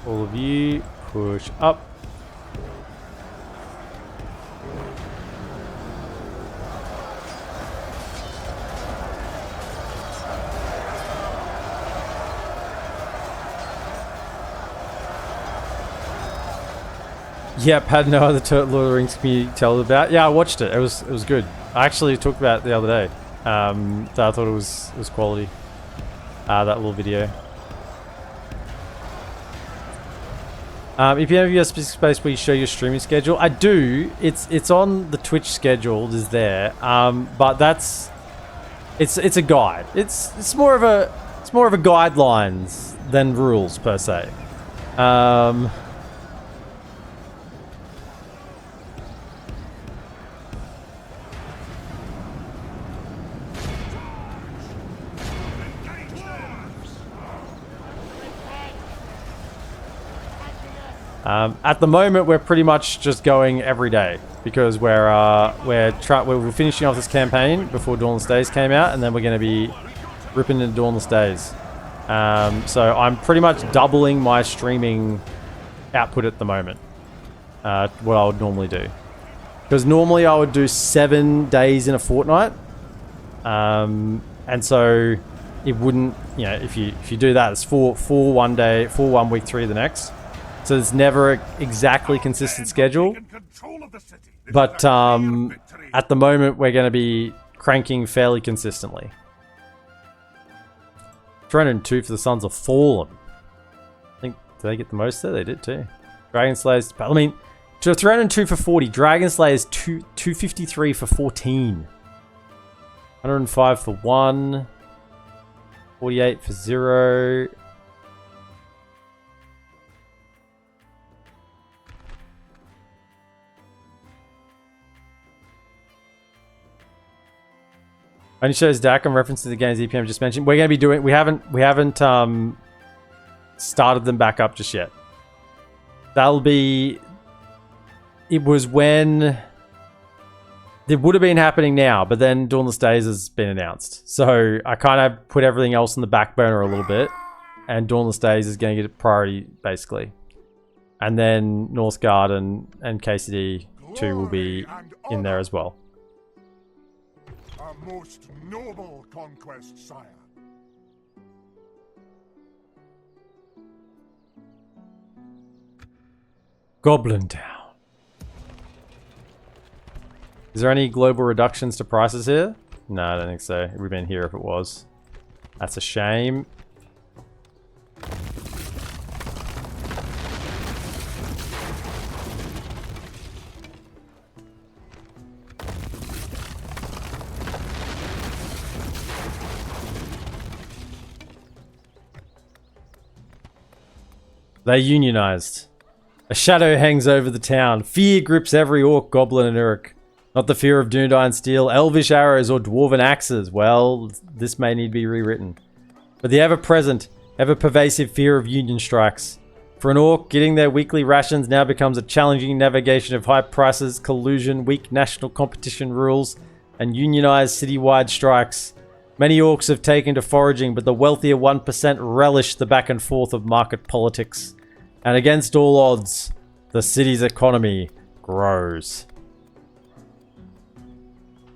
All of you, push up. Yep, had no other Lord of the Rings community to tell about. Yeah, I watched it. It was good. I actually talked about it the other day. So I thought it was quality. That little video. If you have a specific space where you show your streaming schedule, I do. It's on the Twitch schedule. Is there? But that's it's a guide. It's more of a guidelines than rules per se. At the moment, we're pretty much just going every day because we're finishing off this campaign before Dawnless Days came out, and then we're going to be ripping into Dawnless Days. So I'm pretty much doubling my streaming output at the moment. What I would normally do, because normally I would do 7 days in a fortnight, and so it wouldn't, you know, if you do that, it's four 1 day, 4 1 week, 3 the next. So there's never an exactly consistent schedule. But at the moment, we're going to be cranking fairly consistently. 302 for the Sons of Fallen. I think, did they get the most there? They did too. Dragon Slayers, I mean, 302 for 40. Dragon Slayers 253 for 14. 105 for 1. 48 for 0. Only shows DaC in reference to the games EPM just mentioned. We're going to be doing. We haven't started them back up just yet. That'll be. It was when. It would have been happening now, but then Dawnless Days has been announced. So I kind of put everything else on the back burner a little bit, and Dawnless Days is going to get priority basically, and then Northgard and KCD 2 will be in there as well. A most noble conquest, sire. Goblin Town. Is there any global reductions to prices here? No, I don't think so. It would have been here if it was. That's a shame. They unionized. A shadow hangs over the town. Fear grips every orc, goblin, and uruk. Not the fear of Dunedain steel, elvish arrows, or dwarven axes. Well, this may need to be rewritten. But the ever-present, ever-pervasive fear of union strikes. For an orc, getting their weekly rations now becomes a challenging navigation of high prices, collusion, weak national competition rules, and unionized citywide strikes. Many orcs have taken to foraging, but the wealthier 1% relish the back and forth of market politics. And against all odds, the city's economy grows.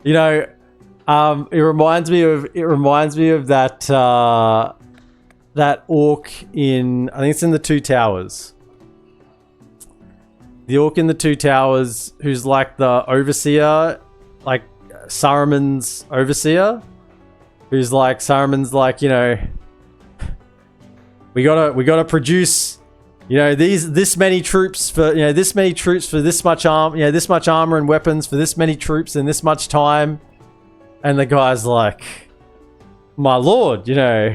You know, it reminds me of that that orc in, I think it's in the Two Towers. The orc in the Two Towers who's like the overseer, like Saruman's overseer, who's like Saruman's like, you know, we gotta produce, you know, this many troops for, you know, this many troops for this much arm, you know, this much armor and weapons for this many troops in this much time. And the guy's like, my lord, you know,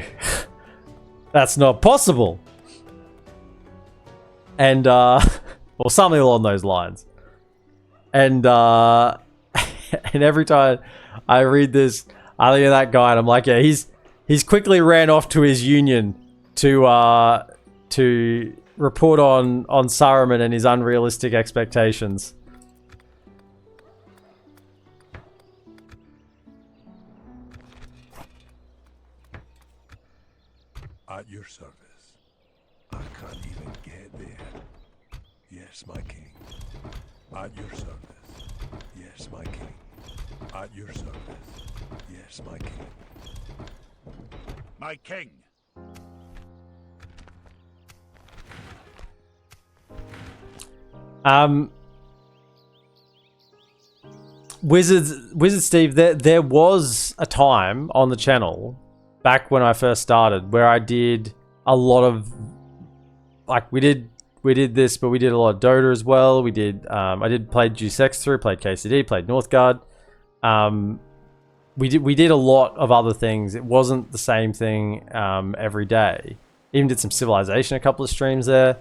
that's not possible. And or something along those lines. And and every time I read this, I look at that guy and I'm like, yeah, he's quickly ran off to his union to report on Saruman and his unrealistic expectations. At your service. I can't even get there. Yes, my king. At your service. Yes, my king. At your service. Yes, my king. My king. Wizard Steve, there was a time on the channel back when I first started where I did a lot of, like, we did this, but we did a lot of Dota as well. We did I did play Deus Ex through, played KCD, played Northgard. We did a lot of other things. It wasn't the same thing every day. Even did some Civilization, a couple of streams there.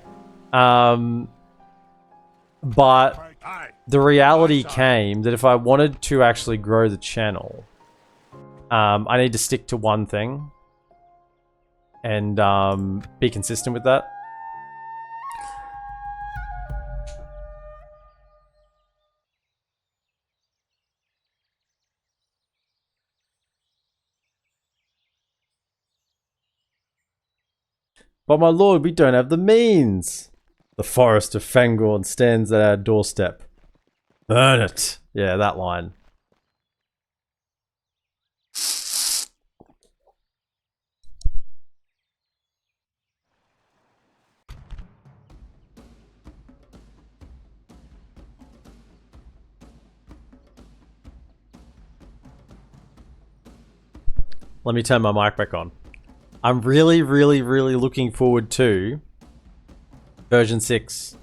But the reality came that if I wanted to actually grow the channel, I need to stick to one thing and be consistent with that. But my lord, we don't have the means. The forest of Fangorn stands at our doorstep. Burn it. Yeah, that line. Let me turn my mic back on. I'm really looking forward to version 6,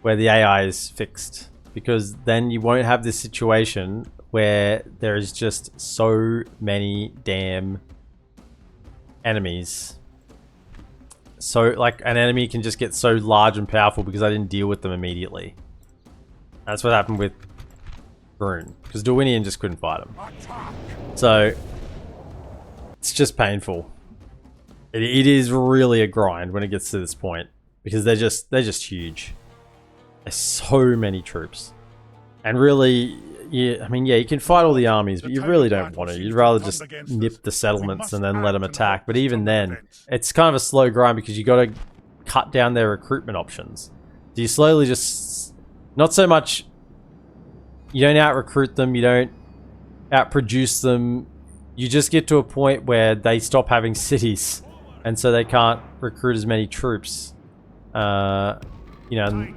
where the AI is fixed, because then you won't have this situation where there is just so many damn enemies. So, like, an enemy can just get so large and powerful because I didn't deal with them immediately. That's what happened with Brune, because Dorwinian just couldn't fight him. So, it's just painful. It is really a grind when it gets to this point, because they're just huge. There's so many troops, and really, yeah, I mean, yeah, you can fight all the armies, but you really don't want to. You'd rather just nip the settlements and then let them attack. But even then, it's kind of a slow grind because you got to cut down their recruitment options. So you slowly just, not so much. You don't out recruit them. You don't out produce them. You just get to a point where they stop having cities, and so they can't recruit as many troops. You know,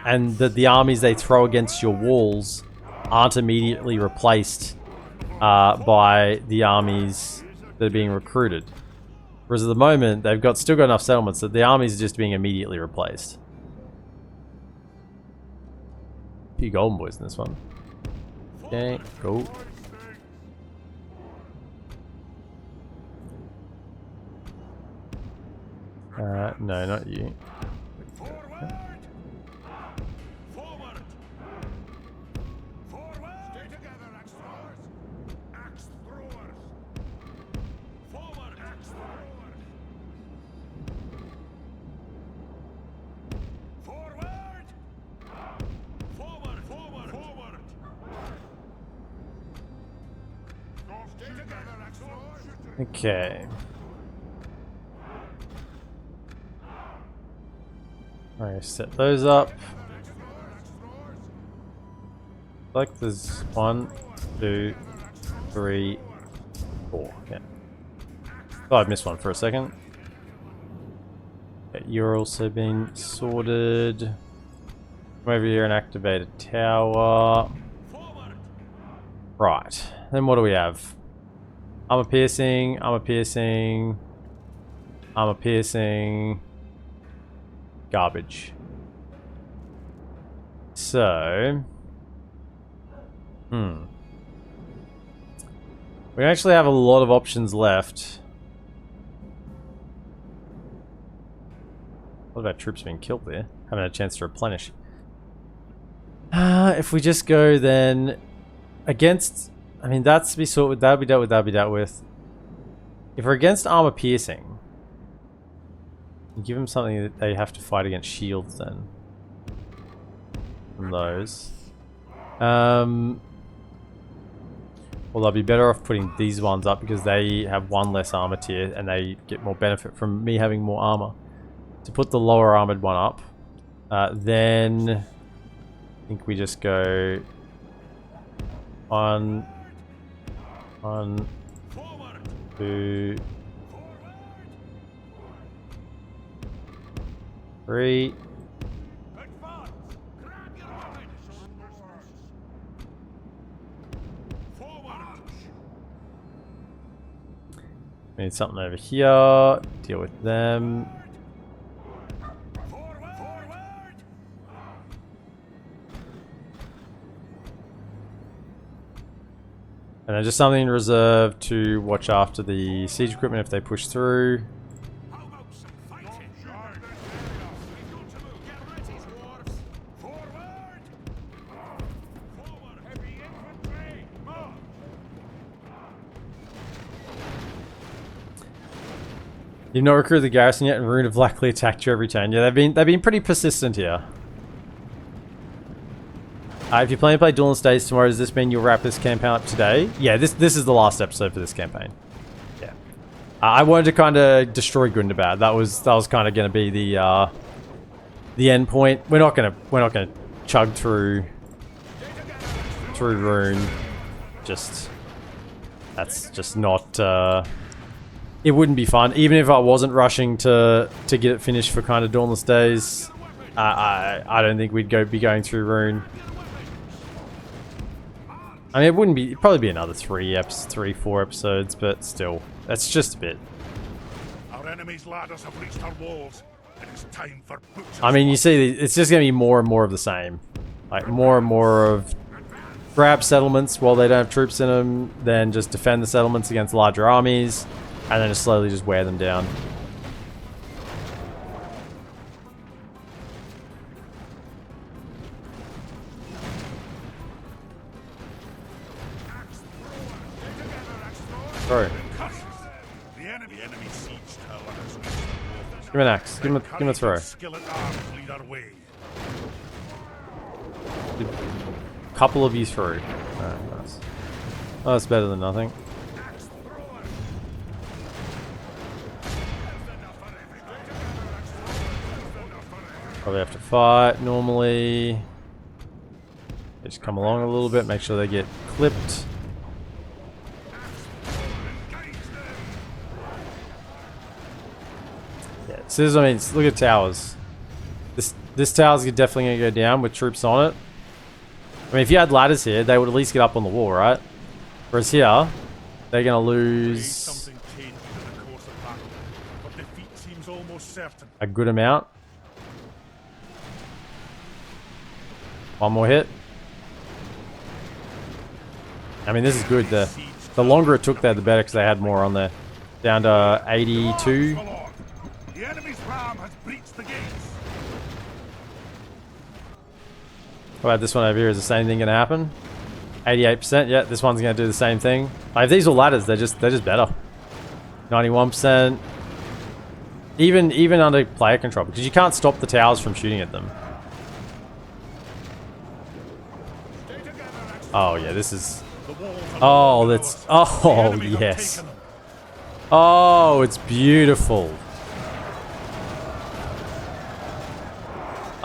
and the armies they throw against your walls aren't immediately replaced by the armies that are being recruited. Whereas at the moment, they've still got enough settlements that the armies are just being immediately replaced. A few golden boys in this one. Okay, cool. No, not you. Okay. Alright, set those up. Like there's 1, 2, 3, 4. Okay. Oh, I missed one for a second. Okay, you're also being sorted. Come over here and activate a tower. Right. Then what do we have? Armor piercing, armor piercing, armor piercing. Garbage. So, we actually have a lot of options left. What about troops being killed there? Haven't had a chance to replenish. If we just go then against, I mean, that's to be sorted with, that'll be dealt with, that'll be dealt with. If we're against armor piercing, give them something that they have to fight against shields then. From those. Well, they'll be better off putting these ones up because they have one less armor tier and they get more benefit from me having more armor. To put the lower armored one up, then I think we just go 1, 2, 3. We need something over here. Deal with them. And then just something in reserve to watch after the siege equipment if they push through. You've not recruited the garrison yet, and Rune have likely attacked you every turn. Yeah, they've been pretty persistent here. If you plan to play Duel States tomorrow, does this mean you'll wrap this campaign up today? Yeah, this is the last episode for this campaign. Yeah. I wanted to kind of destroy Gundabad. That was kind of going to be the end point. We're not gonna chug through Rune. That's just not. It wouldn't be fun, even if I wasn't rushing to get it finished for kind of Dauntless Days. I don't think we'd be going through Rune. I mean, it'd probably be another 3-4 episodes, but still, that's just a bit. Our enemies' ladders have reached our walls. It is time for butchers. I mean, you see, it's just going to be more and more of the same. Like, more and more of grab settlements while they don't have troops in them, then just defend the settlements against larger armies, and then just slowly just wear them down. Bro. The enemy siege tower has reached Give him an axe. Give him a throw. skillet arms lead our way. Couple of you through. Alright, nice. Oh, that's better than nothing. Probably have to fight normally. They just come along a little bit, make sure they get clipped. Yeah, so this, I mean, look at towers. This tower's definitely gonna go down with troops on it. I mean, if you had ladders here, they would at least get up on the wall, right? Whereas here, they're gonna lose Something changed in the course of battle, but defeat seems almost certain. a good amount. One more hit. I mean, this is good. The longer it took there, the better, because they had more on there. Down to 82. The enemy's ram has breached the gates. How about this one over here? Is the same thing going to happen? 88%. Yeah, this one's going to do the same thing. Like, if these are ladders, they're just better. 91%. Even under player control, because you can't stop the towers from shooting at them. Oh yeah, this is. Oh, that's. Oh yes. Oh, it's beautiful.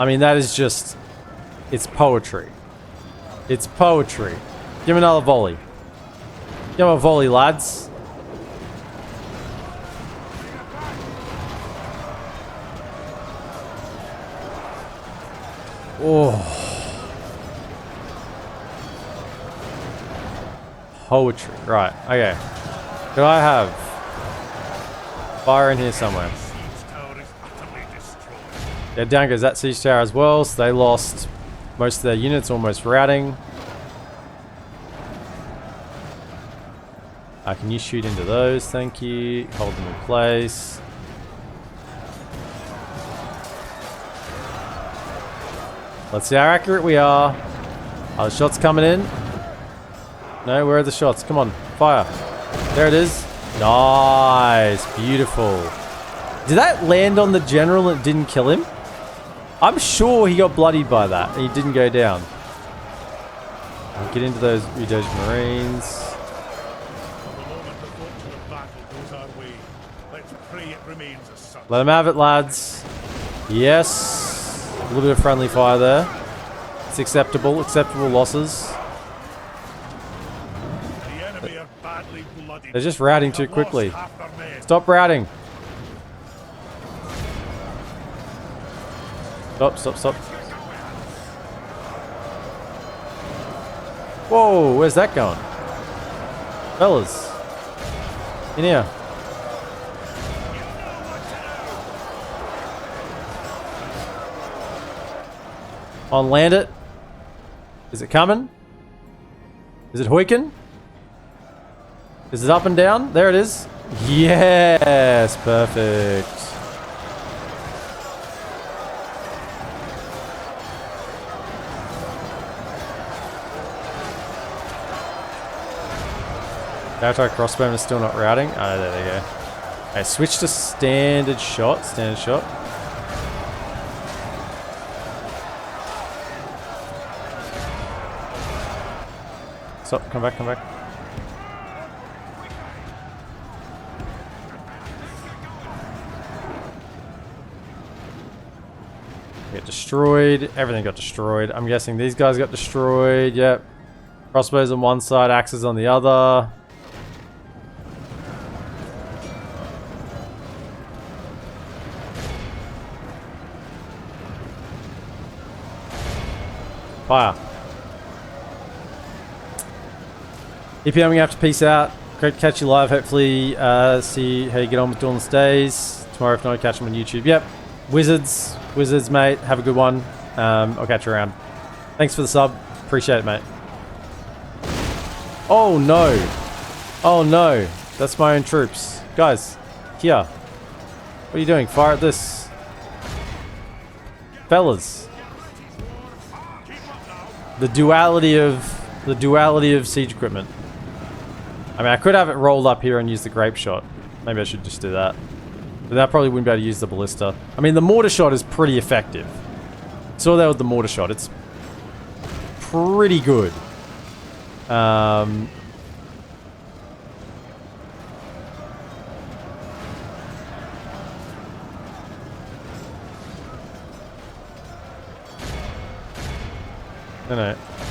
I mean, that is just. It's poetry. It's poetry. Give him another volley. Give him a volley, lads. Oh. Poetry. Right, okay. Do I have fire in here somewhere? Yeah, down goes that siege tower as well, so they lost most of their units, almost routing. Can you shoot into those? Thank you. Hold them in place. Let's see how accurate we are. Are the shots coming in? No, where are the shots? Come on, fire. There it is. Nice, beautiful. Did that land on the general and it didn't kill him? I'm sure he got bloodied by that and he didn't go down. I'll get into those Redoge Marines. Let them have it, lads. Yes. A little bit of friendly fire there. It's acceptable. Acceptable losses. They're just routing too quickly. Stop routing. Stop. Whoa, where's that going? Fellas. In here. On land it. Is it coming? Is it hoiking? Is it up and down? There it is. Yes, perfect. Our crossbowman is still not routing. Oh, there they go. Okay, switch to standard shot. Standard shot. Stop, come back. get destroyed. Everything got destroyed. I'm guessing these guys got destroyed. Yep. Crossbows on one side, axes on the other. Fire. EPM, we have to peace out. Great to catch you live. Hopefully, see how you get on with Dawn Stays. Tomorrow, if not, catch them on YouTube. Yep. Wizards, mate. Have a good one. I'll catch you around. Thanks for the sub. Appreciate it, mate. Oh, no. Oh, no. That's my own troops. Guys, here. What are you doing? Fire at this. Fellas. The duality of siege equipment. I mean, I could have it rolled up here and use the grape shot. Maybe I should just do that. But that probably wouldn't be able to use the ballista. I mean, the mortar shot is pretty effective. Saw that with the mortar shot. It's pretty good. No.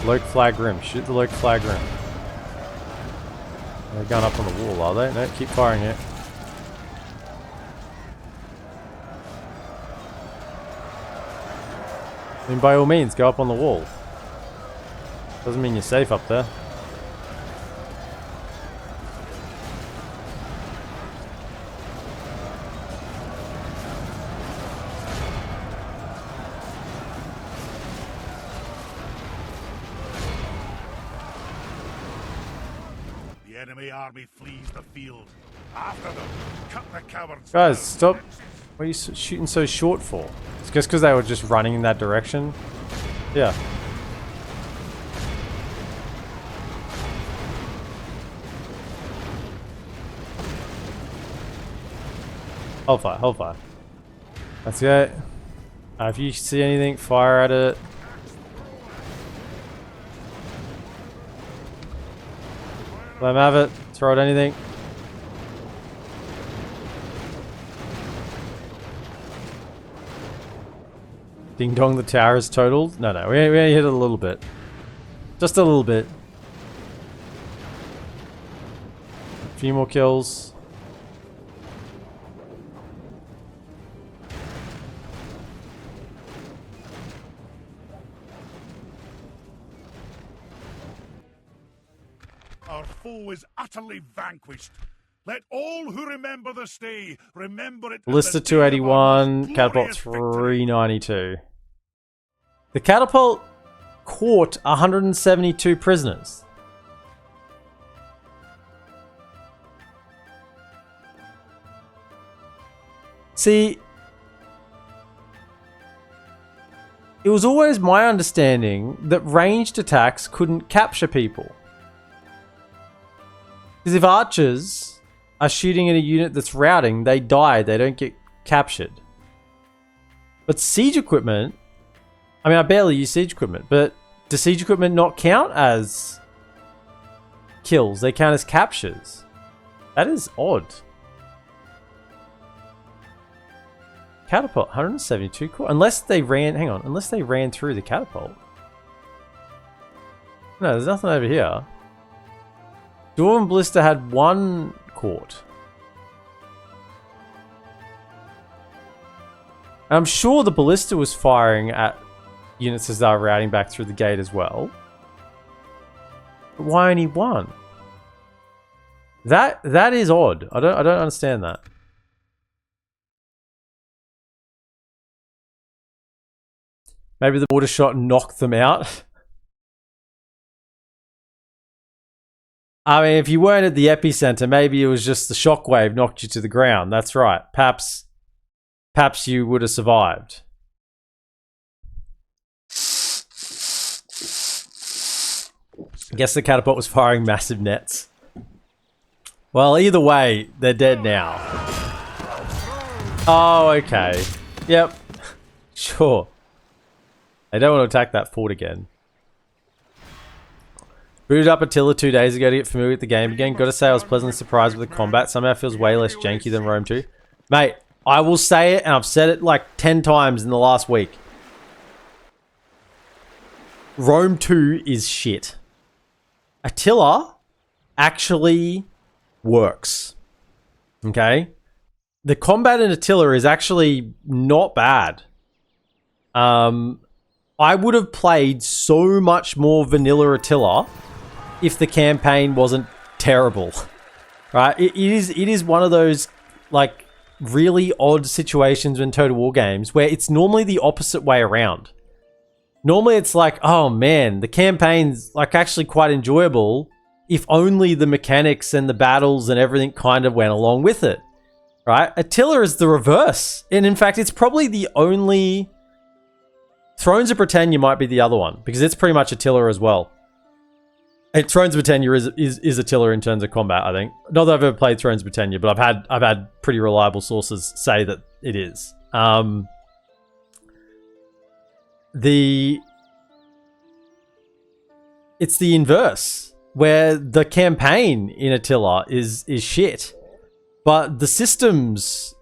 Loke flag rim. Shoot the Loke flag rim. They're going up on the wall, are they? No, keep firing it. I mean, by all means, go up on the wall. Doesn't mean you're safe up there. The enemy army flees the field. After them, cut the cowards. Guys, stop. What are you shooting so short for? It's just because they were just running in that direction? Yeah. Hold fire, hold fire. That's it. If you see anything, fire at it. Let them have it. Throw at anything. Ding dong, the tower is totaled. No, we only hit it a little bit. Just a little bit. A few more kills. Our foe is utterly vanquished. Let all who remember the stay remember it. Ballista 281, catapult 392. The catapult caught 172 prisoners. See, it was always my understanding that ranged attacks couldn't capture people. Because if archers are shooting at a unit that's routing, they die, they don't get captured. But siege equipment, I mean, I barely use siege equipment, but does siege equipment not count as kills? They count as captures. That is odd. Catapult, 172 core. Unless they ran, hang on, unless they ran through the catapult. No, there's nothing over here. Dwarven Ballista had one court. And I'm sure the Ballista was firing at units as they were routing back through the gate as well. But why only one? That is odd. I don't understand that. Maybe the mortar shot knocked them out. I mean, if you weren't at the epicenter, maybe it was just the shockwave knocked you to the ground. That's right. Perhaps you would have survived. I guess the catapult was firing massive nets. Well, either way, they're dead now. Oh, okay. Yep. Sure. They don't want to attack that fort again. Booted up Attila 2 days ago to get familiar with the game again. Gotta say I was pleasantly surprised with the combat. Somehow feels way less janky than Rome 2. Mate, I will say it, and I've said it like 10 times in the last week. Rome 2 is shit. Attila actually works. Okay? The combat in Attila is actually not bad. I would have played so much more vanilla Attila if the campaign wasn't terrible. Right? It is one of those like really odd situations in Total War games where it's normally the opposite way around. Normally it's like, oh man, the campaign's like actually quite enjoyable if only the mechanics and the battles and everything kind of went along with it. Right? Attila is the reverse. And in fact, it's probably the only... Thrones of Britannia might be the other one, because it's pretty much Attila as well. And Thrones of Britannia is Attila in terms of combat, I think. Not that I've ever played Thrones of Britannia, but I've had pretty reliable sources say that it is. It's the inverse, where the campaign in Attila is shit, but the systems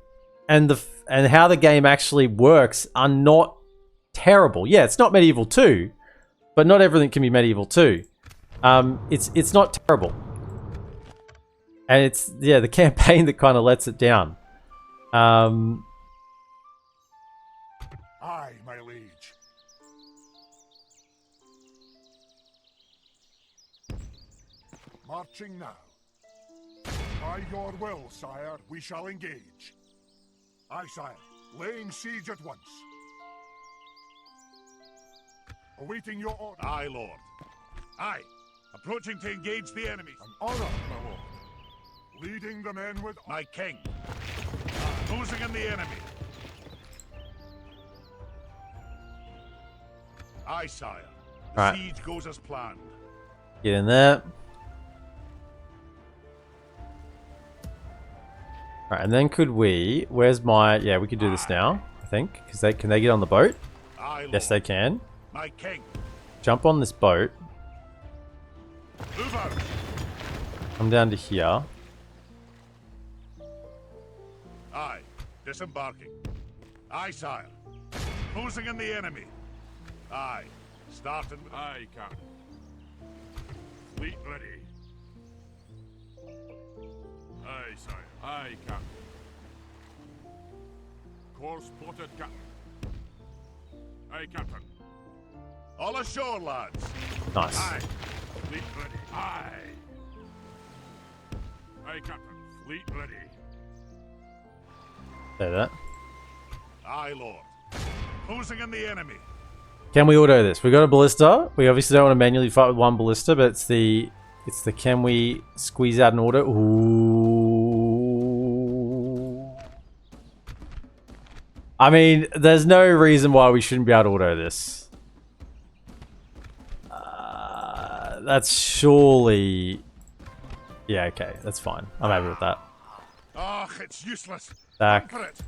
and how the game actually works are not terrible. Yeah, it's not Medieval 2, but not everything can be Medieval 2. It's not terrible, and it's the campaign that kind of lets it down. Aye, my liege. Marching now. By your will, sire, we shall engage. Aye, sire. Laying siege at once. Awaiting your order. Aye, Lord. Aye. Approaching to engage the enemies. An honor, my lord. Leading the men with... My king. Closing in the enemy. Aye, sire. The Right. siege goes as planned. Get in there. Right, and then could we... Where's my... Yeah, we could do this now, I think. Because can they get on the boat? Aye, Lord. Yes, they can. My king. Jump on this boat. Move out. Come down to here. Aye. Disembarking. Aye, sire. Closing in the enemy. Aye. Starting with... Aye, Captain. Fleet ready. Aye, sire. Aye, Captain. Course plotted, Captain. Aye, Captain. All ashore, lads. Nice. Aye. Fleet ready. Aye. Aye, Captain. Fleet ready. Say that. Aye, Lord. Closing in the enemy. Can we auto this? We got a ballista. We obviously don't want to manually fight with one ballista, but it's the can we squeeze out an auto? Ooh. I mean, there's no reason why we shouldn't be able to auto this. That's surely... Yeah, okay. That's fine. I'm happy with that. Ah, it's useless. DaC. For it.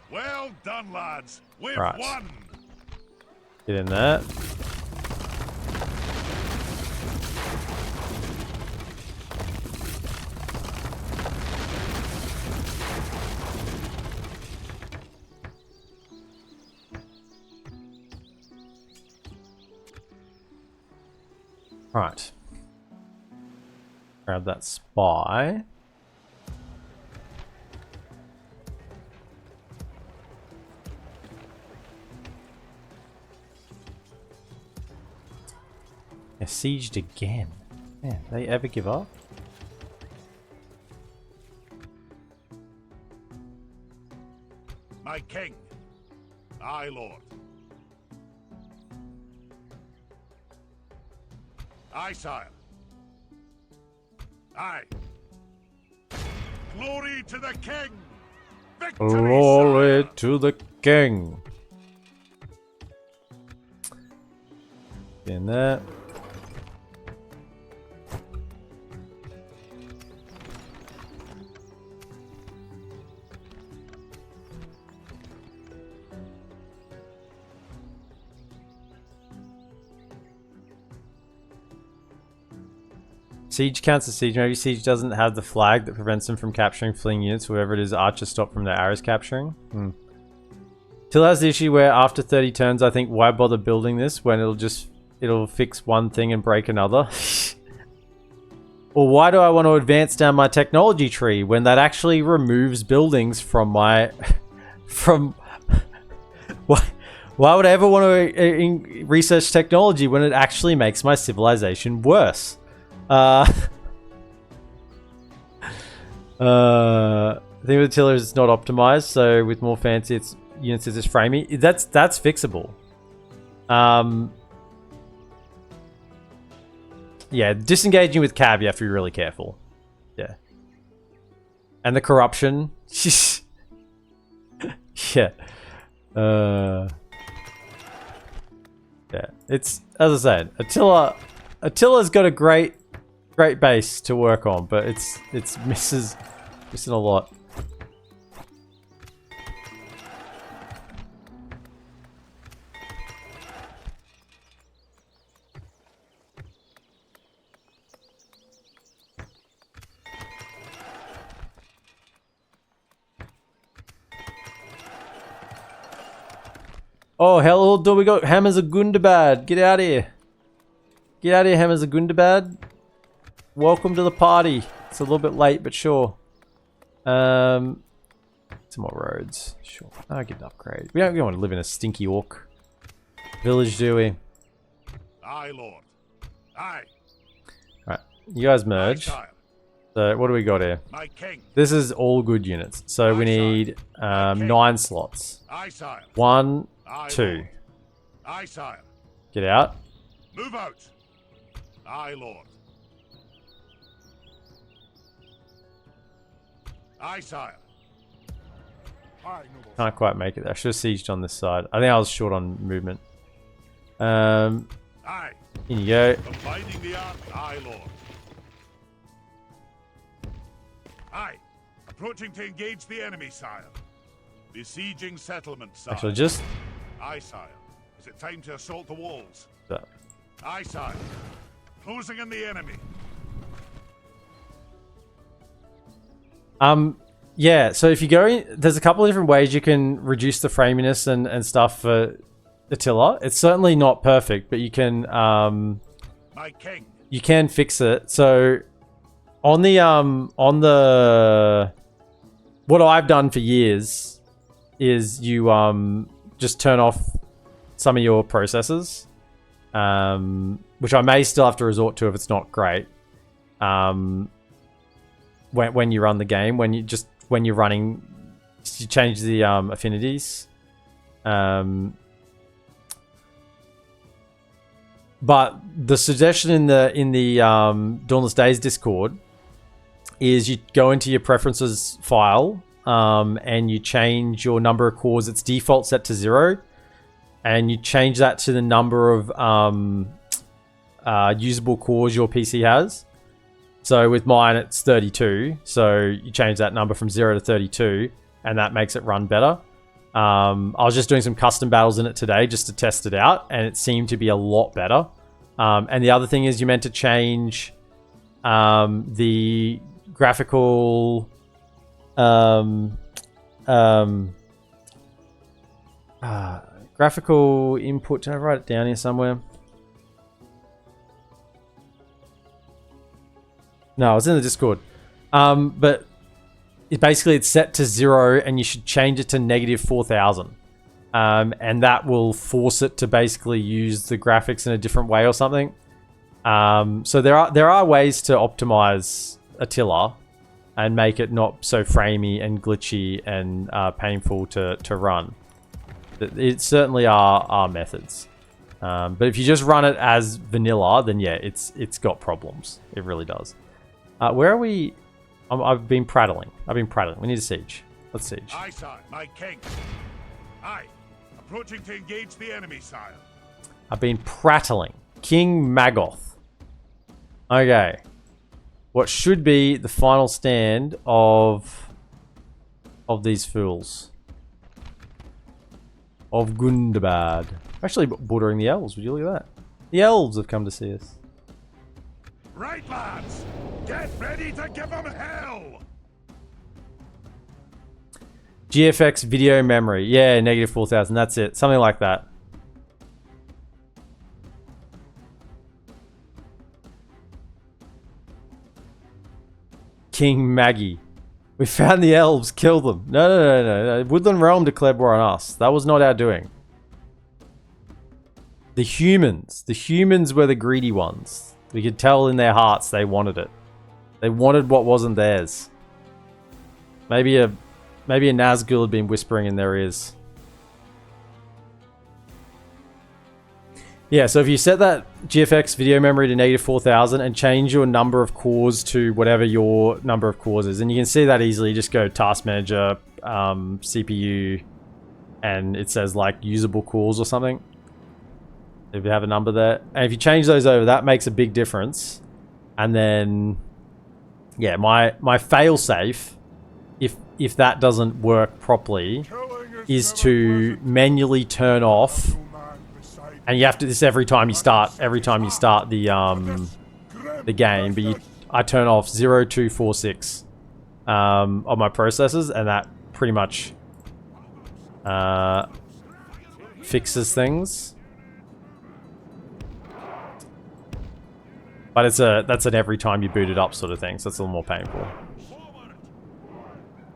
Well done, lads. We've Right. won. Get in there. Right. Grab that spy. They're sieged again. Man, they ever give up? My king. Aye, Lord. Aye, sire. Aye. Glory to the king! Victory, Glory sire! to the king. Get in there. Siege counts as siege. Maybe siege doesn't have the flag that prevents them from capturing fleeing units. Whoever it is, archers stop from their arrows capturing. Till has the issue where after 30 turns, I think, why bother building this when it'll just it'll fix one thing and break another. Or why do I want to advance down my technology tree when that actually removes buildings from my... from... Why would I ever want to research technology when it actually makes my civilization worse? The thing with Attila is it's not optimized, so with more fancy units it's just framey. That's fixable. Yeah, disengaging with cab, you have to be really careful. Yeah. And the corruption. Yeah. Yeah, it's, as I said, Attila's got a great base to work on, but it's missing a lot. Oh, hello, do we got Hammers of Gundabad. Get out of here. Get out of here, Hammers of Gundabad. Welcome to the party. It's a little bit late, but sure. Some more roads. Sure. I get an upgrade. We don't want to live in a stinky orc village, do we? Aye, Lord. Aye. Alright, you guys merge. So, what do we got here? My king. This is all good units. So, we need 9 slots. Aye, sire. 1, Aye, 2. Lord. Aye, sire. Get out. Move out. Aye, Lord. Aye, sire. Aye, noble. Can't quite make it. I should have sieged on this side. I think I was short on movement. Aye. In you go. Combining the army. Aye, Lord. Aye. Approaching to engage the enemy, sire. Besieging settlement, sire. Actually, just... Aye, sire. Is it time to assault the walls? that. Aye, sire. Closing in the enemy. Yeah, so if you go in, there's a couple of different ways you can reduce the framiness and stuff for Attila. It's certainly not perfect, but you can My king. you can fix it. So on the what I've done for years is you just turn off some of your processes, which I may still have to resort to if it's not great. When you run the game, when you're running, you change the affinities. But the suggestion in the Dauntless Days Discord is you go into your preferences file and you change your number of cores. It's default set to 0, and you change that to the number of usable cores your PC has. So with mine, it's 32. So you change that number from 0 to 32, and that makes it run better. I was just doing some custom battles in it today just to test it out, and it seemed to be a lot better. And the other thing is you meant to change the graphical graphical input. Did I write it down here somewhere? No, it's in the Discord. But it's set to 0, and you should change it to -4000. And that will force it to basically use the graphics in a different way or something. So there are ways to optimize Attila and make it not so framey and glitchy and painful to run. It certainly are methods. But if you just run it as vanilla, then yeah, it's got problems. It really does. Where are we? I've been prattling. We need a siege. Let's siege. Aye, sire. My king. Aye. Approaching to engage the enemy, sire. I've been prattling. King Magoth. Okay. What should be the final stand of these fools. Of Gundabad. Actually bordering the elves. Would you look at that? The elves have come to see us. Right, lads. Get ready to give them hell. GFX video memory. Yeah, -4000. That's it. Something like that. King Maggie. We found the elves, kill them. No. Woodland Realm declared war on us. That was not our doing. The humans were the greedy ones. We could tell in their hearts they wanted it. They wanted what wasn't theirs. Maybe a Nazgul had been whispering in their ears. Yeah, so if you set that GFX video memory to -4000 and change your number of cores to whatever your number of cores is, and you can see that easily, just go Task Manager, CPU, and it says like usable cores or something. If you have a number there. And if you change those over, that makes a big difference. And then, yeah, my failsafe, if that doesn't work properly, is to manually turn off. And you have to this every time you start the game. But I turn off 0246 on my processors, and that pretty much fixes things. But that's an every time you boot it up sort of thing, so it's a little more painful.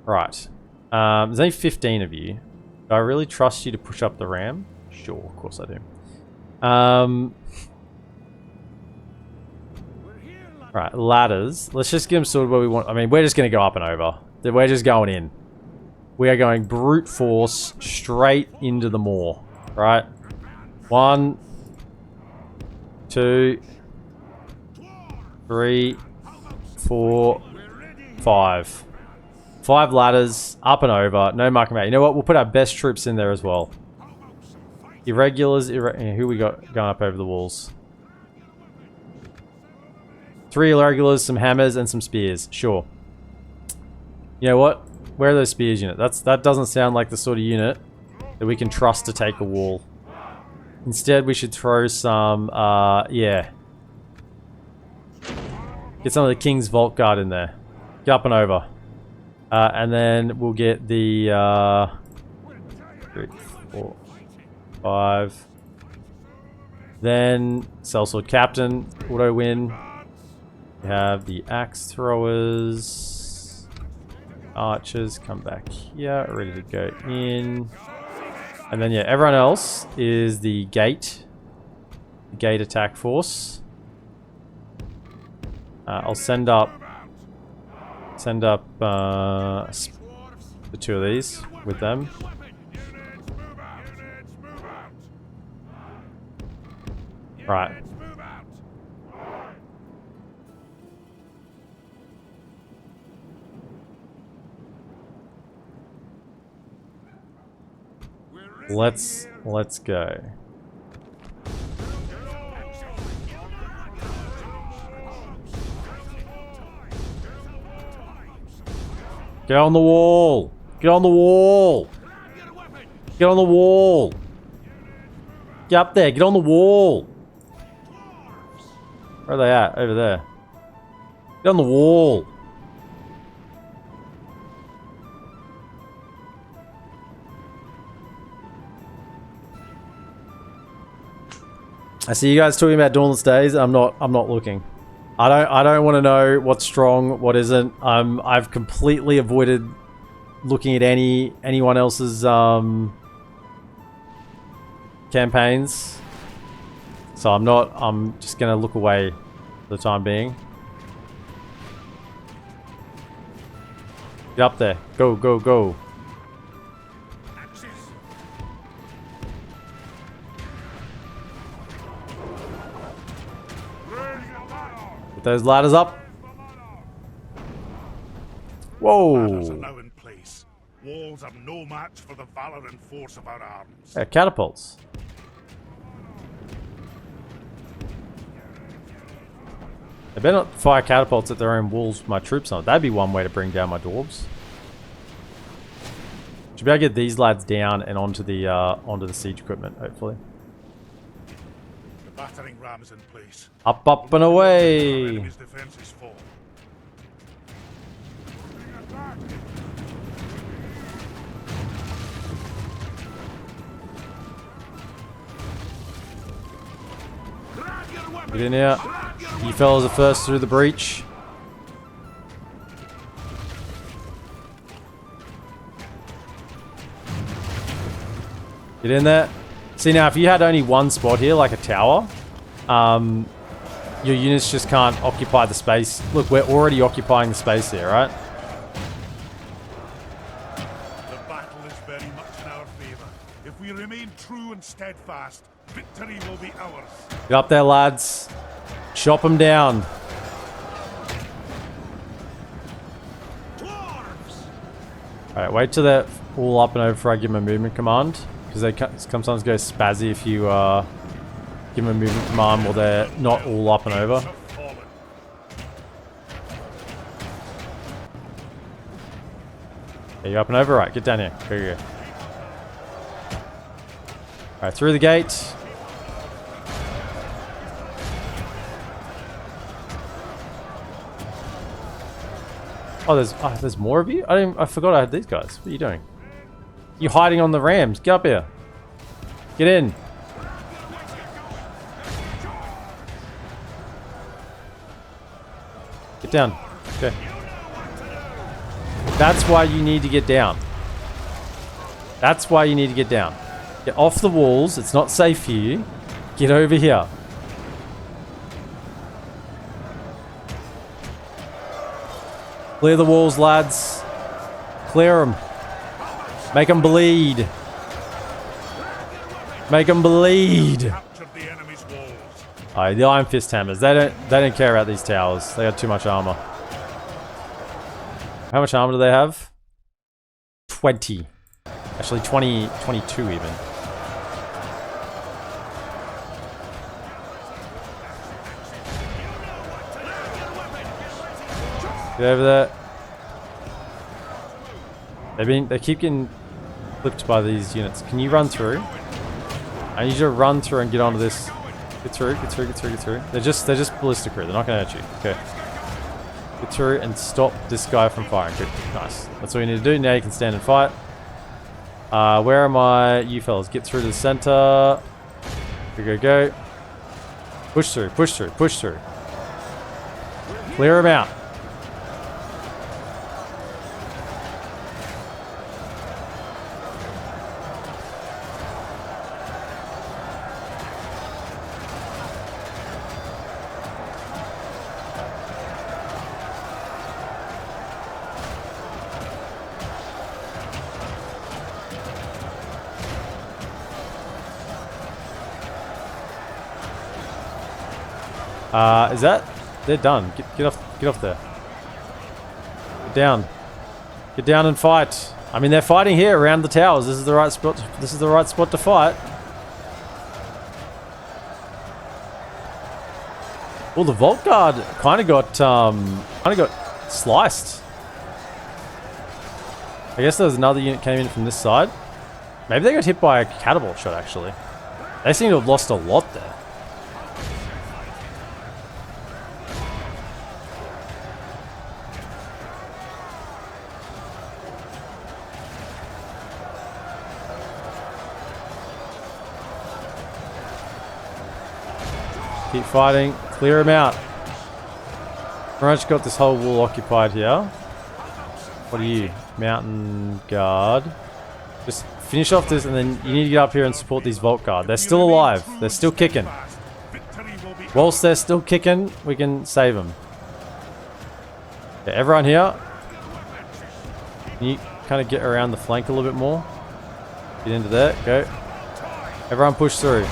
Right. There's only 15 of you. Do I really trust you to push up the ram? Sure, of course I do. Right, ladders. Let's just get them sorted where we want. I mean, we're just going to go up and over. We're just going in. We are going brute force straight into the maw. Right? 1, 2, 3, 4, 5. 5 ladders, up and over, no mucking about. You know what? We'll put our best troops in there as well. Irregulars, who we got going up over the walls? 3 irregulars, some hammers, and some spears. Sure. You know what? Where are those spears unit? That doesn't sound like the sort of unit that we can trust to take a wall. Instead, we should throw some, yeah. Get some of the King's Vault Guard in there. Get up and over. And then we'll get the 3, 4, 5. Then Sellsword Captain, auto win. We have the axe throwers. Archers come back here, ready to go in. And then yeah, everyone else is the gate attack force. I'll send up the 2 of these with them. Right. Let's go. Get on the wall! Get on the wall! Get on the wall! Get up there! Get on the wall! Where are they at? Over there. Get on the wall! I see you guys talking about Dauntless Days. I'm not looking. I don't want to know what's strong, what isn't. I've completely avoided looking at anyone else's campaigns. So I'm just gonna look away for the time being. Get up there. Go, go, go. Those ladders up. Whoa. Ladders are now in place. Walls are no match for the valor and force of our arms. Yeah, catapults. They better not fire catapults at their own walls with my troops on. That'd be one way to bring down my dwarves. Should be able to get these lads down and onto the siege equipment, hopefully. The battering ram is in place. Up, up, and away! Enemy's defenses fall. Get in here. You fellas are first through the breach. Get in there. See, now, if you had only one spot here, like a tower, your units just can't occupy the space. Look, we're already occupying the space here, right? The battle is very much in our favor. If we remain true and steadfast, victory will be ours. Get up there, lads. Chop them down. Alright, wait till they're all up and over before I give them a movement command. Because they sometimes go spazzy if you give them a movement command while they're not all up and over. Yeah, you up and over? Right, get down here. Go, go, go. Alright, through the gate. Oh, there's more of you? I forgot I had these guys. What are you doing? You hiding on the rams. Get up here. Get in. Get down. Okay. That's why you need to get down. That's why you need to get down. Get off the walls. It's not safe for you. Get over here. Clear the walls, lads. Clear them. Make them bleed. Make them bleed. Alright, the Iron Fist hammers. They don't care about these towers. They got too much armor. How much armor do they have? 20. Actually, 22 even. Get over there. They keep getting clipped by these units. Can you run through? I need you to run through and get onto this. Get through, get through, get through, get through. They're just ballistic crew. They're not gonna hurt you. Okay. Get through and stop this guy from firing. Good. Nice. That's all you need to do. Now you can stand and fight. Where are my you fellas? Get through to the center. Go, go, go. Push through, push through, push through. Clear them out. Is that? They're done. Get off there. Get down. Get down and fight. I mean, they're fighting here around the towers. This is the right spot. This is the right spot to fight. Well, the Vault Guard kind of got sliced. I guess there was another unit came in from this side. Maybe they got hit by a catapult shot. Actually, they seem to have lost a lot there. Keep fighting. Clear them out. Pretty much got this whole wall occupied here. What are you? Mountain Guard. Just finish off this and then you need to get up here and support these Vault Guard. They're still alive. They're still kicking. Whilst they're still kicking, we can save them. Okay, everyone here. Can you kind of get around the flank a little bit more? Get into there. Go. Everyone push through.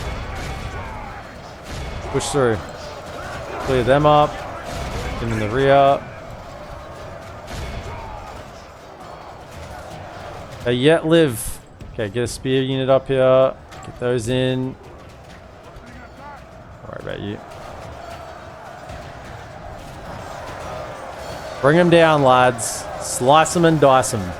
Push through. Clear them up. Get them in the rear. They yet live. Okay, get a spear unit up here. Get those in. Don't worry about you. Bring them down, lads. Slice them and dice them.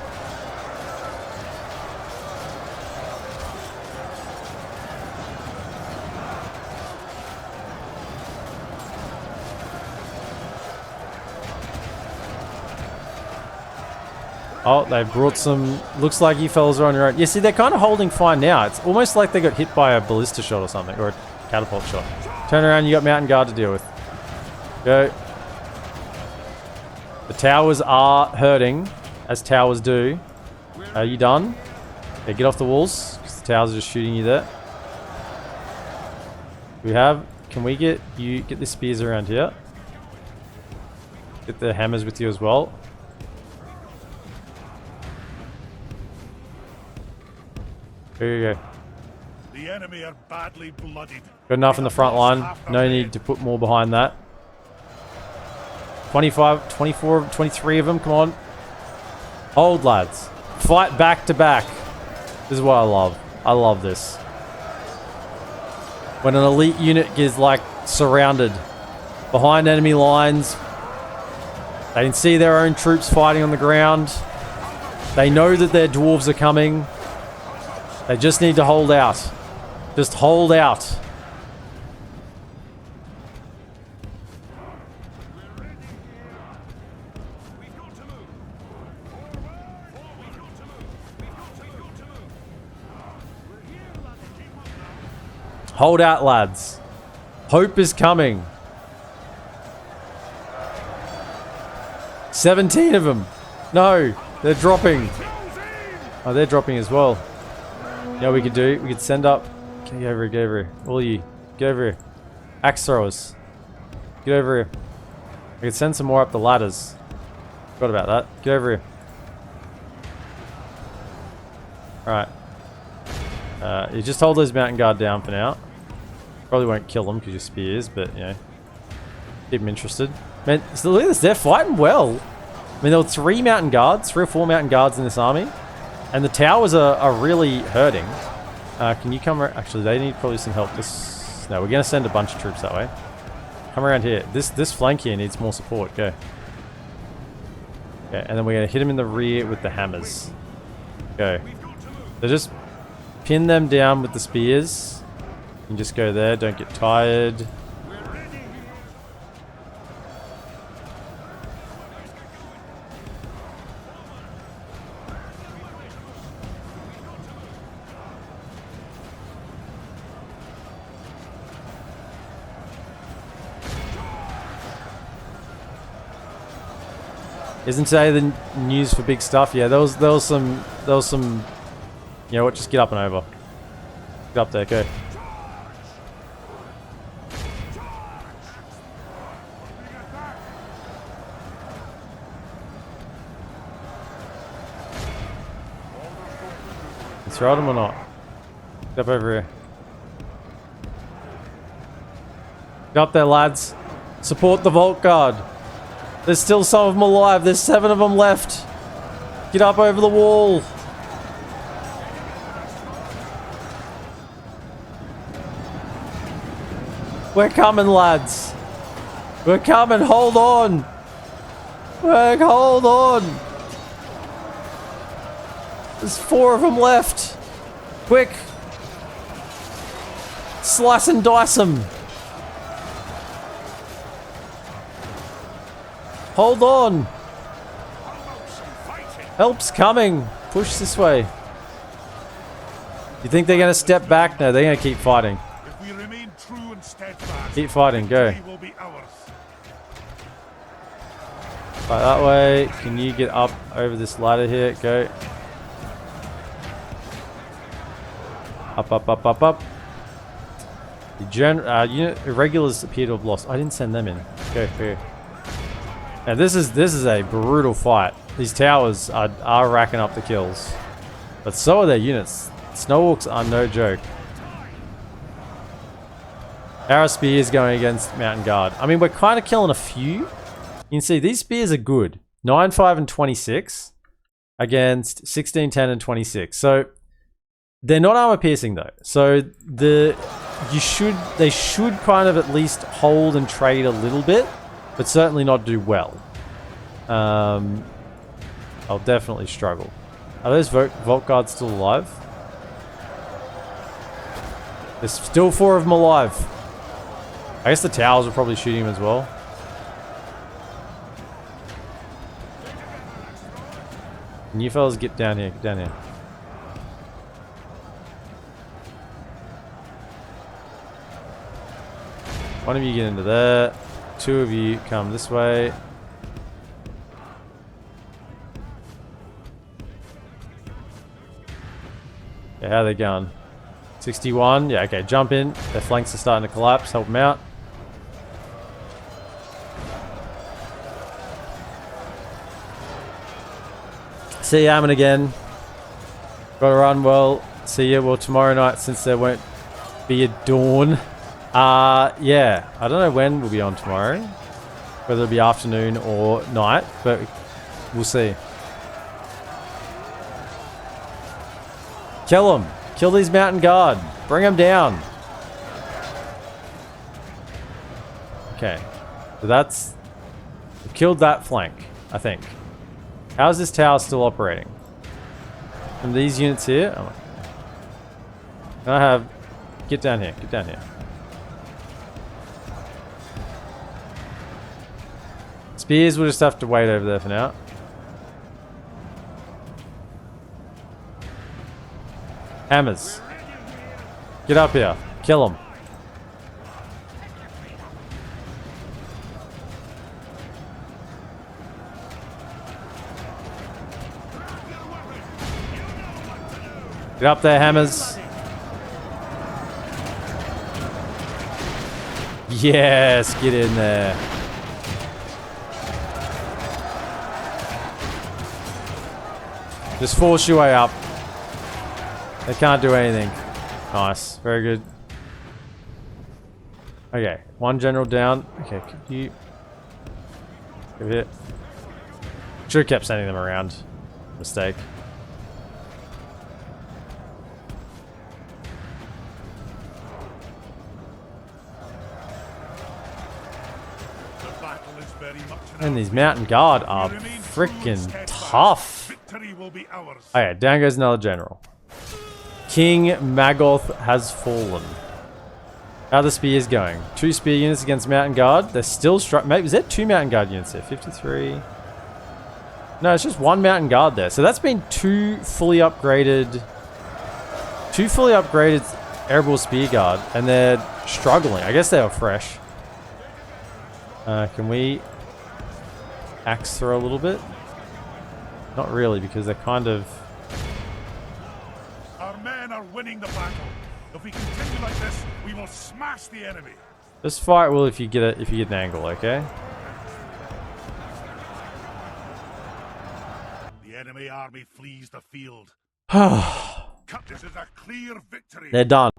Oh, they brought some... Looks like you fellas are on your own. Yeah, see, they're kind of holding fine now. It's almost like they got hit by a ballista shot or something. Or a catapult shot. Turn around, you got Mountain Guard to deal with. Go. The towers are hurting, as towers do. Are you done? Yeah, get off the walls. towers are just shooting you there. Can we get the spears around here? Get the hammers with you as well. There you go. The enemy are badly bloodied. Got enough in the front line. No need to put more behind that. 25, 24, 23 of them. Come on. Hold, lads. Fight back to back. This is what I love. I love this. When an elite unit is like surrounded behind enemy lines, they can see their own troops fighting on the ground. They know that their dwarves are coming. They just need to hold out. Just hold out. Hold out, lads. Hope is coming. 17 of them. No, they're dropping. Oh, they're dropping as well. You know what we could do? We could send up... Get over here, get over here. All of you, get over here. Axe throwers. Get over here. We could send some more up the ladders. Forgot about that. Get over here. Alright. You just hold those mountain guard down for now. Probably won't kill them because you're spears, but, you know. Keep them interested. Man, so look at this. They're fighting well. I mean, there were 3 or 4 mountain guards in this army. And the towers are really hurting. Can you come... Actually, they need probably some help. No, we're going to send a bunch of troops that way. Come around here. This flank here needs more support. Go. Okay, and then we're going to hit them in the rear with the hammers. Go. So just pin them down with the spears. You can just go there. Don't get tired. Isn't today the news for big stuff? Yeah, there was some, you know what, just get up and over. Get up there, go. Let's ride them or not? Get up over here. Get up there, lads. Support the Vault Guard. There's still some of them alive. There's 7 of them left. Get up over the wall. We're coming, lads. We're coming. Hold on. Hold on. There's 4 of them left. Quick. Slice and dice them. Hold on. Help's coming. Push this way. You think they're going to step back? No, they're going to keep fighting. If we remain true and steadfast, Keep fighting. Go. victory will be ours. Right, that way. Can you get up over this ladder here? Go. Up, up, up, up, up. The unit irregulars appear to have lost. I didn't send them in. Go here. Now this is a brutal fight. These towers are racking up the kills, but so are their units. Snow Orcs are no joke. Our spears going against Mountain Guard. I mean, we're kind of killing a few. You can see these spears are good. 9, 5, and 26 against 16, 10, and 26. So they're not armor piercing though. So they should kind of at least hold and trade a little bit, but certainly not do well. I'll definitely struggle. Are those Vault Guards still alive? There's still 4 of them alive. I guess the towers are probably shooting them as well. Can you fellas get down here? Get down here. One of you get into there. 2 of you come this way. Okay, how are they going? 61. Yeah, okay, jump in. Their flanks are starting to collapse. Help them out. See Ammon again. Gotta run. Well, see you. Well, tomorrow night, since there won't be a dawn. Yeah. I don't know when we'll be on tomorrow. Whether it'll be afternoon or night, but we'll see. Kill them. Kill these mountain guard. Bring them down. Okay. So that's... we killed that flank, I think. How is this tower still operating? From these units here? Oh. Can I have... get down here. Get down here. Spears will just have to wait over there for now. Hammers. Get up here. Kill them. Get up there, hammers. Yes, get in there. Just force your way up. They can't do anything. Nice. Very good. Okay. One general down. Okay. Could you... give it... should have kept sending them around. Mistake. The battle is very much And these mountain guard are freaking tough. Victory will be ours. Okay, down goes another general. King Magoth has fallen. How are the spears going? 2 spear units against mountain guard. They're still struck. Maybe is that 2 mountain guard units there? 53. No, it's just 1 mountain guard there. So that's been 2 fully upgraded Erebor spear guard, and they're struggling. I guess they were fresh. Can we axe throw a little bit? Not really, because they're kind of... Our men are winning the battle. If we continue like this, we will smash the enemy. Just fight well if you get an angle, okay? The enemy army flees the field. This is a clear victory. They're done.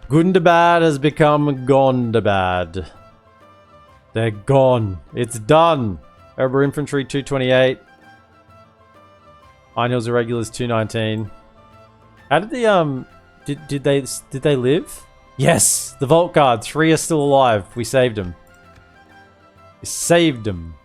Gundabad has become Gondabad. They're gone. It's done. Erebor Infantry 228. Iron Hills Irregulars 219. How did the did they live? Yes, the Vault Guard 3 are still alive. We saved them. We saved them.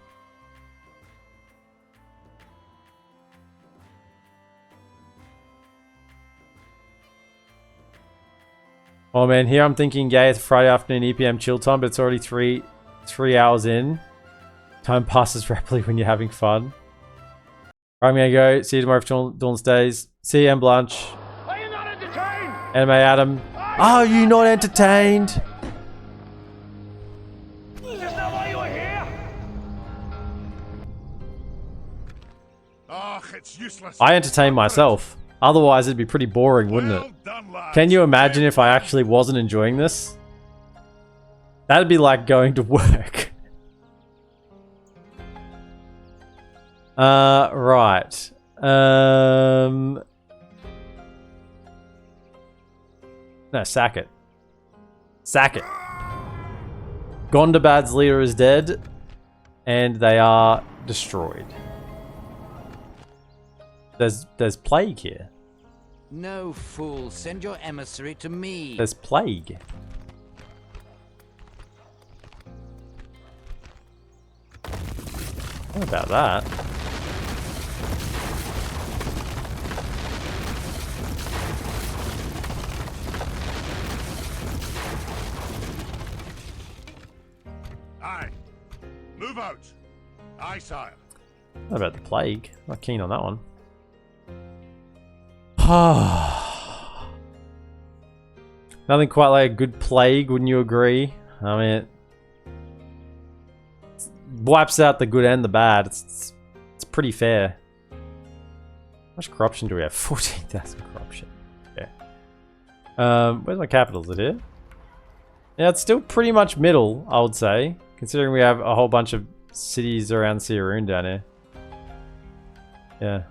Oh man, here I'm thinking, yeah, it's Friday afternoon EPM chill time, but it's already three hours in. Time passes rapidly when you're having fun. Alright, I'm gonna go. See you tomorrow for Dawn Stays. See you, M. Blanche. Are you not entertained? Anime Adam. Are you not entertained? Is this not why you are here? Ah, it's useless. I entertain myself. Otherwise, it'd be pretty boring, wouldn't it? Well done, lads. Can you imagine if I actually wasn't enjoying this? That'd be like going to work. Right. No, sack it. Sack it. Gondabad's leader is dead, and they are destroyed. There's plague here. No, fool. Send your emissary to me. There's plague. What about that? Aye. Move out. Aye, sire. What about the plague? Not keen on that one. Nothing quite like a good plague, wouldn't you agree? I mean, it wipes out the good and the bad. It's pretty fair. much corruption do we have? 14,000 corruption. Yeah. Where's my capital? Is it here? Yeah, it's still pretty much middle, I would say. Considering we have a whole bunch of cities around Searoon down here. Yeah.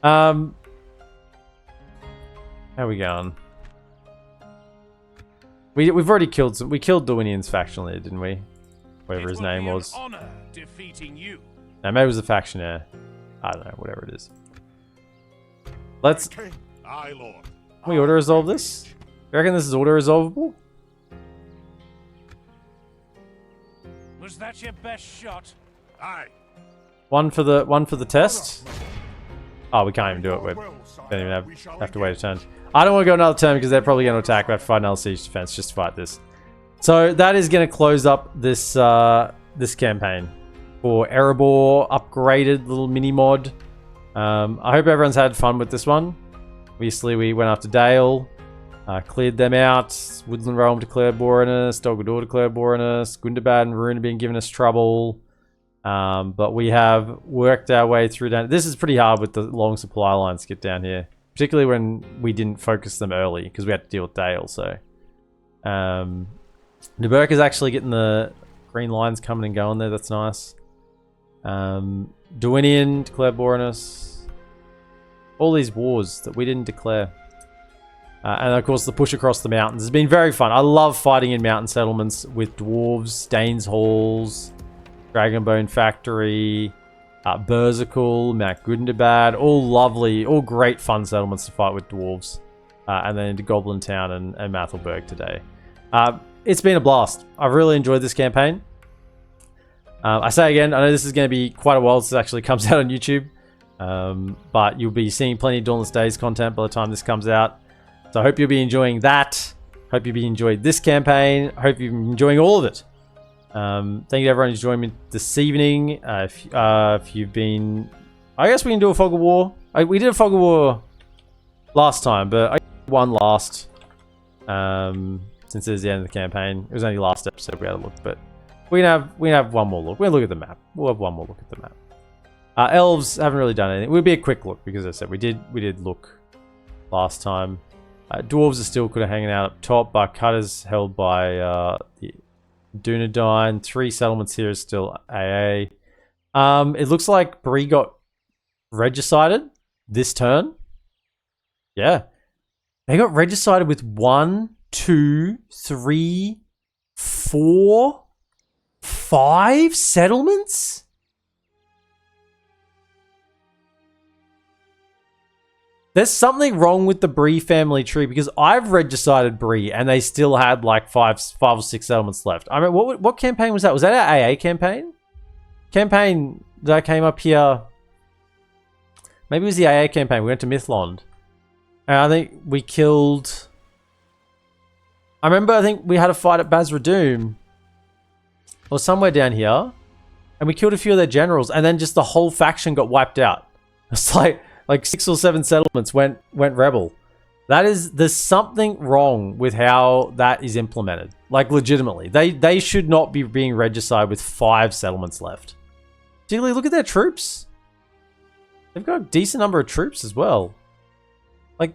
How are we going? We've already killed some. We killed Dwayne's faction leader, didn't we? Whatever his name was. Honor defeating you. No, maybe it was a factionaire. I don't know, whatever it is. Let's... Aye, Lord. Can we auto-resolve this? You reckon this is auto-resolvable? Was that your best shot? Aye. One for the test? Oh, we can't even do it. We don't even have to wait a turn. I don't want to go another turn because they're probably going to attack. We have to fight another siege defense just to fight this. So that is going to close up this this campaign for Erebor upgraded little mini mod. I hope everyone's had fun with this one. Obviously, we went after Dale, cleared them out. Woodland Realm declared war on us. Dol Guldur declared war on us. Gundabad and Rune have been giving us trouble. But we have worked our way through down. This is pretty hard with the long supply lines to get down here. Particularly when we didn't focus them early because we had to deal with Dale. So, Neburk is actually getting the green lines coming and going there. That's nice. Duinian declared war on us. All these wars that we didn't declare. And of course the push across the mountains has been very fun. I love fighting in mountain settlements with dwarves, Dane's Halls, Dragonbone Factory, Berserkle, Mount Gundabad. All lovely, all great fun settlements to fight with dwarves. And then into Goblin Town and Mathelberg today. It's been a blast. I've really enjoyed this campaign. I say again, I know this is going to be quite a while since it actually comes out on YouTube. But you'll be seeing plenty of Dauntless Days content by the time this comes out. So I hope you'll be enjoying that. Hope you'll be enjoying this campaign. I hope you've been enjoying all of it. Thank you to everyone who's joined me this evening. If you've been... I guess we can do a Fog of War. We did a Fog of War last time, but I won last. Since it is the end of the campaign. It was only last episode we had a look, but we can have one more look. We'll look at the map. We'll have one more look at the map. Elves haven't really done anything. It would be a quick look because as I said we did look last time. Dwarves are still kind of hanging out up top. Barcutta's held by the Dunedain. 3 settlements here is still AA. It looks like Bree got regicided this turn. Yeah. They got regicided with 1, 2, 3, 4, 5 settlements? There's something wrong with the Bree family tree because I've regicided Bree and they still had like 5 or 6 settlements left. I mean, what campaign was that? Was that our AA campaign? Campaign that came up here. Maybe it was the AA campaign. We went to Mythlond. And I think we killed... I think we had a fight at Basra-Doom. Or somewhere down here. And we killed a few of their generals. And then just the whole faction got wiped out. It's like 6 or 7 settlements went rebel. There's something wrong with how that is implemented. Like legitimately. They should not be being regicided with 5 settlements left. Particularly look at their troops. They've got a decent number of troops as well. Like,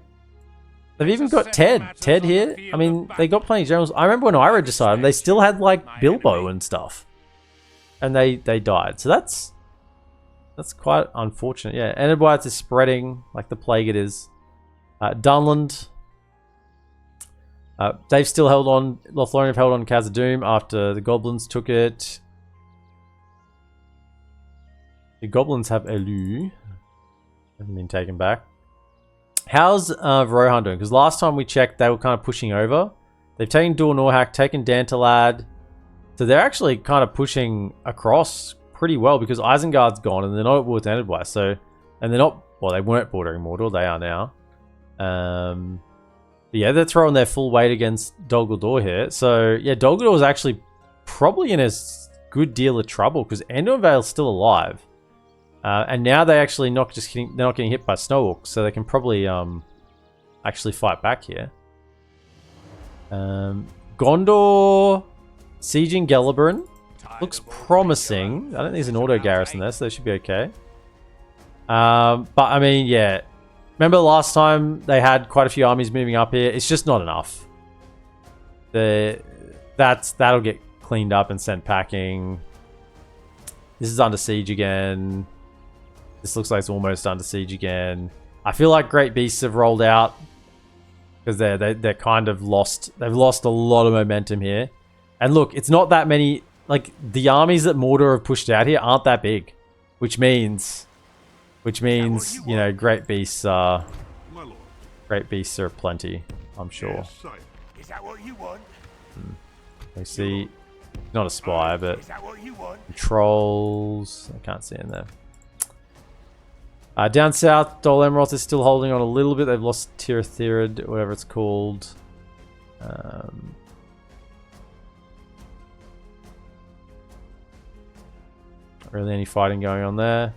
they've even got Ted here. I mean, they got plenty of generals. I remember when I regicided them, they still had like Bilbo and stuff. And they died. So that's quite unfortunate. Yeah, Erebor is spreading like the plague it is. Dunland. They've still held on. Lothlorien have held on Khazad-dûm after the goblins took it. The goblins have Elu. Haven't been taken back. How's Rohan doing? Because last time we checked, they were kind of pushing over. They've taken Dur Norhak, taken Dantalad. So they're actually kind of pushing across pretty well because Isengard's gone and they're not at war with Enedwise. So, and they're not, well, they weren't bordering Mordor, they are now. But yeah, they're throwing their full weight against Dol Guldur here. So yeah, Dol Guldur is actually probably in a good deal of trouble because Anduinvale's still alive. And now they actually they're not getting hit by snow orcs, so they can probably actually fight back here. Gondor sieging Gellibrand looks promising. I don't think there's an auto garrison there, so they should be okay. But I mean, yeah. Remember last time they had quite a few armies moving up here? It's just not enough. That'll get cleaned up and sent packing. This is under siege again. This looks like it's almost under siege again. I feel like Great Beasts have rolled out because they're kind of lost. They've lost a lot of momentum here. And look, it's not that many. Like the armies that Mordor have pushed out here aren't that big, which means you know Great Beasts are plenty. I'm sure. Yes, sire. Is that what you want? We see, not a spy, but Is that what you want? trolls. I can't see in there. Down south, Dol Amroth is still holding on a little bit. They've lost Tirthirid, whatever it's called. Not really any fighting going on there.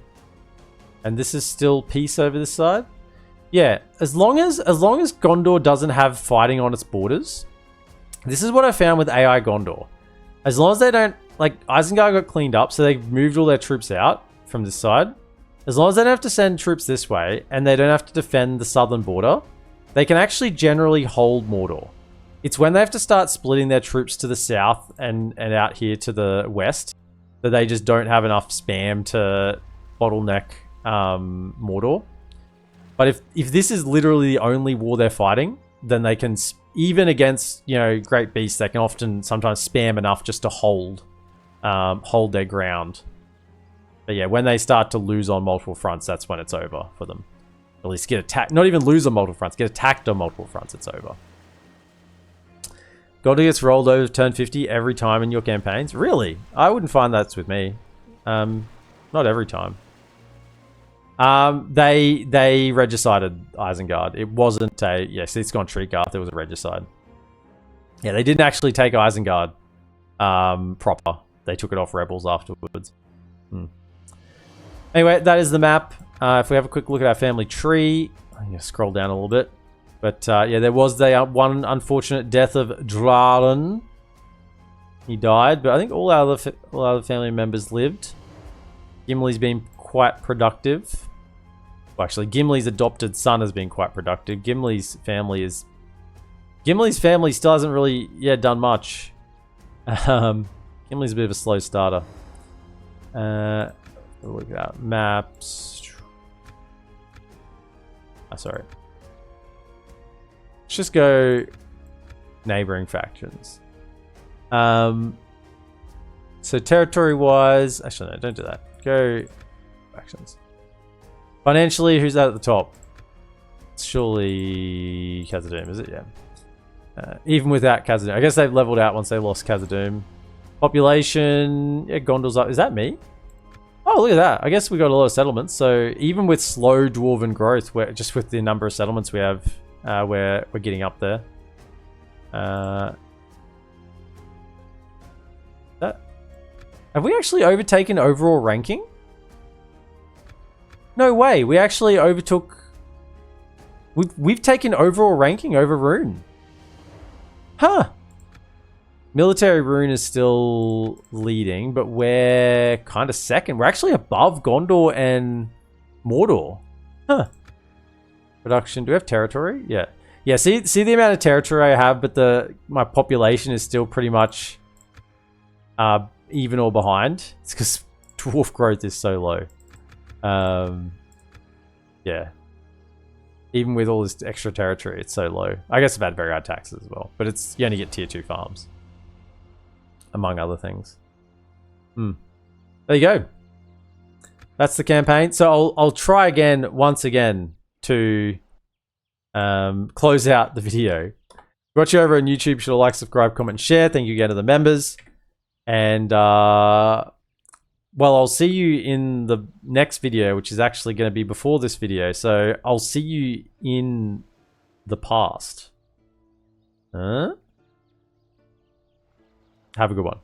And this is still peace over this side. Yeah, as long as Gondor doesn't have fighting on its borders. This is what I found with AI Gondor. As long as they don't, like, Isengard got cleaned up, so they moved all their troops out from this side. As long as they don't have to send troops this way, and they don't have to defend the southern border, they can actually generally hold Mordor. It's when they have to start splitting their troops to the south and out here to the west, that they just don't have enough spam to bottleneck Mordor. But if this is literally the only war they're fighting, then they can, even against, you know, Great Beasts, they can often sometimes spam enough just to hold their ground. But yeah, when they start to lose on multiple fronts, that's when it's over for them. At least get attacked, not even lose on multiple fronts, get attacked on multiple fronts, it's over. Gondor gets rolled over turn 50 every time in your campaigns? Really? I wouldn't find that's with me. Not every time. They regicided Isengard. It wasn't a... Yes, it's gone Treegarth. It was a regicide. Yeah, they didn't actually take Isengard proper. They took it off rebels afterwards. Anyway, that is the map. If we have a quick look at our family tree... I'm going to scroll down a little bit. But yeah, there was the one unfortunate death of Draren. He died, but I think all our other family members lived. Gimli's been quite productive. Well, actually, Gimli's adopted son has been quite productive. Gimli's family still hasn't really done much. Gimli's a bit of a slow starter. Look at that maps. Sorry. Let's just go neighboring factions. So territory-wise, actually no, don't do that. Go factions. Financially, who's that at the top? It's surely Khazad-dûm, is it? Yeah. Even without Khazad-dûm, I guess they've leveled out once they lost Khazad-dûm. Population, yeah, Gondor's up. Is that me? Oh, look at that. I guess we got a lot of settlements. So even with slow dwarven growth, just with the number of settlements we have, we're getting up there. Have we actually overtaken overall ranking? No way. We actually overtook... We've taken overall ranking over Rune. Huh. Military Rune is still leading, but we're kind of second. We're actually above Gondor and Mordor. Huh. Production. Do we have territory? Yeah. Yeah, see the amount of territory I have, but my population is still pretty much even or behind. It's because dwarf growth is so low. Yeah. Even with all this extra territory, it's so low. I guess I've had very high taxes as well, but you only get tier 2 farms. Among other things. There you go. That's the campaign. So I'll try once again to close out the video. Watch you over on YouTube. Should like, subscribe, comment, and share. Thank you again to the members. And well, I'll see you in the next video, which is actually going to be before this video. So I'll see you in the past. Have a good one.